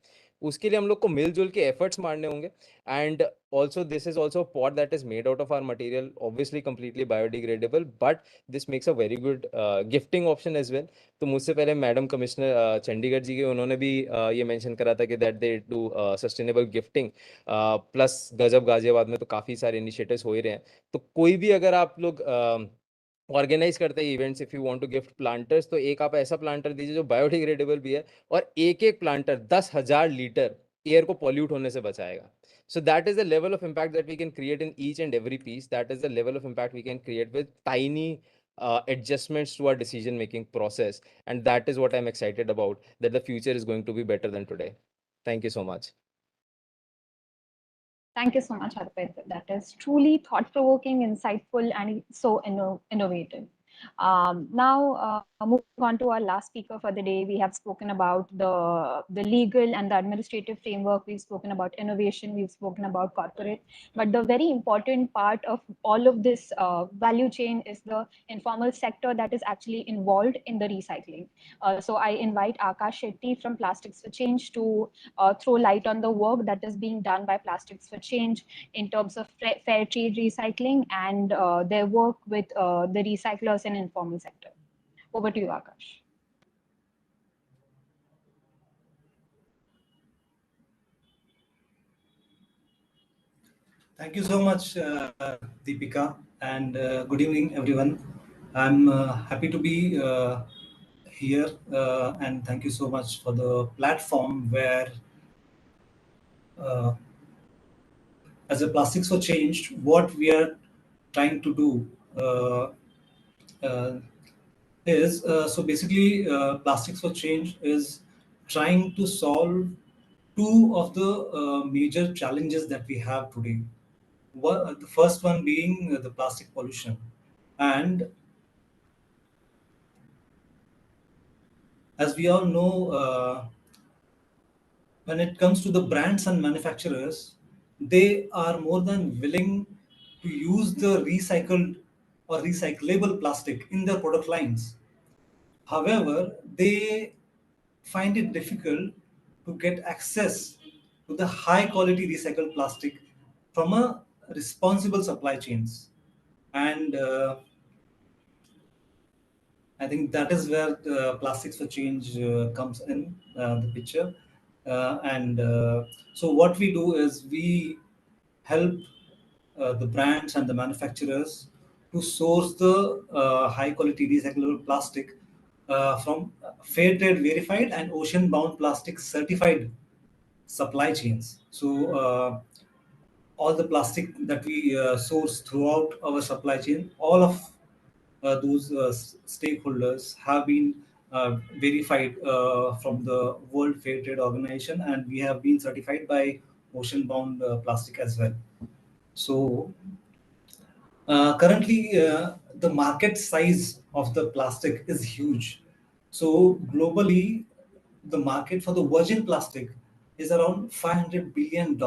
[SPEAKER 18] उसके लिए हम लोग को मिलजुल के एफर्ट्स मारने होंगे and also this is also a pot that is made out of our material obviously completely biodegradable but this makes a very good gifting option as well तो मुझसे पहले मैडम कमिश्नर चंडीगढ़ जी के उन्होंने भी ये मेंशन करा था कि that they do sustainable gifting plus गजब गाजियाबाद में तो काफ़ी सारे इनिशिएटिव्स हो ही रहे हैं तो कोई भी अगर आप लोग ऑर्गेनाइज करते हैं events if you want to gift planters तो एक आप ऐसा प्लांटर दीजिए जो बायोडिग्रेडेबल भी है और एक प्लांटर 10,000 लीटर एयर को पॉल्यूट होने से बचाएगा so that is the level of impact that we can create in each and every piece that is the level of impact we can create with tiny adjustments to our decision making process and that is what I'm excited about that the future is going to be better than today thank you so much
[SPEAKER 2] Thank you so much, Harpreet. That is truly thought-provoking, insightful, and so innovative. Now, moving on to our last speaker for the day, we have spoken about the legal and the administrative framework. We've spoken about innovation. We've spoken about corporate. But the very important part of all of this value chain is the informal sector that is actually involved in the recycling. So I invite Akash Shetty from Plastics for Change to throw light on the work that is being done by Plastics for Change in terms of fair trade recycling and their work with the recyclers in informal sector. Over to you, Akash.
[SPEAKER 19] Thank you so much, Deepika, and good evening, everyone. I'm happy to be here, and thank you so much for the platform where, as a Plastics for Change, what we are trying to do is so basically, Plastics for Change is trying to solve two of the major challenges that we have today. The first one being the plastic pollution, and as we all know, when it comes to the brands and manufacturers, they are more than willing to use the recycled or recyclable plastic in their product lines. However, they find it difficult to get access to the high quality recycled plastic from a responsible supply chains. And I think that is where Plastics for Change comes in the picture. So what we do is we help the brands and the manufacturers to source the high quality recyclable plastic from fair trade verified and ocean bound plastic certified supply chains. So all the plastic that we source throughout our supply chain, all of those stakeholders have been verified from the World Fair Trade Organization, and we have been certified by ocean bound plastic as well. So currently, the market size of the plastic is huge. So globally, the market for the virgin plastic is around $500 billion.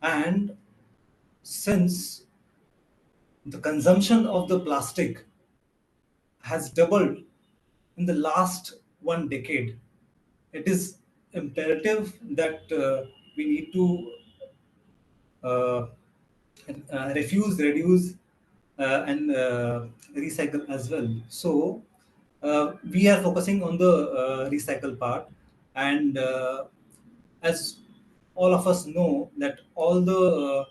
[SPEAKER 19] And since the consumption of the plastic has doubled in the last 1 decade, it is imperative that we need to uh, refuse, reduce, and recycle as well. So we are focusing on the recycle part, and as all of us know that all the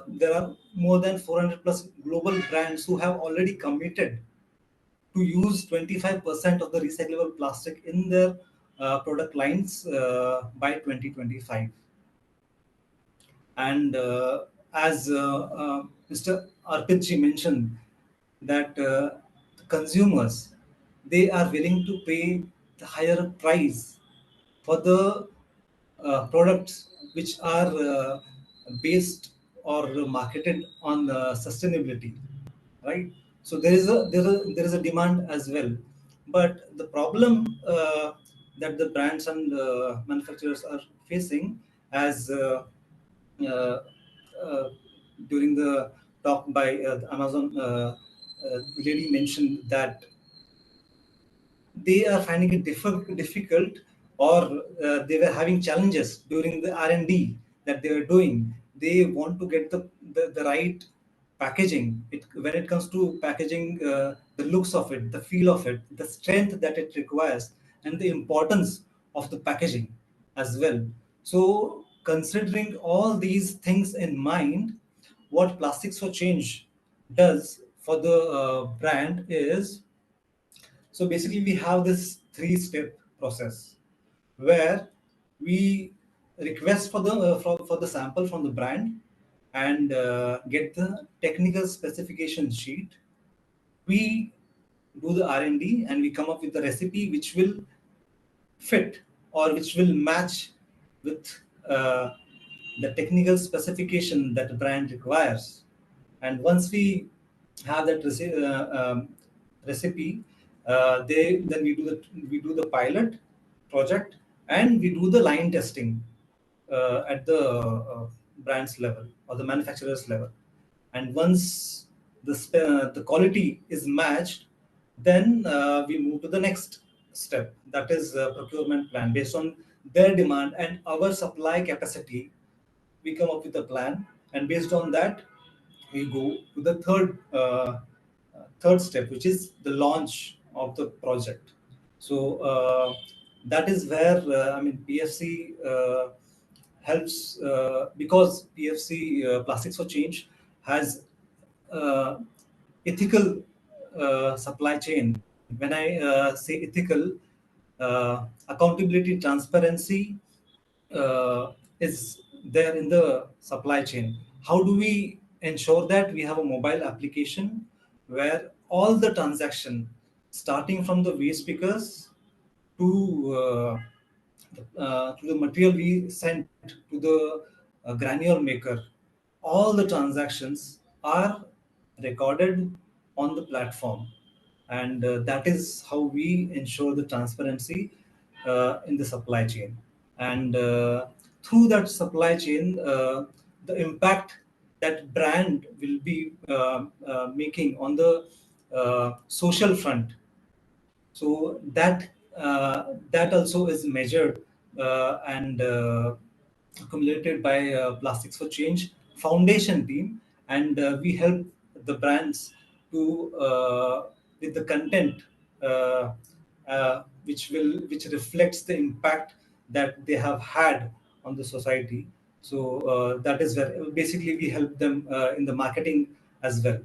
[SPEAKER 19] there are more than 400 plus global brands who have already committed to use 25% of the recyclable plastic in their product lines by 2025. And as Mr. Arpitji mentioned, that consumers, they are willing to pay the higher price for the products which are based or marketed on sustainability, right? So there is a demand as well, but the problem that the brands and manufacturers are facing, as uh, uh, during the talk by Amazon lady mentioned, that they are finding it difficult, or they were having challenges during the R&D that they were doing. They want to get the right packaging. When it comes to packaging, the looks of it, the feel of it, the strength that it requires, and the importance of the packaging as well. So considering all these things in mind, what Plastics for Change does for the brand is, so basically, we have this 3-step process where we request for the sample from the brand and get the technical specification sheet. We do the R&D and we come up with a recipe which will fit or which will match with the technical specification that the brand requires. And once we have that recipe, then we do the pilot project, and we do the line testing at the brand's level or the manufacturer's level. And once the quality is matched, then we move to the next step, that is procurement plan. Based on their demand and our supply capacity, we come up with a plan, and based on that, we go to the third step, which is the launch of the project. So that is where PFC helps, because PFC Plastics for Change has ethical supply chain. When I say ethical, accountability, transparency is there in the supply chain. How do we ensure that? We have a mobile application where all the transaction, starting from the waste pickers to the material we sent to the granule maker, all the transactions are recorded on the platform, and that is how we ensure the transparency in the supply chain. And through that supply chain, the impact that brand will be making on the social front, so that also is measured and accumulated by Plastics for Change Foundation team, and we help the brands to with the content which reflects the impact that they have had on the society. So that is where basically we help them in the marketing as well.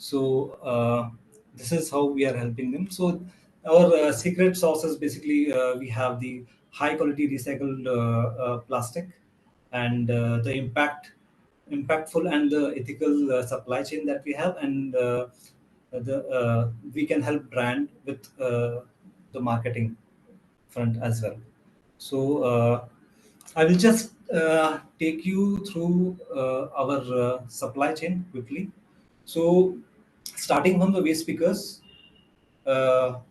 [SPEAKER 19] So this is how we are helping them. So our secret sauce is basically we have the high quality recycled plastic, and the impactful and the ethical supply chain that we have, and we can help brand with the marketing front as well. So I will just take you through our supply chain quickly. So starting from the waste pickers,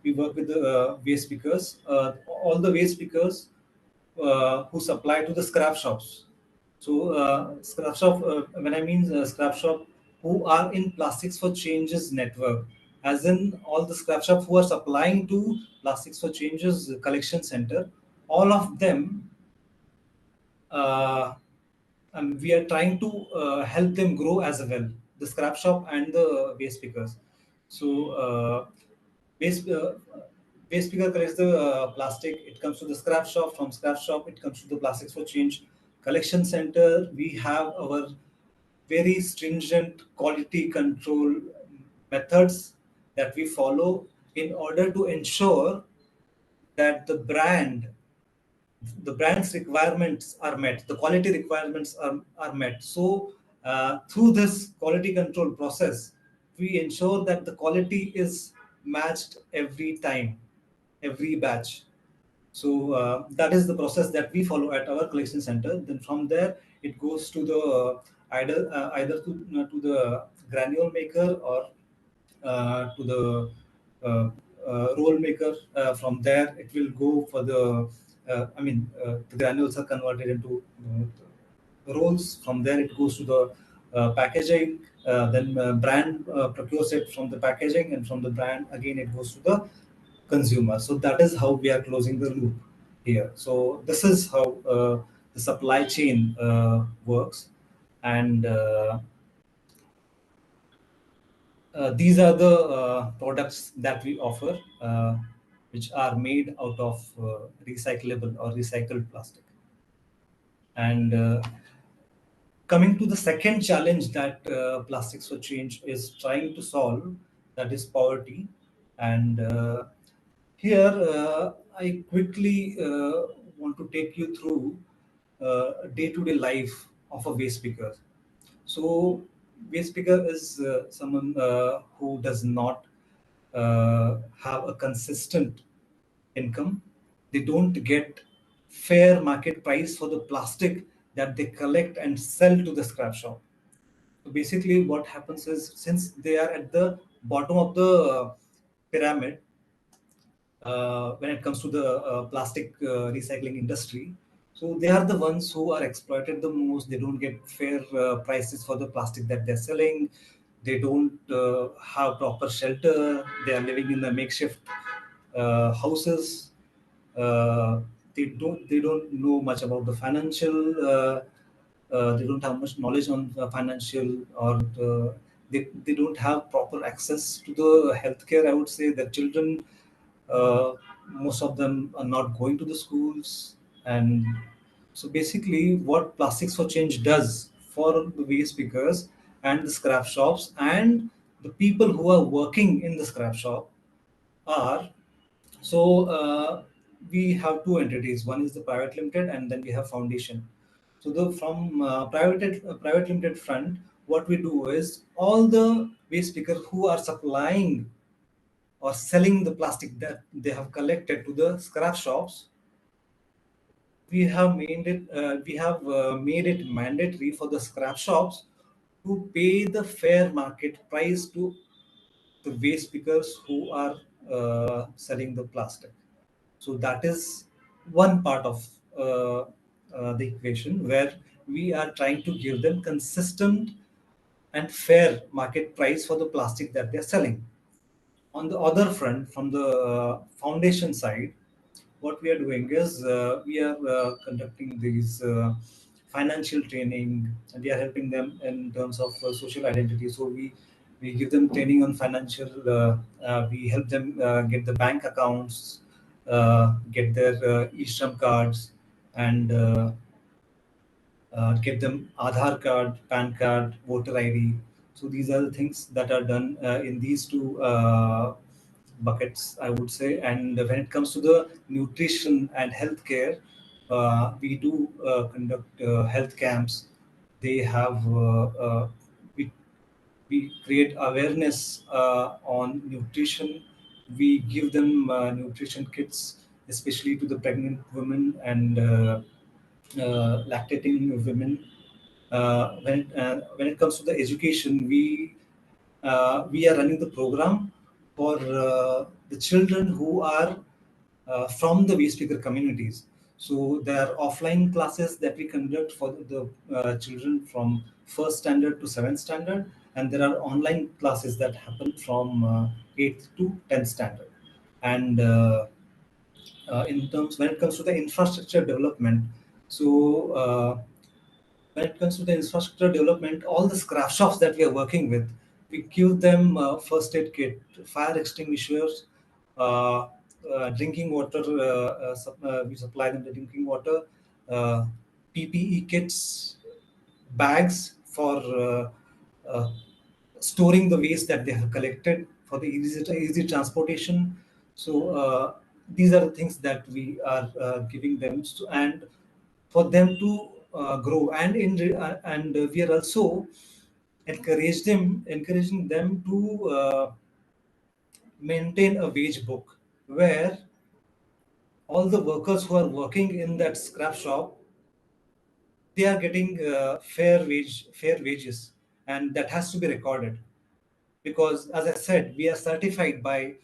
[SPEAKER 19] we work with the waste pickers, all the waste pickers who supply to the scrap shops. So scrap shop, when I mean scrap shop, who are in Plastics for Changes network, as in all the scrap shop who are supplying to Plastics for Changes collection center, all of them, and we are trying to help them grow as well, the scrap shop and the waste pickers. So waste waste picker collects the plastic, it comes to the scrap shop, from scrap shop it comes to the Plastics for Change collection center. We have our very stringent quality control methods that we follow in order to ensure that the brand's requirements are met, the quality requirements are met. So through this quality control process, we ensure that the quality is matched every time, every batch. So that is the process that we follow at our collection center. Then from there, it goes to the either to the granule maker or to the roll maker. From there, it will go for the the granules are converted into rolls. From there, it goes to the packaging. Then brand procures it from the packaging, and from the brand again it goes to the consumer. So that is how we are closing the loop here. So this is how the supply chain works, and these are the products that we offer, which are made out of recyclable or recycled plastic. And coming to the second challenge that Plastics for Change is trying to solve, that is poverty. And here I quickly want to take you through day-to-day life of a waste picker. So waste picker is someone who does not have a consistent income. They don't get fair market price for the plastic that they collect and sell to the scrap shop. So basically what happens is, since they are at the bottom of the pyramid when it comes to the plastic recycling industry, so they are the ones who are exploited the most. They don't get fair prices for the plastic that they're selling. They don't have proper shelter. They are living in the makeshift houses. They don't know much about the financial. They don't have much knowledge on financial, or they don't have proper access to the healthcare. I would say that children, most of them are not going to the schools. And so basically what Plastics for Change does for the waste pickers and the scrap shops and the people who are working in the scrap shop are, so we have two entities. One is the private limited, and then we have foundation. So the from private limited front, what we do is all the waste pickers who are supplying or selling the plastic that they have collected to the scrap shops, we have made it mandatory for the scrap shops to pay the fair market price to the waste pickers who are selling the plastic. So that is one part of the equation, where we are trying to give them consistent and fair market price for the plastic that they're selling. On the other front, from the foundation side, what we are doing is we are conducting these financial training, and we are helping them in terms of social identity. So we give them training on financial. We help them get the bank accounts, get their e-shram cards, and get them Aadhaar card, PAN card, voter ID. So these are the things that are done in these two buckets, I would say. And when it comes to the nutrition and healthcare, we do conduct health camps. They have we create awareness on nutrition. We give them nutrition kits, especially to the pregnant women and lactating women. When it comes to the education, we are running the program for the children who are from the waste picker communities. So there are offline classes that we conduct for the children from first standard to seventh standard, and there are online classes that happen from eighth to 10th standard. And in terms when it comes to the infrastructure development, so when it comes to the infrastructure development, all the scrap shops that we are working with, we give them first aid kit, fire extinguishers, drinking water. We supply them the drinking water, PPE kits, bags for storing the waste that they have collected for the easy transportation. So these are the things that we are giving them, and for them to grow. And we are also encouraging them to maintain a wage book where all the workers who are working in that scrap shop, they are getting fair wages, and that has to be recorded, because as I said, we are certified by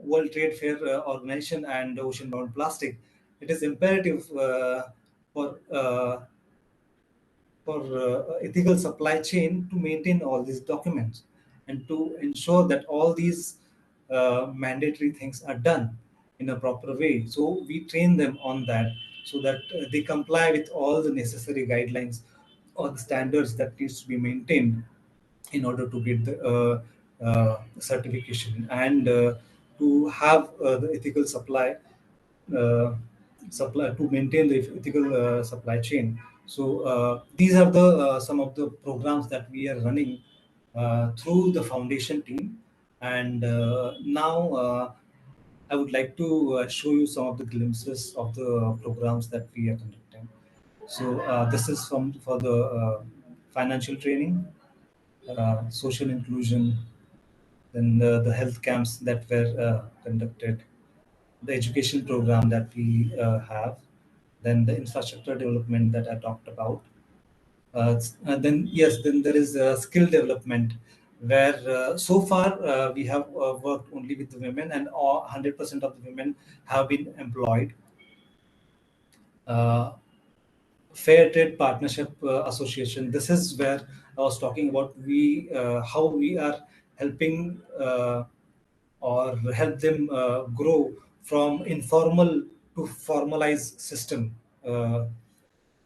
[SPEAKER 19] World Trade Fair Organization and Ocean Bound Plastic. It is imperative for ethical supply chain to maintain all these documents and to ensure that all these mandatory things are done in a proper way. So we train them on that, so that they comply with all the necessary guidelines or the standards that needs to be maintained in order to get the certification, and to have the ethical uh, supply to maintain the ethical supply chain. So these are the some of the programs that we are running through the foundation team. And now I would like to show you some of the glimpses of the programs that we are conducting. So this is for the financial training, social inclusion, then the health camps that were conducted, the education program that we have, then the infrastructure development that I talked about. Then there is skill development, where so far we have worked only with the women, and 100% of the women have been employed. Uh, Fair Trade Partnership Association. This is where I was talking about how we are helping or help them grow from informal to formalized system,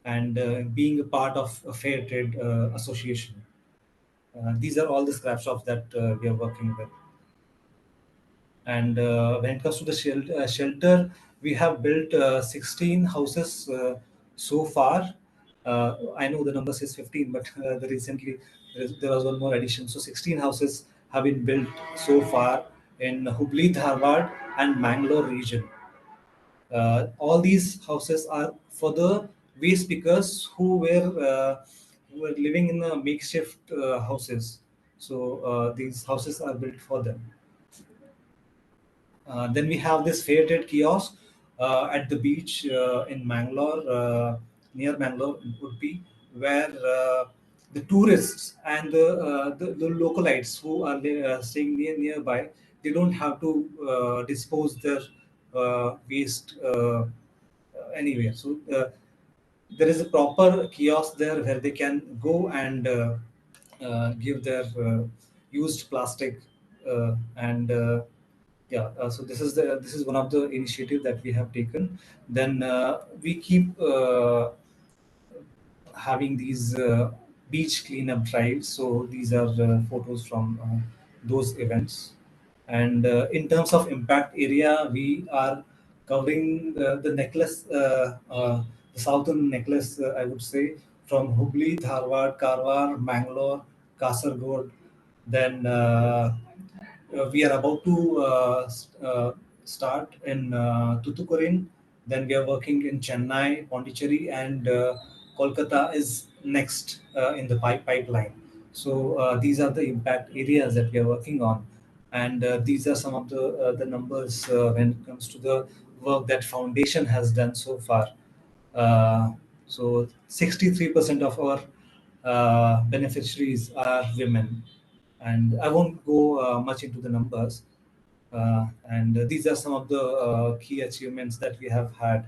[SPEAKER 19] and being a part of a Fair Trade Association. These are all the scrap shops that we are working with. And when it comes to the shelter, we have built 16 houses so far. I know the number says 15, but recently there was one more addition. So 16 houses have been built so far in Hubli, Dharwad, and Mangalore region. All these houses are for the waste pickers who were living in makeshift houses. So these houses are built for them. Then we have this fair trade kiosk at the beach in Mangalore, near Mangalore would be, where the tourists and the localites who are staying nearby, they don't have to dispose their waste anywhere. So there is a proper kiosk there where they can go and give their used plastic, and yeah, so this is one of the initiative that we have taken. Then we keep having these beach cleanup drives. So these are photos from those events. And in terms of impact area, we are covering the necklace, the southern necklace, I would say, from Hubli, Dharwad, Karwar, Mangalore, Kasargod. Then we are about to start in Tuticorin. Then we are working in Chennai, Pondicherry, and Kolkata is next in the pipeline. So these are the impact areas that we are working on, and these are some of the numbers when it comes to the work that foundation has done so far. So 63% of our beneficiaries are women, and I won't go much into the numbers. And these are some of the key achievements that we have had,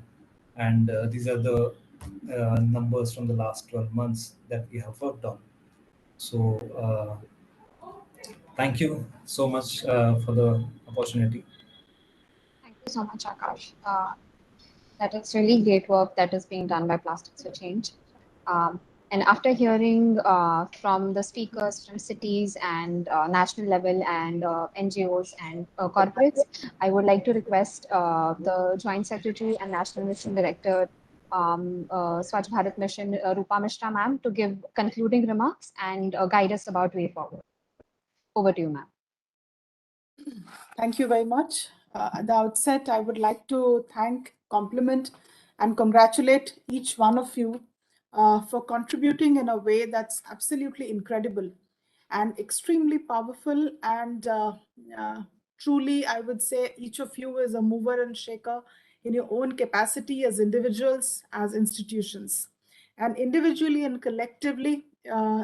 [SPEAKER 19] and these are the numbers from the last 12 months that we have worked on. So thank you so much for the opportunity.
[SPEAKER 2] Thank you so much, Akash. That is really great work that is being done by Plastics for Change. And after hearing from the speakers from cities and national level and NGOs and corporates, I would like to request the Joint Secretary and National Mission Director, Swachh Bharat Mission, Rupa Mishra ma'am, to give concluding remarks and guide us about way forward. Over to you, ma'am.
[SPEAKER 20] Thank you very much. At the outset, I would like to thank, compliment, and congratulate each one of you for contributing in a way that's absolutely incredible and extremely powerful. And truly, I would say each of you is a mover and shaker in your own capacity as individuals, as institutions. And individually and collectively,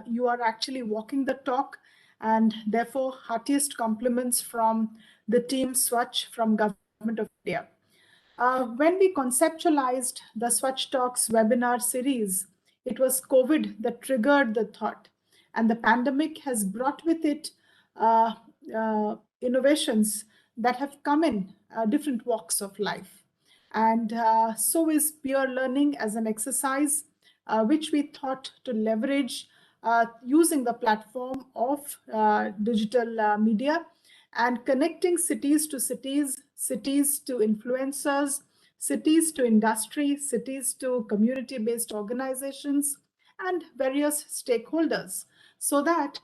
[SPEAKER 20] you are actually walking the talk. And therefore, heartiest compliments from the team Swachh from Government of India. When we conceptualized the SwachhTalks webinar series, it was COVID that triggered the thought. And the pandemic has brought with it innovations that have come in different walks of life. And so is peer learning as an exercise, which we thought to leverage using the platform of digital media and connecting cities to cities, cities to influencers, cities to industry, cities to community-based organizations, and various stakeholders, so that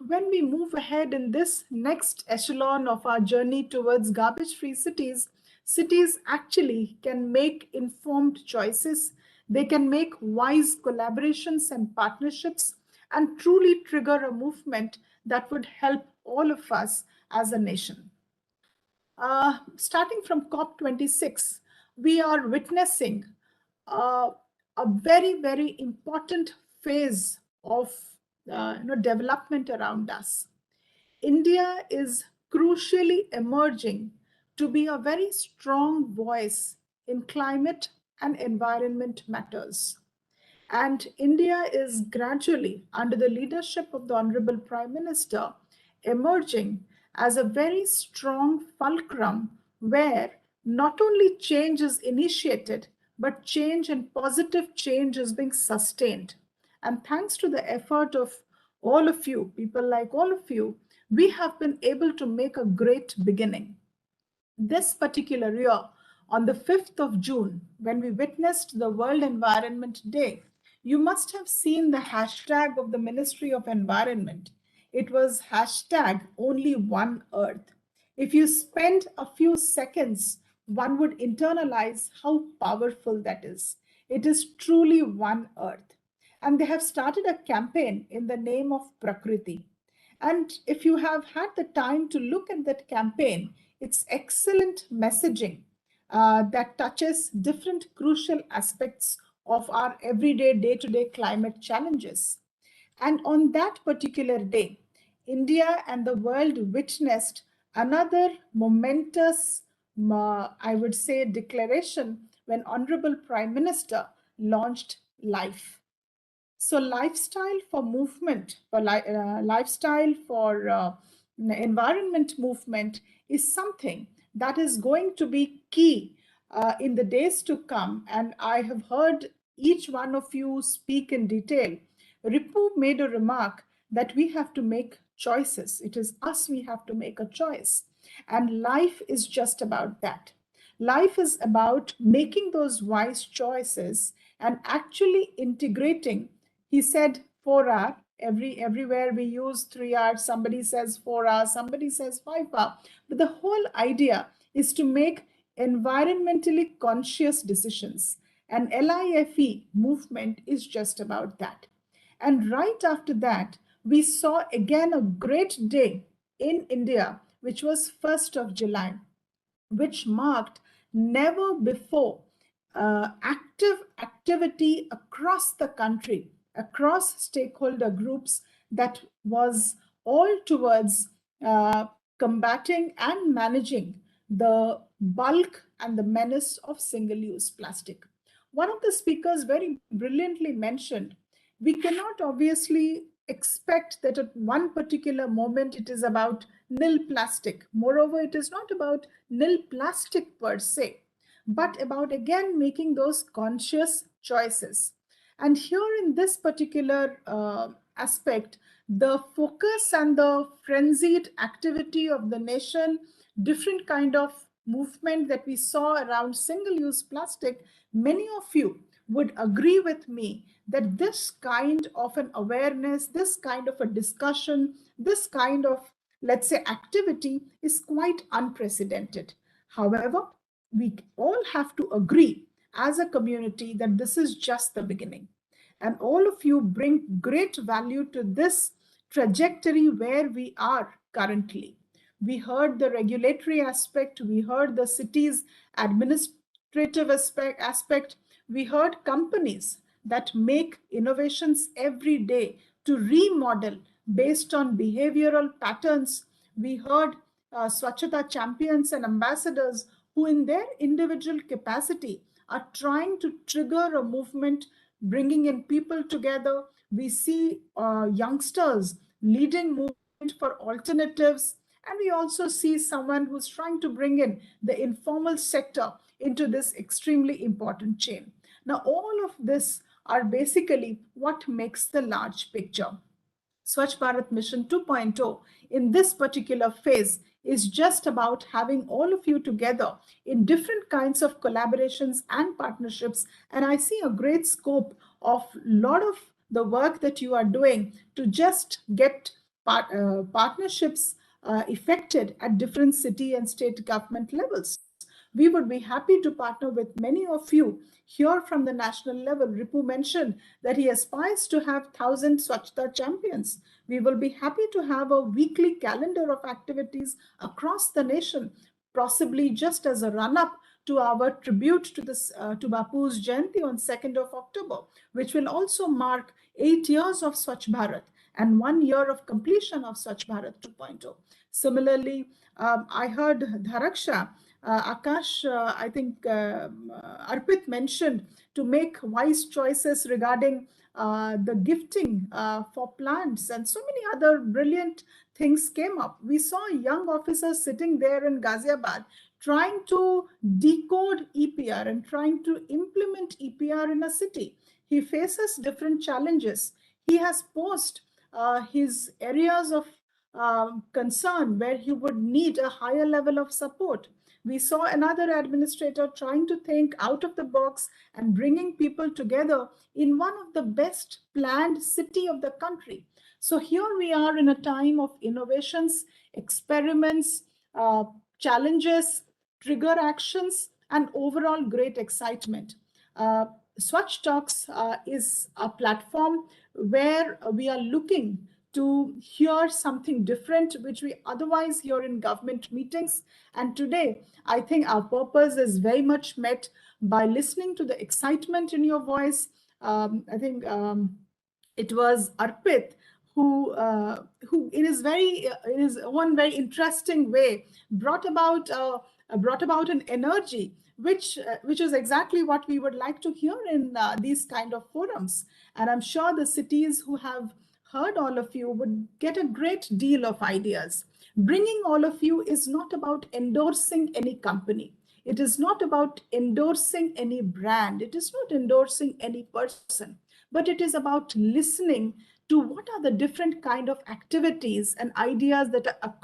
[SPEAKER 20] when we move ahead in this next echelon of our journey towards garbage-free cities, cities actually can make informed choices. They can make wise collaborations and partnerships and truly trigger a movement that would help all of us as a nation. Starting from COP26, we are witnessing a very, very important phase of development around us. India is crucially emerging to be a very strong voice in climate and environment matters. And India is gradually, under the leadership of the Honorable Prime Minister, emerging as a very strong fulcrum where not only change is initiated, but change and positive change is being sustained. And thanks to the effort of all of you, people like all of you, we have been able to make a great beginning. This particular year, on the 5th of June, when we witnessed the World Environment Day, you must have seen the hashtag of the Ministry of Environment. It was hashtag only one earth. If you spend a few seconds, one would internalize how powerful that is. It is truly one earth. And they have started a campaign in the name of Prakriti. And if you have had the time to look at that campaign, it's excellent messaging that touches different crucial aspects of our everyday, day-to-day climate challenges. And on that particular day, India and the world witnessed another momentous, I would say, declaration when Honorable Prime Minister launched LIFE. So lifestyle for movement, for lifestyle for environment movement is something that is going to be key in the days to come. And I have heard each one of you speak in detail. Ripu made a remark that we have to make choices. It is us, we have to make a choice. And life is just about that. Life is about making those wise choices and actually integrating, he said, for our Everywhere we use 3 hours, somebody says 4 hours, somebody says 5 hours. But the whole idea is to make environmentally conscious decisions. And LIFE movement is just about that. And right after that, we saw again a great day in India, which was 1st of July, which marked never before active activity across the country, across stakeholder groups, that was all towards combating and managing the bulk and the menace of single-use plastic. One of the speakers very brilliantly mentioned, we cannot obviously expect that at one particular moment it is about nil plastic. Moreover, it is not about nil plastic per se, but about again making those conscious choices. And here in this particular aspect, the focus and the frenzied activity of the nation, different kind of movement that we saw around single-use plastic, many of you would agree with me that this kind of an awareness, this kind of a discussion, this kind of, let's say, activity is quite unprecedented. However, we all have to agree as a community that this is just the beginning. And all of you bring great value to this trajectory where we are currently. We heard the regulatory aspect, we heard the city's administrative aspect, we heard companies that make innovations every day to remodel based on behavioral patterns. We heard Swachhata champions and ambassadors who in their individual capacity are trying to trigger a movement, bringing in people together. We see youngsters leading movement for alternatives. And we also see someone who's trying to bring in the informal sector into this extremely important chain. Now, all of this are basically what makes the large picture. Swachh Bharat Mission 2.0 in this particular phase is just about having all of you together in different kinds of collaborations and partnerships. And I see a great scope of a lot of the work that you are doing to just get partnerships effected at different city and state government levels. We would be happy to partner with many of you here from the national level. Ripu mentioned that he aspires to have 1,000 Swachhta champions. We will be happy to have a weekly calendar of activities across the nation, possibly just as a run-up to our tribute to to Bapu's Jayanti on 2nd of October, which will also mark 8 years of Swachh Bharat and 1 year of completion of Swachh Bharat 2.0. Similarly, I heard Dharaksha, Akash, I think Arpit mentioned to make wise choices regarding the gifting for plants, and so many other brilliant things came up. We saw young officers sitting there in Ghaziabad trying to decode EPR and trying to implement EPR in a city. He faces different challenges. He has posed his areas of concern where he would need a higher level of support. We saw another administrator trying to think out of the box and bringing people together in one of the best planned city of the country. So here we are in a time of innovations, experiments, challenges, trigger actions, and overall great excitement. SwachhTalks is a platform where we are looking to hear something different, which we otherwise hear in government meetings. And today, I think our purpose is very much met by listening to the excitement in your voice. I think it was Arpit who in his own very interesting way brought about an energy which is exactly what we would like to hear in these kind of forums. And I'm sure the cities who have heard all of you would get a great deal of ideas. Bringing all of you is not about endorsing any company. It is not about endorsing any brand. It is not endorsing any person, but it is about listening to what are the different kind of activities and ideas that are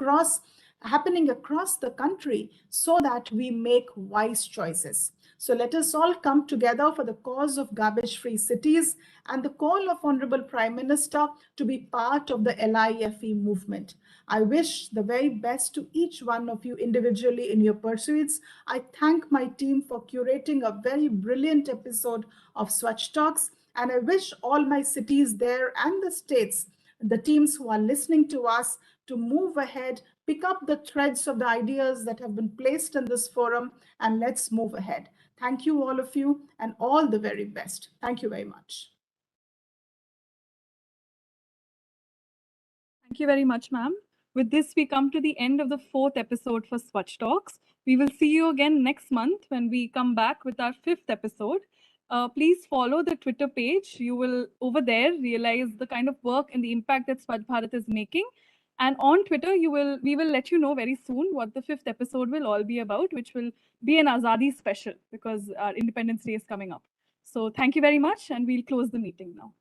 [SPEAKER 20] happening across the country so that we make wise choices. So let us all come together for the cause of garbage-free cities and the call of Honorable Prime Minister to be part of the LIFE movement. I wish the very best to each one of you individually in your pursuits. I thank my team for curating a very brilliant episode of Swachh Talks, and I wish all my cities there and the states, the teams who are listening to us, to move ahead, pick up the threads of the ideas that have been placed in this forum, and let's move ahead. Thank you, all of you, and all the very best. Thank you very much.
[SPEAKER 1] Thank you very much, ma'am. With this, we come to the end of the 4th episode for Swachh Talks. We will see you again next month when we come back with our 5th episode. Please follow the Twitter page. You will, over there, realize the kind of work and the impact that Swachh Bharat is making. And on Twitter, we will let you know very soon what the 5th episode will all be about, which will be an Azadi special because our Independence Day is coming up. So thank you very much, and we'll close the meeting now.